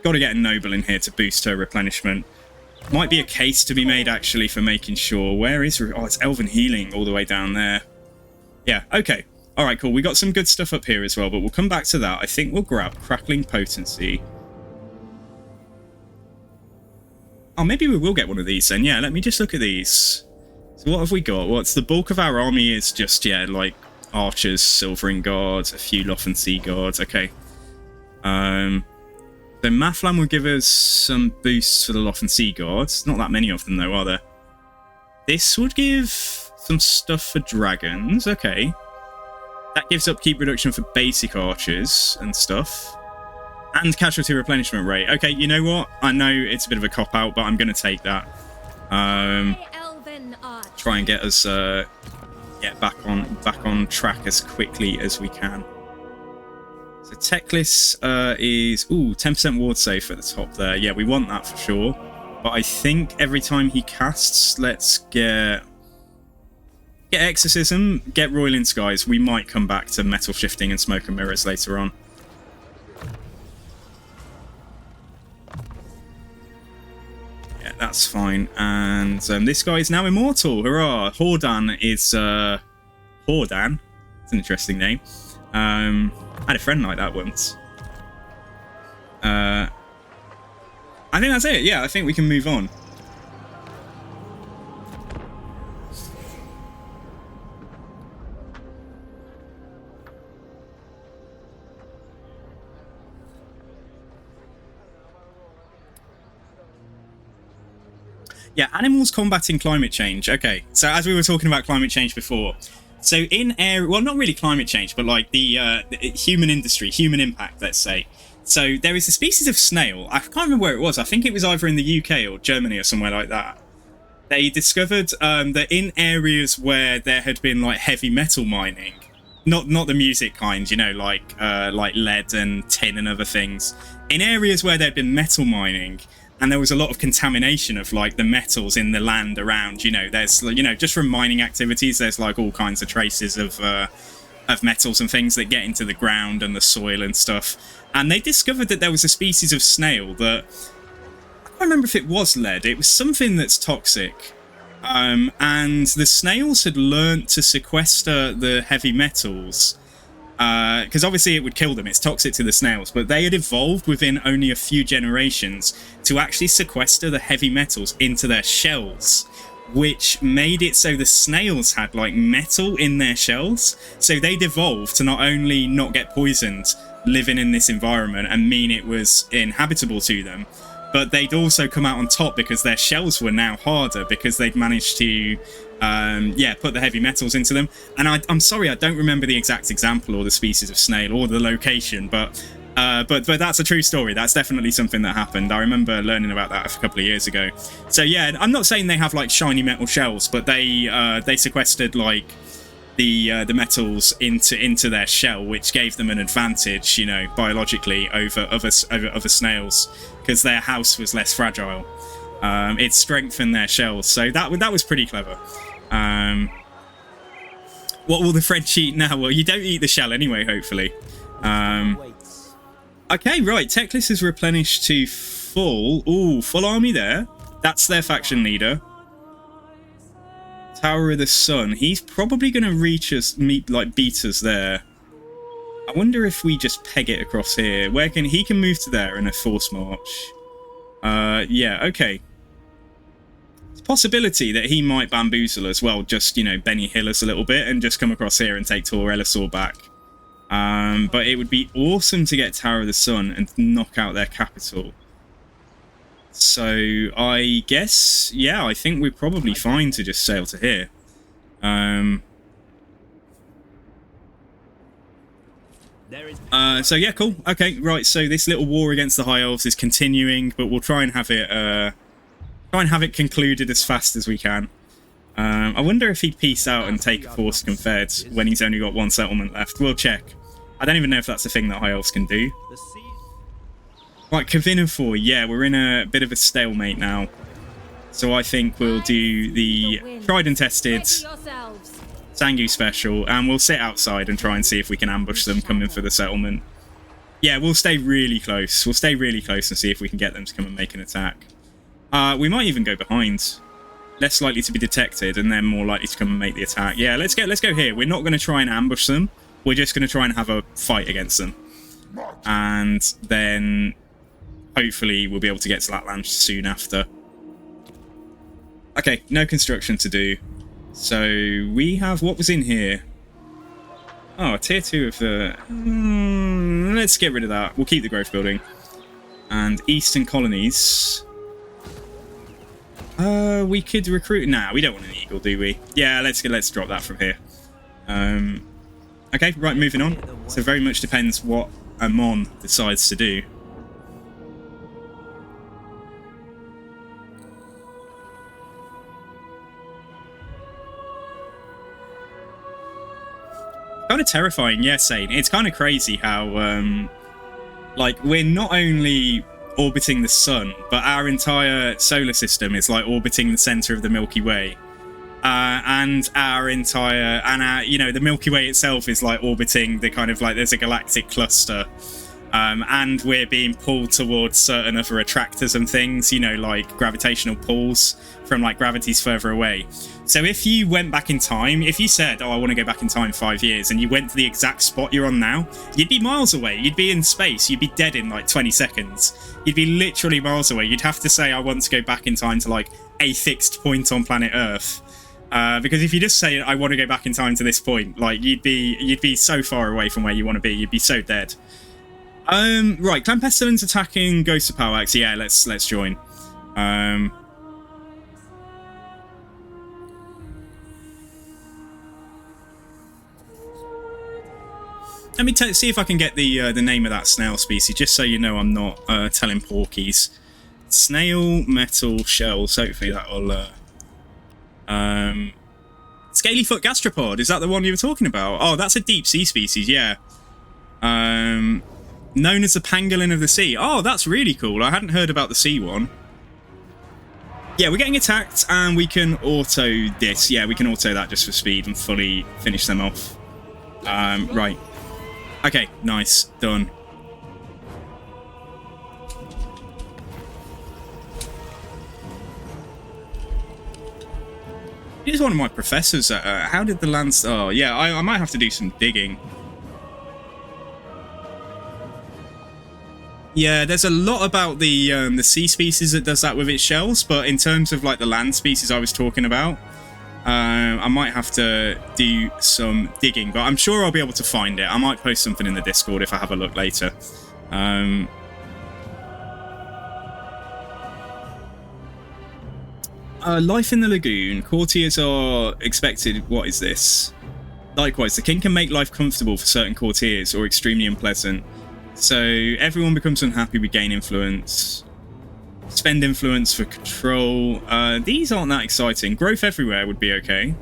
Got to get a Noble in here to boost her replenishment. Might be a case to be made, actually, for making sure. Where is... Oh, it's Elven Healing all the way down there. Yeah, okay. Alright, cool. We got some good stuff up here as well, but we'll come back to that. I think we'll grab Crackling Potency. Oh, maybe we will get one of these then. Yeah, let me just look at these. So what have we got? What's the bulk of our army is just, yeah, like, archers, silvering guards, a few Loth Sea guards. Okay. So Maflan will give us some boosts for the Loth Sea guards. Not that many of them though, are there? This would give some stuff for dragons. Okay. That gives upkeep reduction for basic archers and stuff. And casualty replenishment rate. Okay, you know what? I know it's a bit of a cop-out, but I'm going to take that. Try and get us back on track as quickly as we can. So Teclis is 10% ward safe at the top there. Yeah, we want that for sure. But I think every time he casts, let's get Exorcism, get Roiling Skies. We might come back to Metal Shifting and Smoke and Mirrors later on. Yeah, that's fine. And this guy is now immortal. Hurrah! Hordan is Hordan. It's an interesting name. I had a friend like that once. I think that's it. Yeah, I think we can move on. Yeah, animals combating climate change. Okay, so as we were talking about climate change before, so in air, well, not really climate change, but like the human industry, human impact, let's say. So there is a species of snail. I can't remember where it was. I think it was either in the UK or Germany or somewhere like that. They discovered that in areas where there had been like heavy metal mining, not the music kind, you know, like lead and tin and other things. In areas where there'd been metal mining, and there was a lot of contamination of like the metals in the land around, you know, there's, you know, just from mining activities, there's like all kinds of traces of metals and things that get into the ground and the soil and stuff. And they discovered that there was a species of snail that, I can't remember if it was lead, it was something that's toxic. And the snails had learnt to sequester the heavy metals, because obviously it would kill them, it's toxic to the snails, but they had evolved within only a few generations to actually sequester the heavy metals into their shells, which made it so the snails had like metal in their shells. So they'd evolved to not only not get poisoned living in this environment and mean it was inhabitable to them, but they'd also come out on top because their shells were now harder because they'd managed to put the heavy metals into them. And I'm sorry, I don't remember the exact example or the species of snail or the location, but that's a true story. That's definitely something that happened. I remember learning about that a couple of years ago. So yeah, I'm not saying they have like shiny metal shells, but they sequestered like the metals into their shell, which gave them an advantage, you know, biologically over other snails, because their house was less fragile. It strengthened their shells, so that was pretty clever. What will the French eat now? Well, you don't eat the shell anyway, hopefully. Okay, right. Teclis is replenished to full. Ooh, full army there. That's their faction leader. Tower of the Sun. He's probably going to beat us there. I wonder if we just peg it across here. He can move to there in a force march. Yeah, okay. It's a possibility that he might bamboozle as well, just, you know, Benny Hill us a little bit and just come across here and take Tor Elisor back. But it would be awesome to get Tower of the Sun and knock out their capital. So I guess, yeah, I think we're probably fine to just sail to here. So yeah, cool. Okay, right. So this little war against the High Elves is continuing, but we'll try and have it concluded as fast as we can. I wonder if he'd peace out and take a force confed when he's only got one settlement left. We'll check. I don't even know if that's a thing that High Elves can do. Right, Kavinafor, yeah, we're in a bit of a stalemate now. So I think we'll do the tried and tested Sangu special, and we'll sit outside and try and see if we can ambush them coming for the settlement. Yeah, we'll stay really close. We'll stay really close and see if we can get them to come and make an attack. We might even go behind. Less likely to be detected, and then more likely to come and make the attack. Yeah, let's go here. We're not going to try and ambush them. We're just going to try and have a fight against them. And then hopefully we'll be able to get to that land soon after. Okay, no construction to do. So we have, what was in here? Oh, tier 2 of the... let's get rid of that. We'll keep the growth building. And Eastern Colonies. We could recruit... Nah, we don't want an eagle, do we? Yeah, let's drop that from here. Okay, right, moving on. So very much depends what Amon decides to do. Kind of terrifying, yeah, Sane. It's kind of crazy how, like, we're not only orbiting the sun, but our entire solar system is like orbiting the center of the Milky Way. And you know, the Milky Way itself is like orbiting the kind of like, there's a galactic cluster. And we're being pulled towards certain other attractors and things, you know, like gravitational pulls from like gravities further away. So if you went back in time, if you said, oh, I want to go back in time 5 years, and you went to the exact spot you're on now, you'd be miles away. You'd be in space. You'd be dead in like 20 seconds. You'd be literally miles away. You'd have to say, I want to go back in time to like a fixed point on planet Earth. Because if you just say, I want to go back in time to this point, like you'd be so far away from where you want to be. You'd be so dead. Right, Clan Pestilence attacking Ghost of Powax. Yeah, let's join. Let me see if I can get the name of that snail species, just so you know I'm not telling porkies. Snail metal shells. Hopefully that'll. Scalyfoot gastropod. Is that the one you were talking about? Oh, that's a deep sea species. Yeah. Known as the pangolin of the sea. Oh, that's really cool. I hadn't heard about the sea one. Yeah, we're getting attacked, and we can auto this. Yeah, we can auto that just for speed and fully finish them off. Right. Okay, nice. Done. He's one of my professors. How did the land... Oh, yeah, I might have to do some digging. Yeah, there's a lot about the sea species that does that with its shells, but in terms of like the land species I was talking about, I might have to do some digging, but I'm sure I'll be able to find it. I might post something in the Discord if I have a look later. Life in the Lagoon. Courtiers are expected... What is this? Likewise, the king can make life comfortable for certain courtiers or extremely unpleasant. So everyone becomes unhappy, we gain influence. Spend influence for control. These aren't that exciting. Growth everywhere would be okay.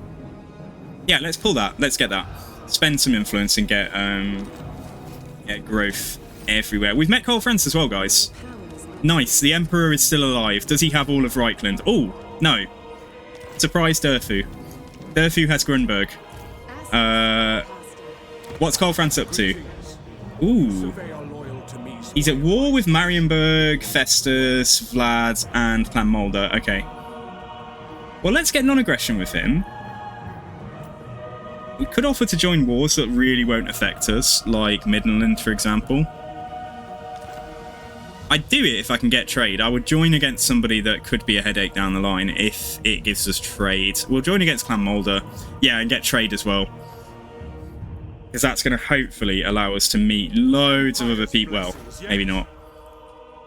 Yeah, let's pull that. Let's get that. Spend some influence and get growth everywhere. We've met Cole France as well, guys. Nice. The Emperor is still alive. Does he have all of Reichland? Oh, no. Surprise Durfu. Durfu has Grunberg. What's Cole France up to? Ooh. He's at war with Marienburg, Festus, Vlad, and Clan Mulder. Okay. Well, let's get non-aggression with him. We could offer to join wars that really won't affect us, like Midland, for example. I'd do it if I can get trade. I would join against somebody that could be a headache down the line if it gives us trade. We'll join against Clan Mulder. Yeah, and get trade as well. Because that's going to hopefully allow us to meet loads of other people. Well, maybe not.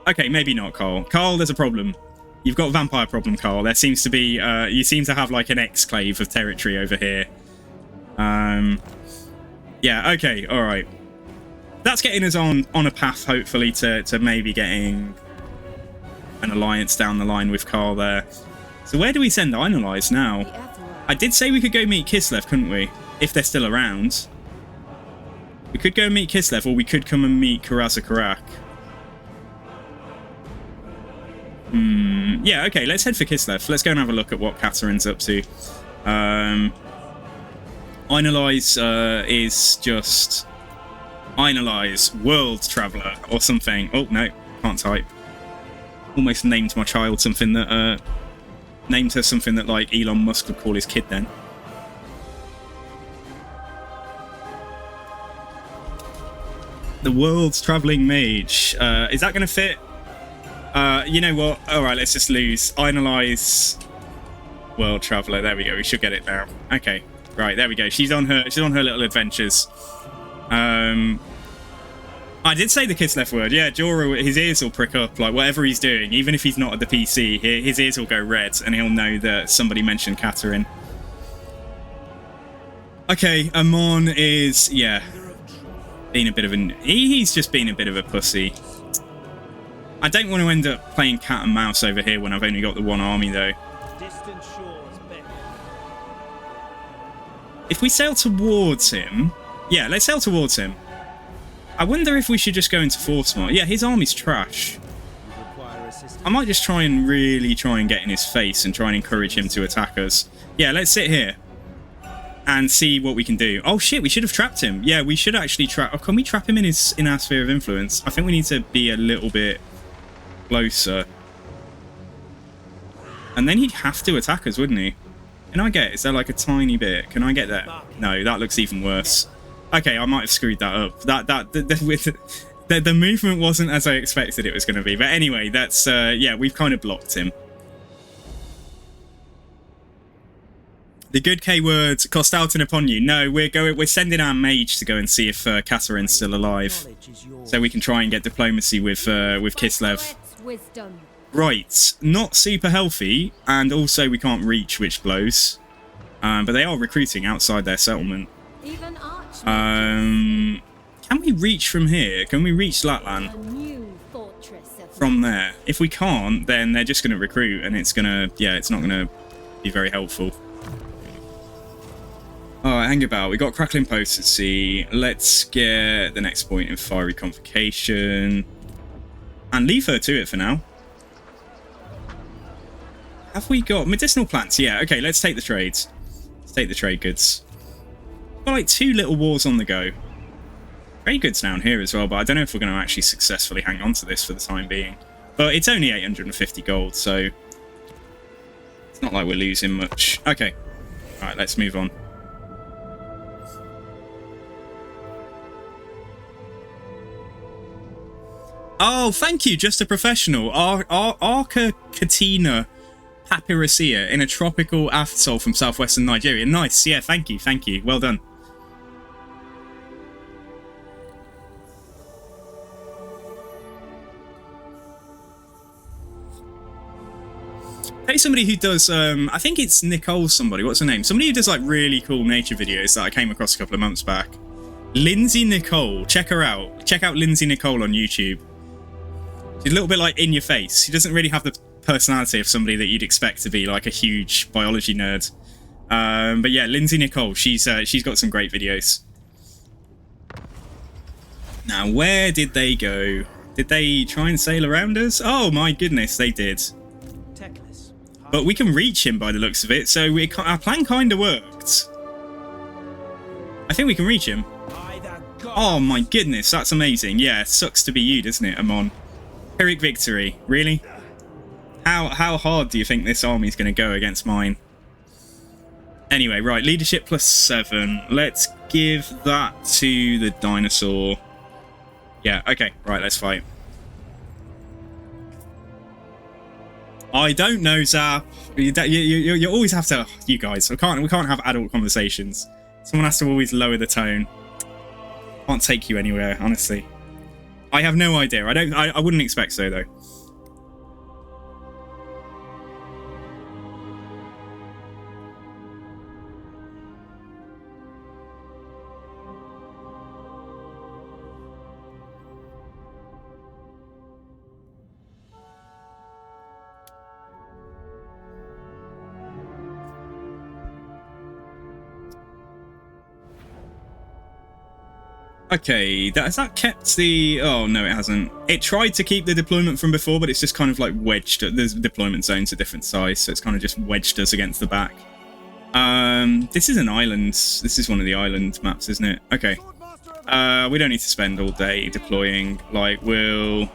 Okay, maybe not, Carl. Carl, there's a problem. You've got a vampire problem, Carl. There seems to be... you seem to have like an exclave of territory over here. Yeah, okay, alright. That's getting us on a path, hopefully, to maybe getting an alliance down the line with Carl there. So where do we send Einalize now? I did say we could go meet Kislev, couldn't we? If they're still around. We could go meet Kislev, or we could come and meet Karazakarak. Yeah, okay, let's head for Kislev. Let's go and have a look at what Katerin's up to. Einalize is just... Einalize, World Traveller, or something. Oh, no, can't type. Almost named my child something that... named her something that, like, Elon Musk would call his kid then. The World's Travelling Mage. Is that going to fit? You know what? Alright, let's just lose. Einalize World Traveller. There we go. We should get it now. Okay. Right, there we go. She's on her little adventures. I did say the Kislev word. Yeah, Jorah, his ears will prick up, like whatever he's doing, even if he's not at the PC, his ears will go red, and he'll know that somebody mentioned Catherine. Okay, Amon is, yeah, being a bit of he's just being a bit of a pussy. I don't want to end up playing cat and mouse over here when I've only got the one army, though. Distant shores beckon. If we sail towards him, yeah, let's sail towards him. I wonder if we should just go into Fortmont. Yeah, his army's trash. I might just really try and get in his face and try and encourage him to attack us. Yeah, let's sit here and see what we can do. Oh shit, we should have trapped him. Yeah, we should actually trap. Oh, can we trap him in our sphere of influence? I think we need to be a little bit closer. And then he'd have to attack us, wouldn't he? Can I get? Is there like a tiny bit? Can I get there? No, that looks even worse. Okay, I might have screwed that up. The movement wasn't as I expected it was going to be. But anyway, that's yeah, we've kind of blocked him. The good K words cost out and upon you. No, we're sending our mage to go and see if Katharine's still alive, so we can try and get diplomacy with Kislev. Wisdom. Right, not super healthy, and also we can't reach, which blows. But they are recruiting outside their settlement. Even archmages. Can we reach from here? Can we reach Latlan A new fortress of from there? If we can't, then they're just going to recruit, and it's gonna, yeah, it's not going to be very helpful. Alright, hang about. We got Crackling Post at sea. Let's get the next point in Fiery Convocation. And leave her to it for now. Have we got medicinal plants? Yeah, okay, let's take the trades. Let's take the trade goods. Got like 2 little wars on the go. Trade goods down here as well, but I don't know if we're going to actually successfully hang on to this for the time being. But it's only 850 gold, so it's not like we're losing much. Okay, alright, let's move on. Oh, thank you, just a professional. Arca Katina Papyracea in a tropical atoll from southwestern Nigeria. Nice, yeah, thank you, well done. Hey, somebody who does, I think it's Nicole somebody, what's her name? Somebody who does like really cool nature videos that I came across a couple of months back. Lindsay Nicole, check her out. Check out Lindsay Nicole on YouTube. She's a little bit like in your face. She doesn't really have the personality of somebody that you'd expect to be like a huge biology nerd. But yeah, Lindsay Nicole, she's got some great videos. Now, where did they go? Did they try and sail around us? Oh my goodness, they did. Teclis. But we can reach him by the looks of it, so our plan kind of worked. I think we can reach him. Oh my goodness, that's amazing. Yeah, sucks to be you, doesn't it, Amon? Pyrrhic victory, really? How hard do you think this army's going to go against mine? Anyway, right, leadership +7. Let's give that to the dinosaur. Yeah, okay, right, let's fight. I don't know, Zap. You always have to. You guys, we can't have adult conversations. Someone has to always lower the tone. Can't take you anywhere, honestly. I have no idea. I wouldn't expect so, though. Okay, has that kept the... Oh, no, it hasn't. It tried to keep the deployment from before, but it's just kind of like wedged... There's deployment zones a different size, so it's kind of just wedged us against the back. This is an island. This is one of the island maps, isn't it? Okay. We don't need to spend all day deploying. Like, we'll...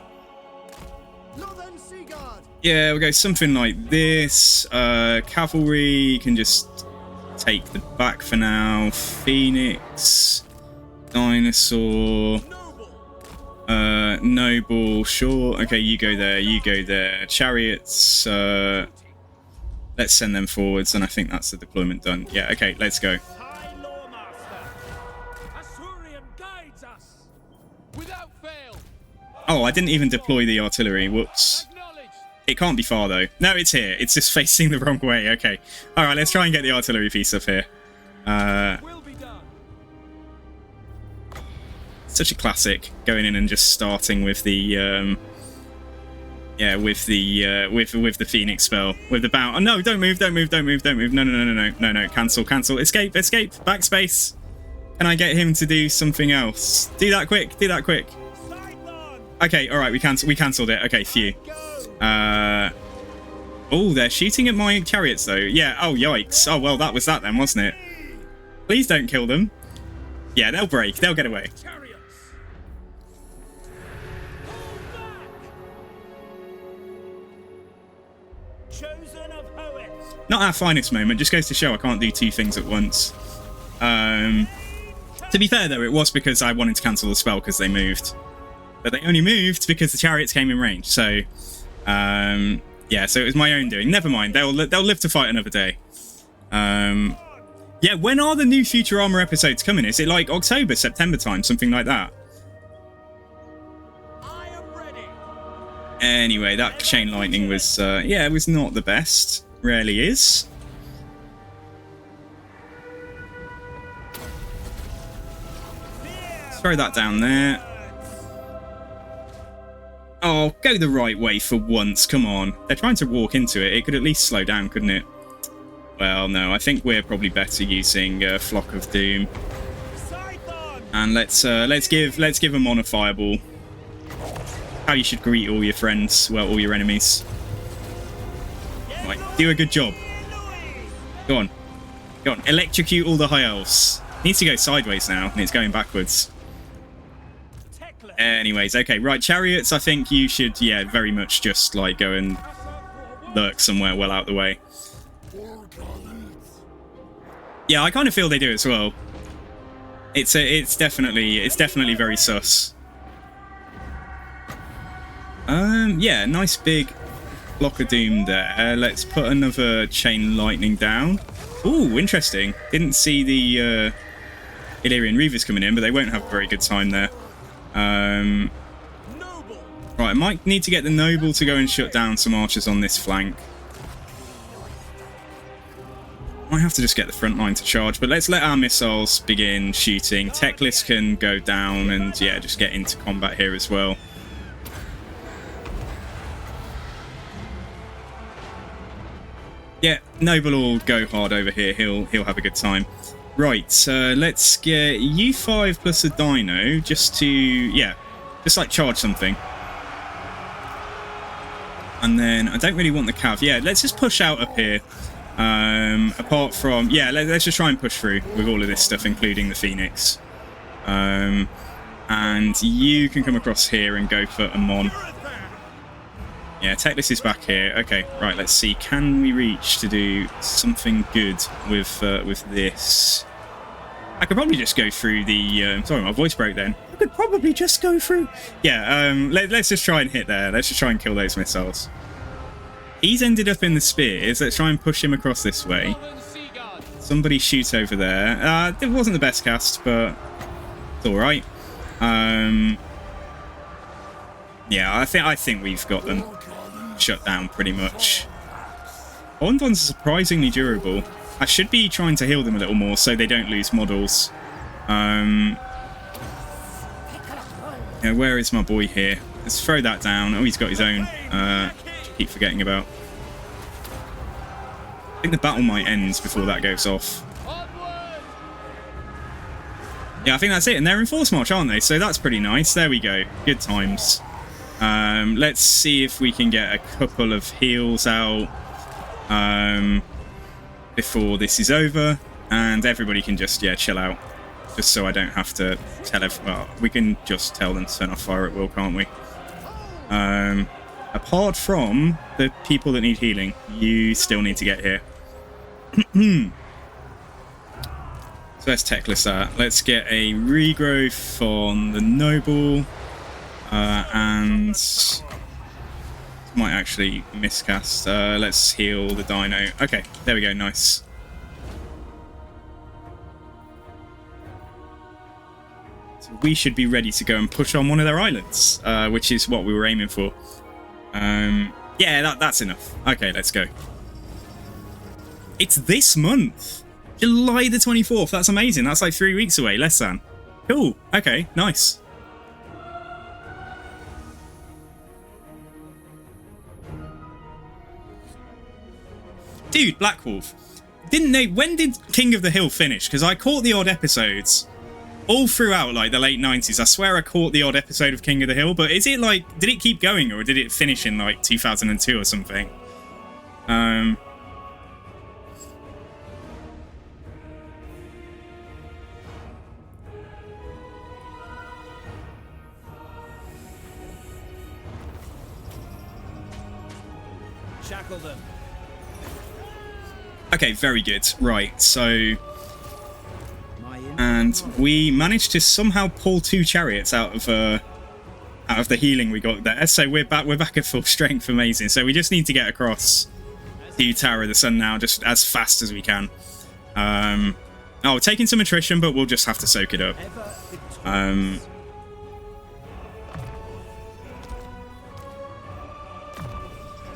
Yeah, we'll go something like this. Cavalry can just take the back for now. Phoenix... Dinosaur, Noble, sure. Okay, you go there, you go there. Chariots, let's send them forwards, and I think that's the deployment done. Yeah, okay, let's go. guides us. Without fail. Oh, I didn't even deploy the artillery. Whoops. Acknowledged. It can't be far, though. No, it's here. It's just facing the wrong way. Okay. All right, let's try and get the artillery piece up here. Will be done. Such a classic, going in and just starting with the with the Phoenix spell, with the bow. Oh no, don't move. No, cancel, escape, backspace. Can I get him to do something else? Do that quick. Okay, all right, we cancelled it. Okay, phew. Oh, they're shooting at my chariots though. Yeah, oh yikes. Oh well, that was that then, wasn't it? Please don't kill them. Yeah, they'll break, they'll get away. Chosen of Hoeth. Not our finest moment, just goes to show I can't do two things at once. To be fair though, it was because I wanted to cancel the spell because they moved. But they only moved because the chariots came in range, so... yeah, so it was my own doing. Never mind, they'll live to fight another day. Yeah, when are the new Future Armor episodes coming? Is it like October, September time, something like that? I am ready. Anyway, that chain lightning was, yeah, it was not the best. Rarely is. Let's throw that down there. Oh, go the right way for once, come on. They're trying to walk into it. It could at least slow down, couldn't it? Well, no, I think we're probably better using Flock of Doom. And let's give them on a fireball. How you should greet all your friends, well, all your enemies. Right, do a good job. Go on, electrocute all the high elves. Needs to go sideways now, and it's going backwards. Anyways, okay, right, chariots, I think you should, yeah, very much just, like, go and lurk somewhere well out the way. Yeah, I kind of feel they do as well. It's definitely very sus. Yeah, nice big block of doom there. Let's put another chain lightning down. Ooh, interesting. Didn't see the Illyrian Reavers coming in, but they won't have a very good time there. Right, I might need to get the Noble to go and shut down some archers on this flank. Might have to just get the front line to charge, but let's let our missiles begin shooting. Teclis can go down and, yeah, just get into combat here as well. Yeah, Noble will go hard over here. He'll have a good time. Right, let's get U5 plus a Dino just to, yeah, just like charge something. And then I don't really want the Cav. Yeah, let's just push out up here. Apart from, yeah, let's just try and push through with all of this stuff, including the Phoenix. And you can come across here and go for Amon. Yeah, Teclis is back here. Okay, right, let's see. Can we reach to do something good with this? I could probably just go through the... sorry, my voice broke then. I could probably just go through... Yeah, let's just try and hit there. Let's just try and kill those missiles. He's ended up in the spears. Let's try and push him across this way. Somebody shoot over there. It wasn't the best cast, but it's all right. Yeah, I think we've got them shut down pretty much. Ones are surprisingly durable. I should be trying to heal them a little more so they don't lose models. Yeah, where is my boy here? Let's throw that down. Oh, he's got his own. Keep forgetting about. I think the battle might end before that goes off. Yeah, I think that's it. And they're in force march, aren't they? So that's pretty nice. There we go. Good times. Let's see if we can get a couple of heals out before this is over. And everybody can just, yeah, chill out. Just so I don't have to tell well, we can just tell them to turn off fire at will, can't we? Apart from the people that need healing, you still need to get here. So let's Teclis that. Let's get a regrowth on the Noble. And might actually miscast. Let's heal the Dino. Okay, there we go, nice. So we should be ready to go and push on one of their islands, which is what we were aiming for. Yeah, that's enough. Okay, let's go. It's this month. July the 24th. That's amazing. That's like 3 weeks away, less than. Cool. Okay, nice. Dude, Black Wolf. Didn't they... When did King of the Hill finish? Because I caught the odd episodes all throughout, like, the late 90s. I swear I caught the odd episode of King of the Hill, but is it, like... Did it keep going, or did it finish in, like, 2002 or something? Shackle them. Okay, very good. Right, so... And we managed to somehow pull 2 chariots out of the healing we got there. So we're back at full strength. Amazing. So we just need to get across to Tower of the Sun now, just as fast as we can. We're taking some attrition, but we'll just have to soak it up.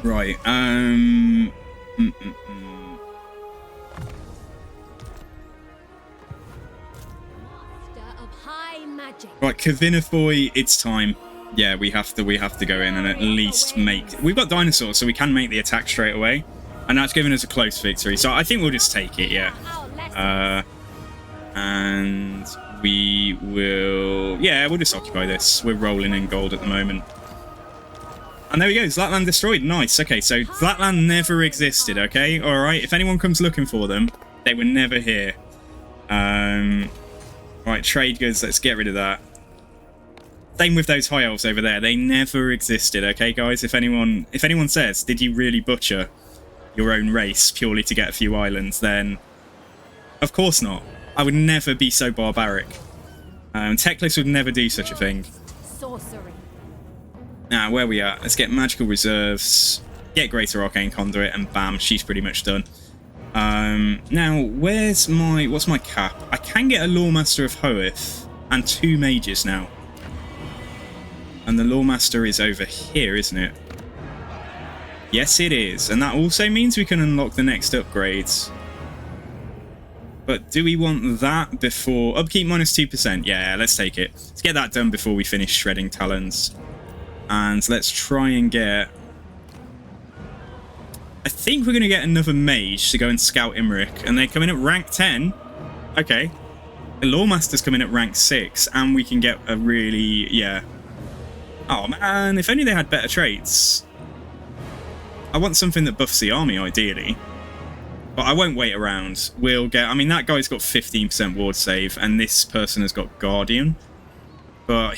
Right. Right, Kavinafoy, it's time. Yeah, we have to go in and at least make... We've got dinosaurs, so we can make the attack straight away. And that's given us a close victory, so I think we'll just take it, yeah. And we will... Yeah, we'll just occupy this. We're rolling in gold at the moment. And there we go, Zlatland destroyed. Nice. Okay, so Zlatland never existed, okay? Alright, if anyone comes looking for them, they were never here. Right, trade goods, let's get rid of that. Same with those high elves over there. They never existed, okay, guys? If anyone says, did you really butcher your own race purely to get a few islands, then of course not. I would never be so barbaric. Teclis would never do such a thing. Sorcery. Now, where we at? Let's get magical reserves, get greater arcane conduit, and bam, she's pretty much done. Now, what's my cap? I can get a Lawmaster of Hoeth and 2 mages now. And the Lawmaster is over here, isn't it? Yes, it is. And that also means we can unlock the next upgrades. But do we want that before... Upkeep minus 2%. Yeah, let's take it. Let's get that done before we finish shredding talons. And let's try and get... I think we're going to get another mage to go and scout Imric. And they come in at rank 10. Okay. The Lawmaster's coming at rank 6. And we can get a really... Yeah. Oh, man. If only they had better traits. I want something that buffs the army, ideally. But I won't wait around. We'll get... I mean, that guy's got 15% ward save. And this person has got Guardian. But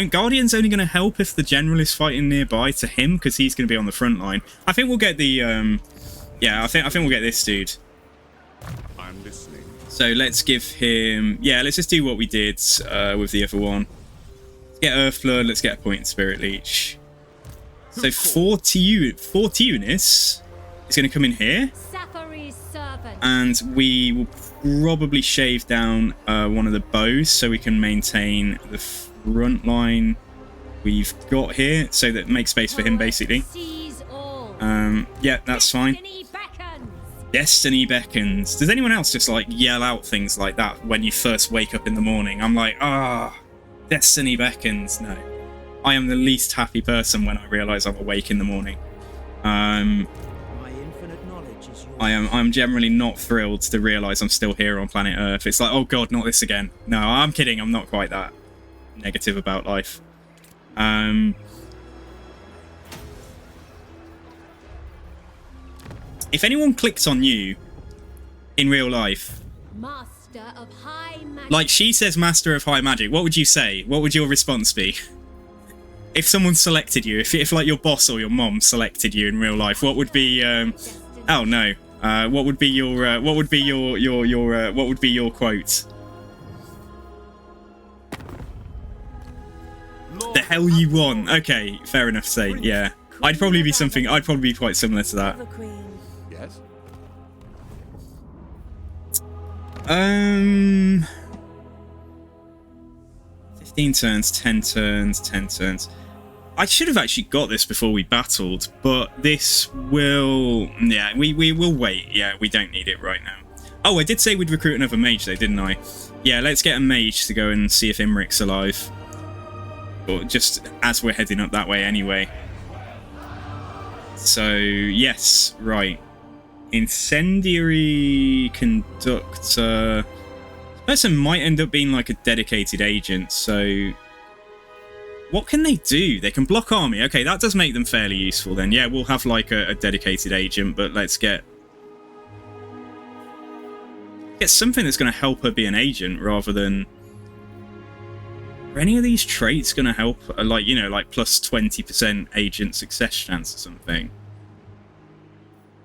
Guardian's only going to help if the general is fighting nearby to him, because he's going to be on the front line. I think we'll get the... yeah, I think we'll get this dude. I'm listening. So let's give him... Yeah, let's just do what we did with the other one. Let's get Earth Flood. Let's get a point in Spirit Leech. So 40 units is going to come in here. And we will probably shave down one of the bows so we can maintain the front line we've got here, so that makes space for him, basically. Yeah, that's fine. Destiny beckons. Does anyone else just, like, yell out things like that when you first wake up in the morning? I'm like, Destiny beckons. No. I am the least happy person when I realise I'm awake in the morning. I'm generally not thrilled to realise I'm still here on planet Earth. It's like, oh god, not this again. No, I'm kidding. I'm not quite that negative about life. If anyone clicked on you in real life, Master of High Magic. Like she says Master of High Magic, what would you say? What would your response be? If someone selected you, if like your boss or your mom selected you in real life, what would be oh no. What would be your quote? The hell you want? Okay, fair enough. Say, yeah. I'd probably be quite similar to that. Yes. 15 turns, 10 turns, 10 turns. I should have actually got this before we battled, but this will... Yeah, we will wait. Yeah, we don't need it right now. Oh, I did say we'd recruit another mage though, didn't I? Yeah, let's get a mage to go and see if Imric's alive. Or just as we're heading up that way anyway. So, yes, right. Incendiary Conductor. This person might end up being like a dedicated agent, so... What can they do? They can block army. Okay, that does make them fairly useful then. Yeah, we'll have like a dedicated agent, but let's get something that's going to help her be an agent rather than... Are any of these traits going to help? Like, you know, like plus 20% agent success chance or something.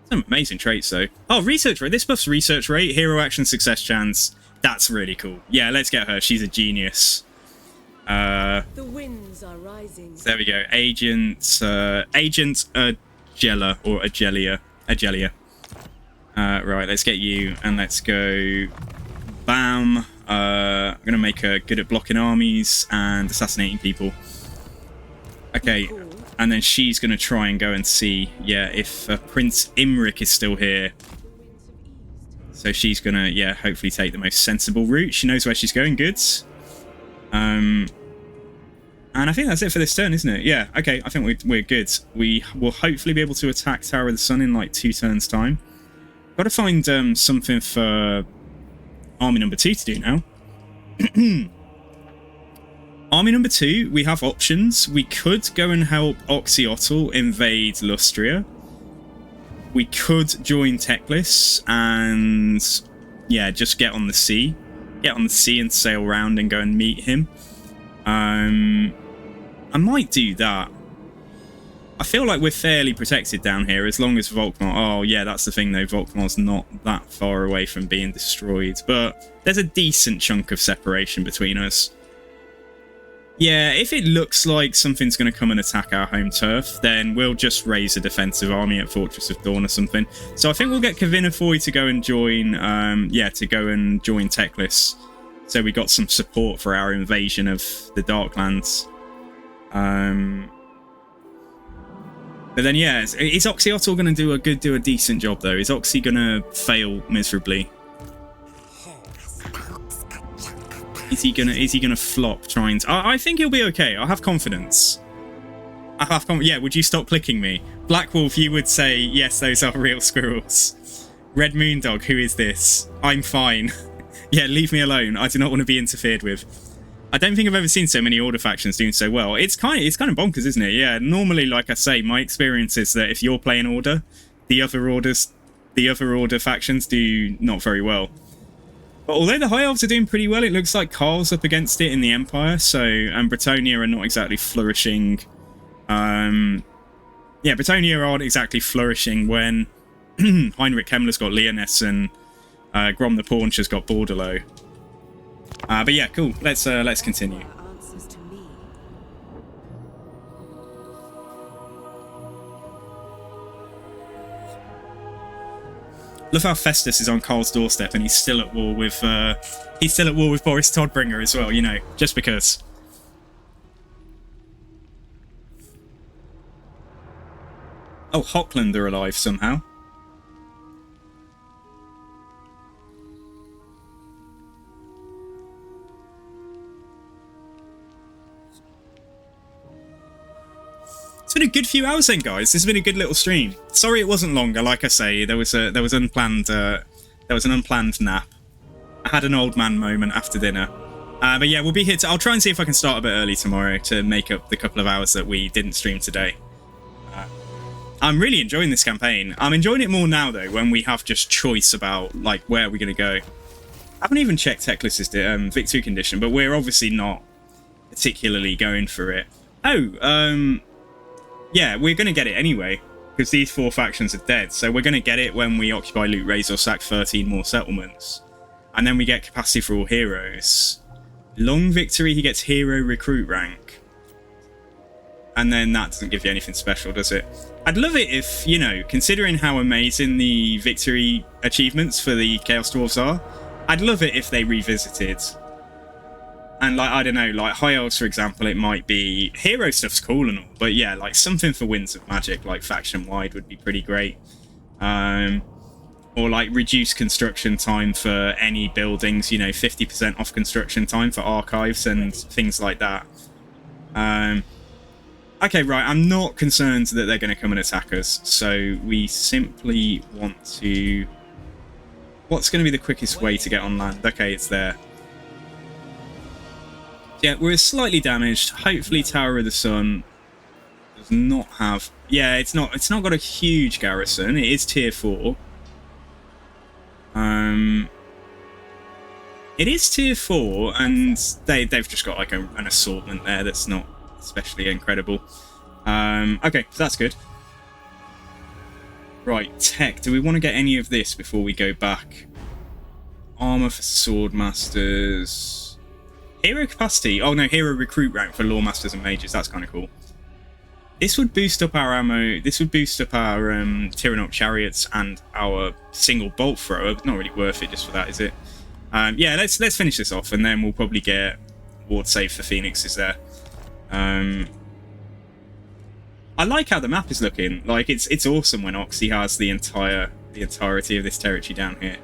Some amazing traits though. Oh, research rate. This buffs research rate, hero action success chance. That's really cool. Yeah, let's get her. She's a genius. The winds are rising. There we go. Agent Agella or Agelia. Right, let's get you and let's go. Bam. I'm gonna make her good at blocking armies and assassinating people. Okay, and then she's gonna try and go and see, yeah, if Prince Imric is still here. So she's gonna, yeah, hopefully take the most sensible route. She knows where she's going. Good. And I think that's it for this turn, isn't it? Yeah, okay, I think we're good. We will hopefully be able to attack Tower of the Sun in like 2 turns' time. Got to find something for Army number 2 to do now. Army number 2, we have options. We could go and help Oxyotl invade Lustria. We could join Teclis and, yeah, just get on the sea. Get on the sea and sail around and go and meet him. I might do that. I feel like we're fairly protected down here as long as Volkmar... Oh, yeah, that's the thing, though. Volkmar's not that far away from being destroyed. But there's a decent chunk of separation between us. Yeah, if it looks like something's going to come and attack our home turf, then we'll just raise a defensive army at Fortress of Dawn or something. So I think we'll get Kavinafoy to go and join... to go and join Teclis. So we got some support for our invasion of the Darklands. But then, yeah, is Oxyotl going to do a decent job, though? Is Oxy going to fail miserably? Is he gonna flop trying to... I think he'll be okay. I have confidence. Yeah, would you stop clicking me? Black Wolf, you would say, yes, those are real squirrels. Red Moondog, who is this? I'm fine. Yeah, leave me alone. I do not want to be interfered with. I don't think I've ever seen so many Order factions doing so well. It's kind of bonkers, isn't it? Yeah, normally, like I say, my experience is that if you're playing Order, the other Order factions do not very well. But although the High Elves are doing pretty well, it looks like Karl's up against it in the Empire, and Bretonnia are not exactly flourishing. Yeah, Bretonnia aren't exactly flourishing when Heinrich Himmler's got Leoness and Grom the Pauncher's got Bordelot. But yeah, cool. Let's continue. Answers to me. Love how Festus is on Karl's doorstep and he's still at war with Boris Todbringer as well. You know, just because. Oh, Hockland are alive somehow. It's been a good few hours then, guys. This has been a good little stream. Sorry it wasn't longer. Like I say, there was an unplanned nap. I had an old man moment after dinner. But yeah, we'll be here. I'll try and see if I can start a bit early tomorrow to make up the couple of hours that we didn't stream today. I'm really enjoying this campaign. I'm enjoying it more now though, when we have just choice about like where we're gonna go. I haven't even checked Teclis's victory condition, but we're obviously not particularly going for it. Oh, yeah, we're going to get it anyway, because these 4 factions are dead, so we're going to get it when we occupy, loot, raise, or sack 13 more settlements. And then we get capacity for all heroes. Long victory, he gets hero recruit rank. And then that doesn't give you anything special, does it? I'd love it if, you know, considering how amazing the victory achievements for the Chaos Dwarves are, I'd love it if they revisited. And like, I don't know, like High Elves, for example, it might be hero stuff's cool and all, but yeah, like something for Winds of Magic, like faction wide, would be pretty great. Or like reduce construction time for any buildings, you know, 50% off construction time for archives and things like that. Okay, right, I'm not concerned that they're going to come and attack us, so we simply want to... What's going to be the quickest way to get on land? Okay, it's there. Yeah, we're slightly damaged. Hopefully Tower of the Sun does not have... Yeah, it's not got a huge garrison. It is tier 4. It is tier 4, and they've just got like an assortment there that's not especially incredible. Okay, so that's good. Right, tech. Do we want to get any of this before we go back? Armor for Swordmasters. Hero capacity. Oh no, hero recruit rank for Lawmasters and Mages. That's kind of cool. This would boost up our ammo. This would boost up our Tyrannok Chariots and our single bolt thrower. It's not really worth it just for that, is it? Yeah, let's finish this off, and then we'll probably get ward save for Phoenixes there. I like how the map is looking. Like it's awesome when Oxy has the entirety of this territory down here.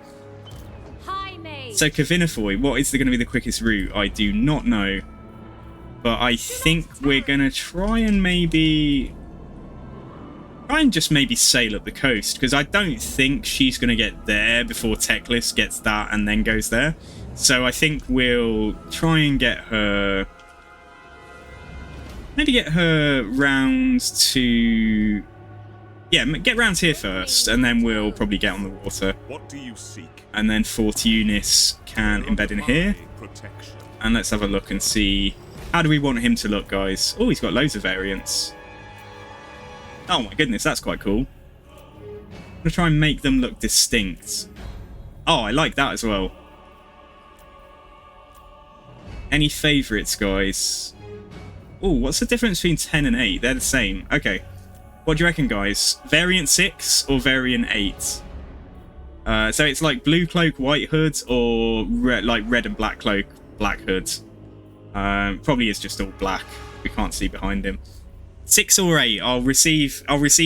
Hi, mate. So Kavinafoy, what is going to be the quickest route? I do not know, but I think we're going to try and just maybe sail up the coast, because I don't think she's going to get there before Teclis gets that and then goes there. So I think we'll try and get her... Maybe get her round to... Yeah, get round here first, and then we'll probably get on the water. What do you seek? And then Fortunis can embed in here. Protection. And let's have a look and see... How do we want him to look, guys? Oh, he's got loads of variants. Oh my goodness, that's quite cool. I'm going to try and make them look distinct. Oh, I like that as well. Any favourites, guys? Oh, what's the difference between 10 and 8? They're the same. Okay. What do you reckon, guys? Variant 6 or variant 8? So it's like blue cloak, white hood, or like red and black cloak, black hood. Probably is just all black. We can't see behind him. 6 or 8. I'll receive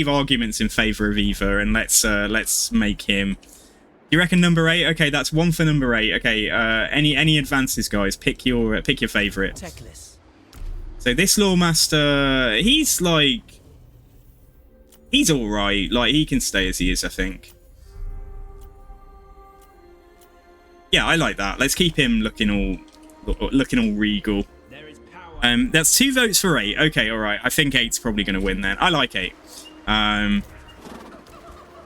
arguments in favour of either, and let's make him. You reckon number 8? Okay, that's 1 for number 8. Okay. Any advances, guys? Pick your favourite. Teclis. So this Lawmaster, he's all right. Like he can stay as he is, I think. Yeah, I like that. Let's keep him looking all regal. That's 2 votes for 8. Okay, all right. I think 8's probably going to win then. I like 8.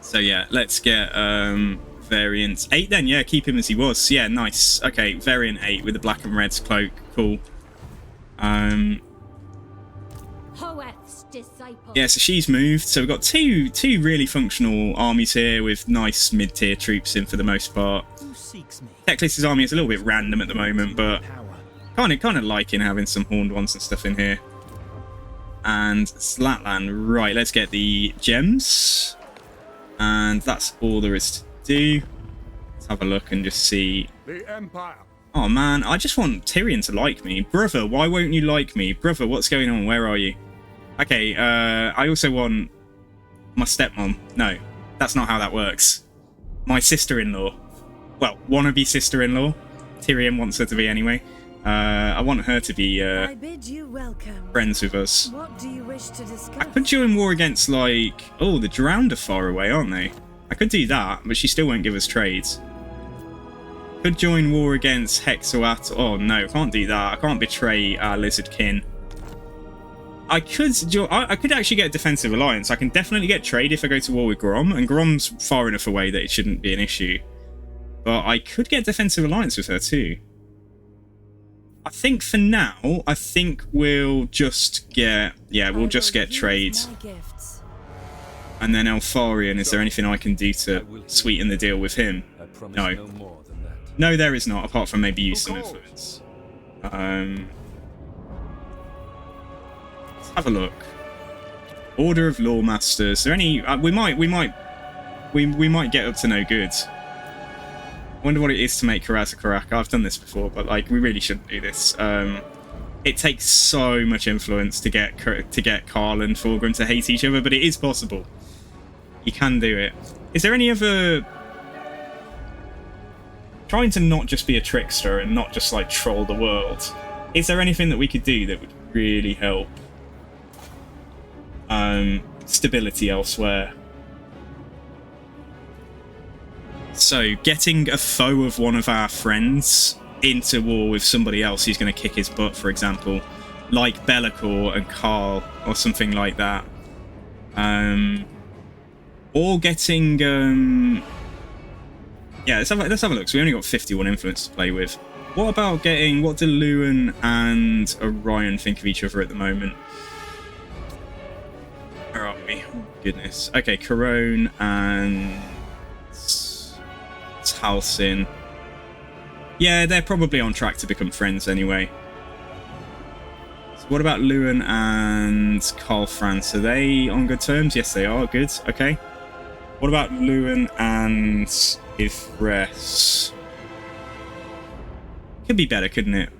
So yeah, let's get variant 8 then. Yeah, keep him as he was. Yeah, nice. Okay, variant 8 with the black and red cloak. Cool. Hoeth's disciple. Yeah, so she's moved. So we've got two really functional armies here with nice mid-tier troops in for the most part. Who seeks me? Teclis' army is a little bit random at the moment, but kind of liking having some horned ones and stuff in here. And Slatland, right? Let's get the gems, and that's all there is to do. Let's have a look and just see. The Empire. Oh man, I just want Tyrion to like me. Brother, why won't you like me? Brother, what's going on? Where are you? Okay, I also want my stepmom. No, that's not how that works. My sister-in-law. Well, wannabe sister-in-law. Tyrion wants her to be anyway. I want her to be I bid you welcome. friends with us. What do you wish to discuss? I could join war against, like... Oh, the Drowned are far away, aren't they? I could do that, but she still won't give us trades. Could join war against Hexoat. Oh no, can't do that. I can't betray our lizard kin. I could actually get a defensive alliance. I can definitely get trade if I go to war with Grom, and Grom's far enough away that it shouldn't be an issue. But I could get defensive alliance with her too. I think for now, I think we'll just get... Yeah, we'll just get trade. And then Elfarian, is there anything I can do to sweeten the deal with him? No. No, there is not, apart from maybe use some influence. Let's have a look. Order of Lawmasters. Is there any... we might get up to no good. I wonder what it is to make Karaz a Karak. I've done this before, but like we really shouldn't do this. It takes so much influence to get Karl and Thorgrim to hate each other, but it is possible. You can do it. Is there any other... Trying to not just be a trickster and not just like troll the world. Is there anything that we could do that would really help stability elsewhere? So, getting a foe of one of our friends into war with somebody else who's going to kick his butt, for example, like Be'lakor and Karl, or something like that. Or getting... yeah, let's have a look. So we only got 51 influence to play with. What about getting... What do Luan and Orion think of each other at the moment? Where are we? Oh, goodness. Okay, Corone and... Talsin. Yeah, they're probably on track to become friends anyway. So what about Luan and Karl Franz? Are they on good terms? Yes, they are. Good. Okay. What about Luan and Ithres? Could be better, couldn't it?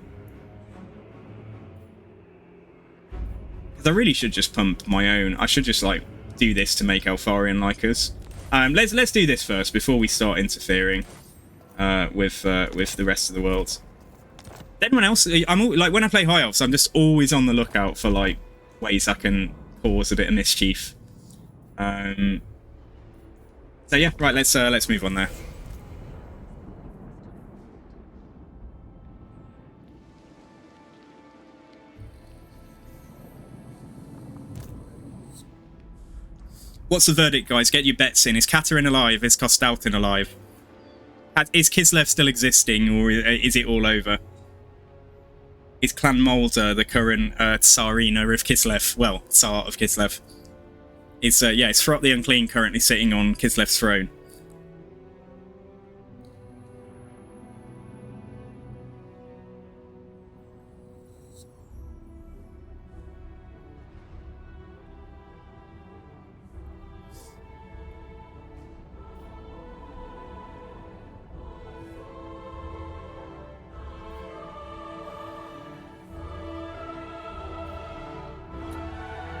Because I really should just pump my own. I should just like do this to make Alfarian like us. Let's do this first before we start interfering with the rest of the world. Anyone else? Like when I play High Elves, I'm just always on the lookout for like ways I can cause a bit of mischief. So yeah, right. Let's move on there. What's the verdict, guys? Get your bets in. Is Katerin alive? Is Kostaltin alive? Is Kislev still existing, or is it all over? Is Clan Mulder the current Tsarina of Kislev? Well, Tsar of Kislev. It's Throt the Unclean currently sitting on Kislev's throne.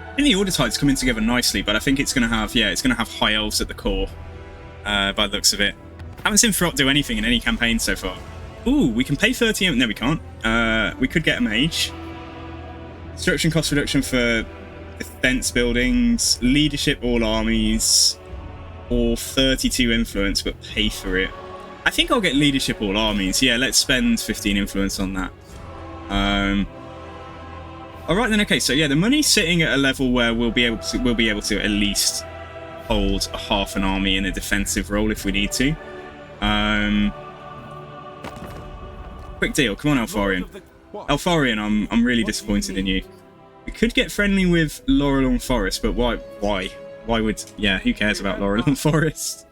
I think the Order Tide's coming together nicely, but I think it's going to have, High Elves at the core, by the looks of it. Haven't seen Throt do anything in any campaign so far. Ooh, we can pay 30... No, we can't. We could get a mage. Construction cost reduction for defense buildings, leadership all armies, or 32 influence, but pay for it. I think I'll get leadership all armies. Yeah, let's spend 15 influence on that. All right then. Okay, so yeah, the money's sitting at a level where we'll be able to at least hold a half an army in a defensive role if we need to. Quick deal. Come on, Alfarian. Alfarian, I'm really disappointed in you. We could get friendly with Laurelorn Forest, but why? Why would... Yeah, who cares about Laurelorn Forest?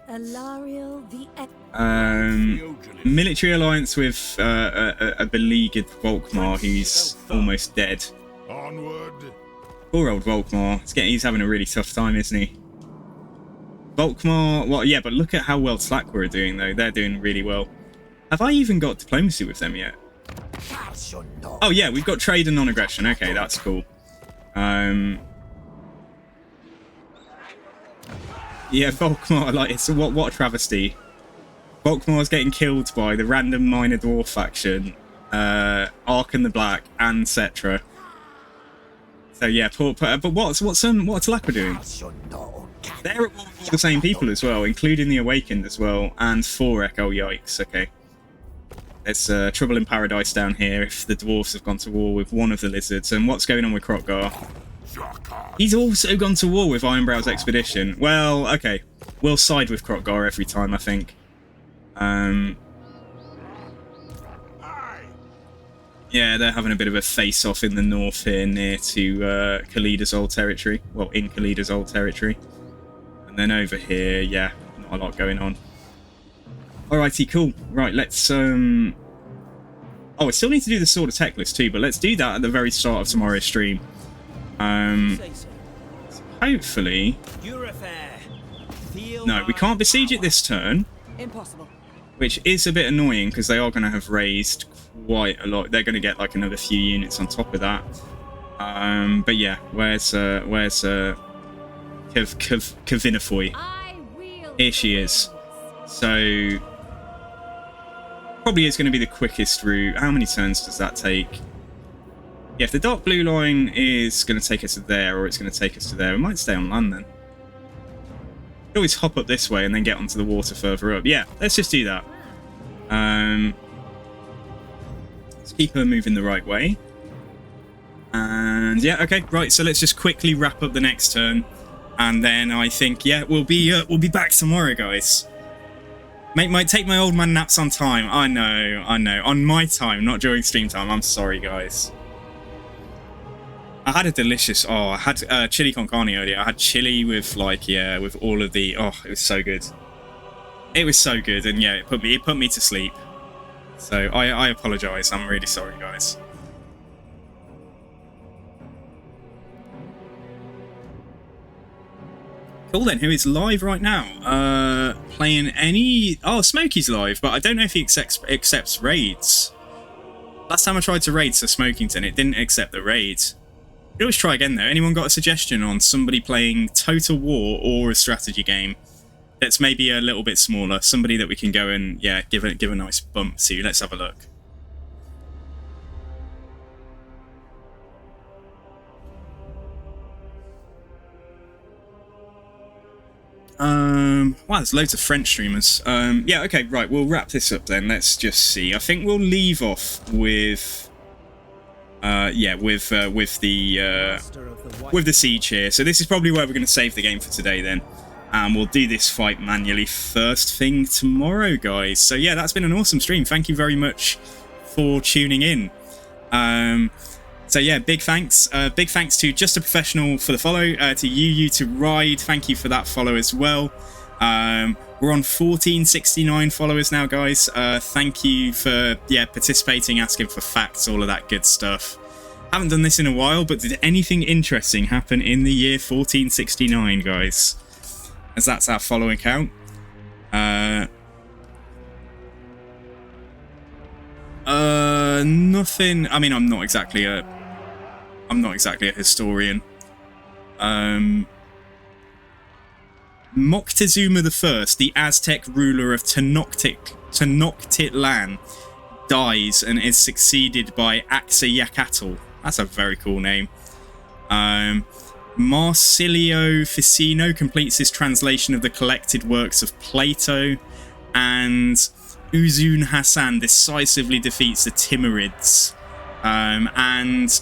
Military alliance with a beleaguered Volkmar who's almost dead. Onward. Poor old Volkmar. He's having a really tough time, isn't he? Volkmar... Well, yeah, but look at how well Slackwa are doing, though. They're doing really well. Have I even got diplomacy with them yet? Oh, yeah, we've got trade and non-aggression. Okay, that's cool. Yeah, Volkmar, like, it's what a travesty. Volkmar's getting killed by the random minor dwarf faction, Arkan the Black, and Cetra. So yeah, but what's Slackwa doing? They're at war with all the same people as well, including the Awakened as well, and Forek. Oh yikes! Okay, there's trouble in paradise down here if the dwarves have gone to war with one of the lizards. And what's going on with Krokgar? He's also gone to war with Ironbrow's expedition. Well, okay, we'll side with Krokgar every time, I think. Yeah, they're having a bit of a face-off in the north here, near to Khalida's old territory. Well, in Khalida's old territory. And then over here, yeah, not a lot going on. Alrighty, cool. Right, let's... Oh, I still need to do the Sword of Teclis too, but let's do that at the very start of tomorrow's stream. Hopefully... No, we can't besiege it this turn. Impossible. which is a bit annoying because they are going to have raised quite a lot. They're going to get like another few units on top of that. But yeah, where's Kavinafoy? Here she is. So probably is going to be the quickest route. How many turns does that take? Yeah, if the dark blue line is going to take us to there, or it's going to take us to there, we might stay on land then. We could always hop up this way and then get onto the water further up. Yeah, let's just do that. Let's keep her moving the right way. And yeah, okay, right. So let's just quickly wrap up the next turn, and then I think we'll be back tomorrow, guys. Might take my old man naps on time. I know, on my time, not during stream time. I'm sorry, guys. I had a delicious. I had chili con carne earlier. I had chili with with all of the. Oh, it was so good. It was so good, and yeah, it put me to sleep. So I apologise. I'm really sorry, guys. Cool then, who is live right now? Playing any... Oh, Smokey's live, but I don't know if he accepts raids. Last time I tried to raid Sir Smokington, it didn't accept the raid. We always try again though. Anyone got a suggestion on somebody playing Total War or a strategy game that's maybe a little bit smaller? Somebody that we can go and, give a nice bump to. Let's have a look. Wow, there's loads of French streamers. Yeah, okay, right, we'll wrap this up then. Let's just see. I think we'll leave off with with the siege here. So this is probably where we're going to save the game for today then. And we'll do this fight manually first thing tomorrow, guys. So yeah, that's been an awesome stream. Thank you very much for tuning in. So yeah, big thanks. Big thanks to Just a Professional for the follow, to you to Ride. Thank you for that follow as well. We're on 1469 followers now, guys. Thank you for participating, asking for facts, all of that good stuff. Haven't done this in a while, but did anything interesting happen in the year 1469, guys? As that's our following count. Nothing. I mean, I'm not exactly a historian. Moctezuma I, the Aztec ruler of Tenochtitlan, dies and is succeeded by Axayacatl. That's a very cool name. Marsilio Ficino completes his translation of the collected works of Plato, and Uzun Hasan decisively defeats the Timurids. And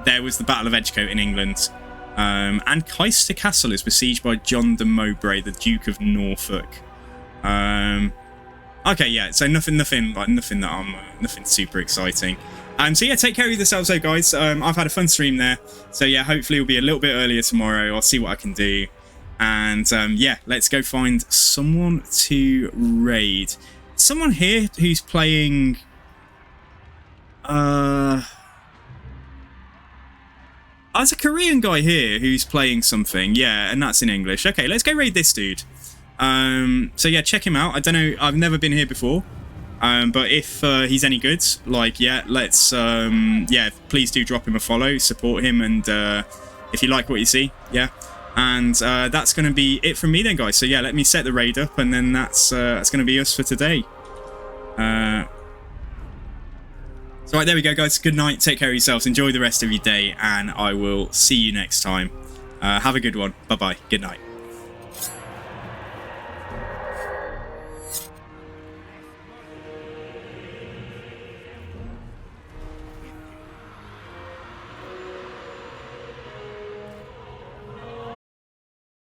there was the Battle of Edgecote in England. And Caister Castle is besieged by John de Mowbray, the Duke of Norfolk. Okay, yeah, so nothing super exciting. So yeah, take care of yourselves though, guys. I've had a fun stream there. So yeah, hopefully it'll be a little bit earlier tomorrow. I'll see what I can do. And yeah, let's go find someone to raid. Someone here who's playing... there's a Korean guy here who's playing something. Yeah, and that's in English. Okay, let's go raid this dude. So yeah, check him out. I don't know, I've never been here before. But if he's any good, let's please do drop him a follow, support him, and if you like what you see, and that's going to be it from me then, guys. So yeah, let me set the raid up, and then that's going to be us for today. So right, there we go, guys. Good night, take care of yourselves, enjoy the rest of your day, and I will see you next time. Have a good one. Bye bye, good night.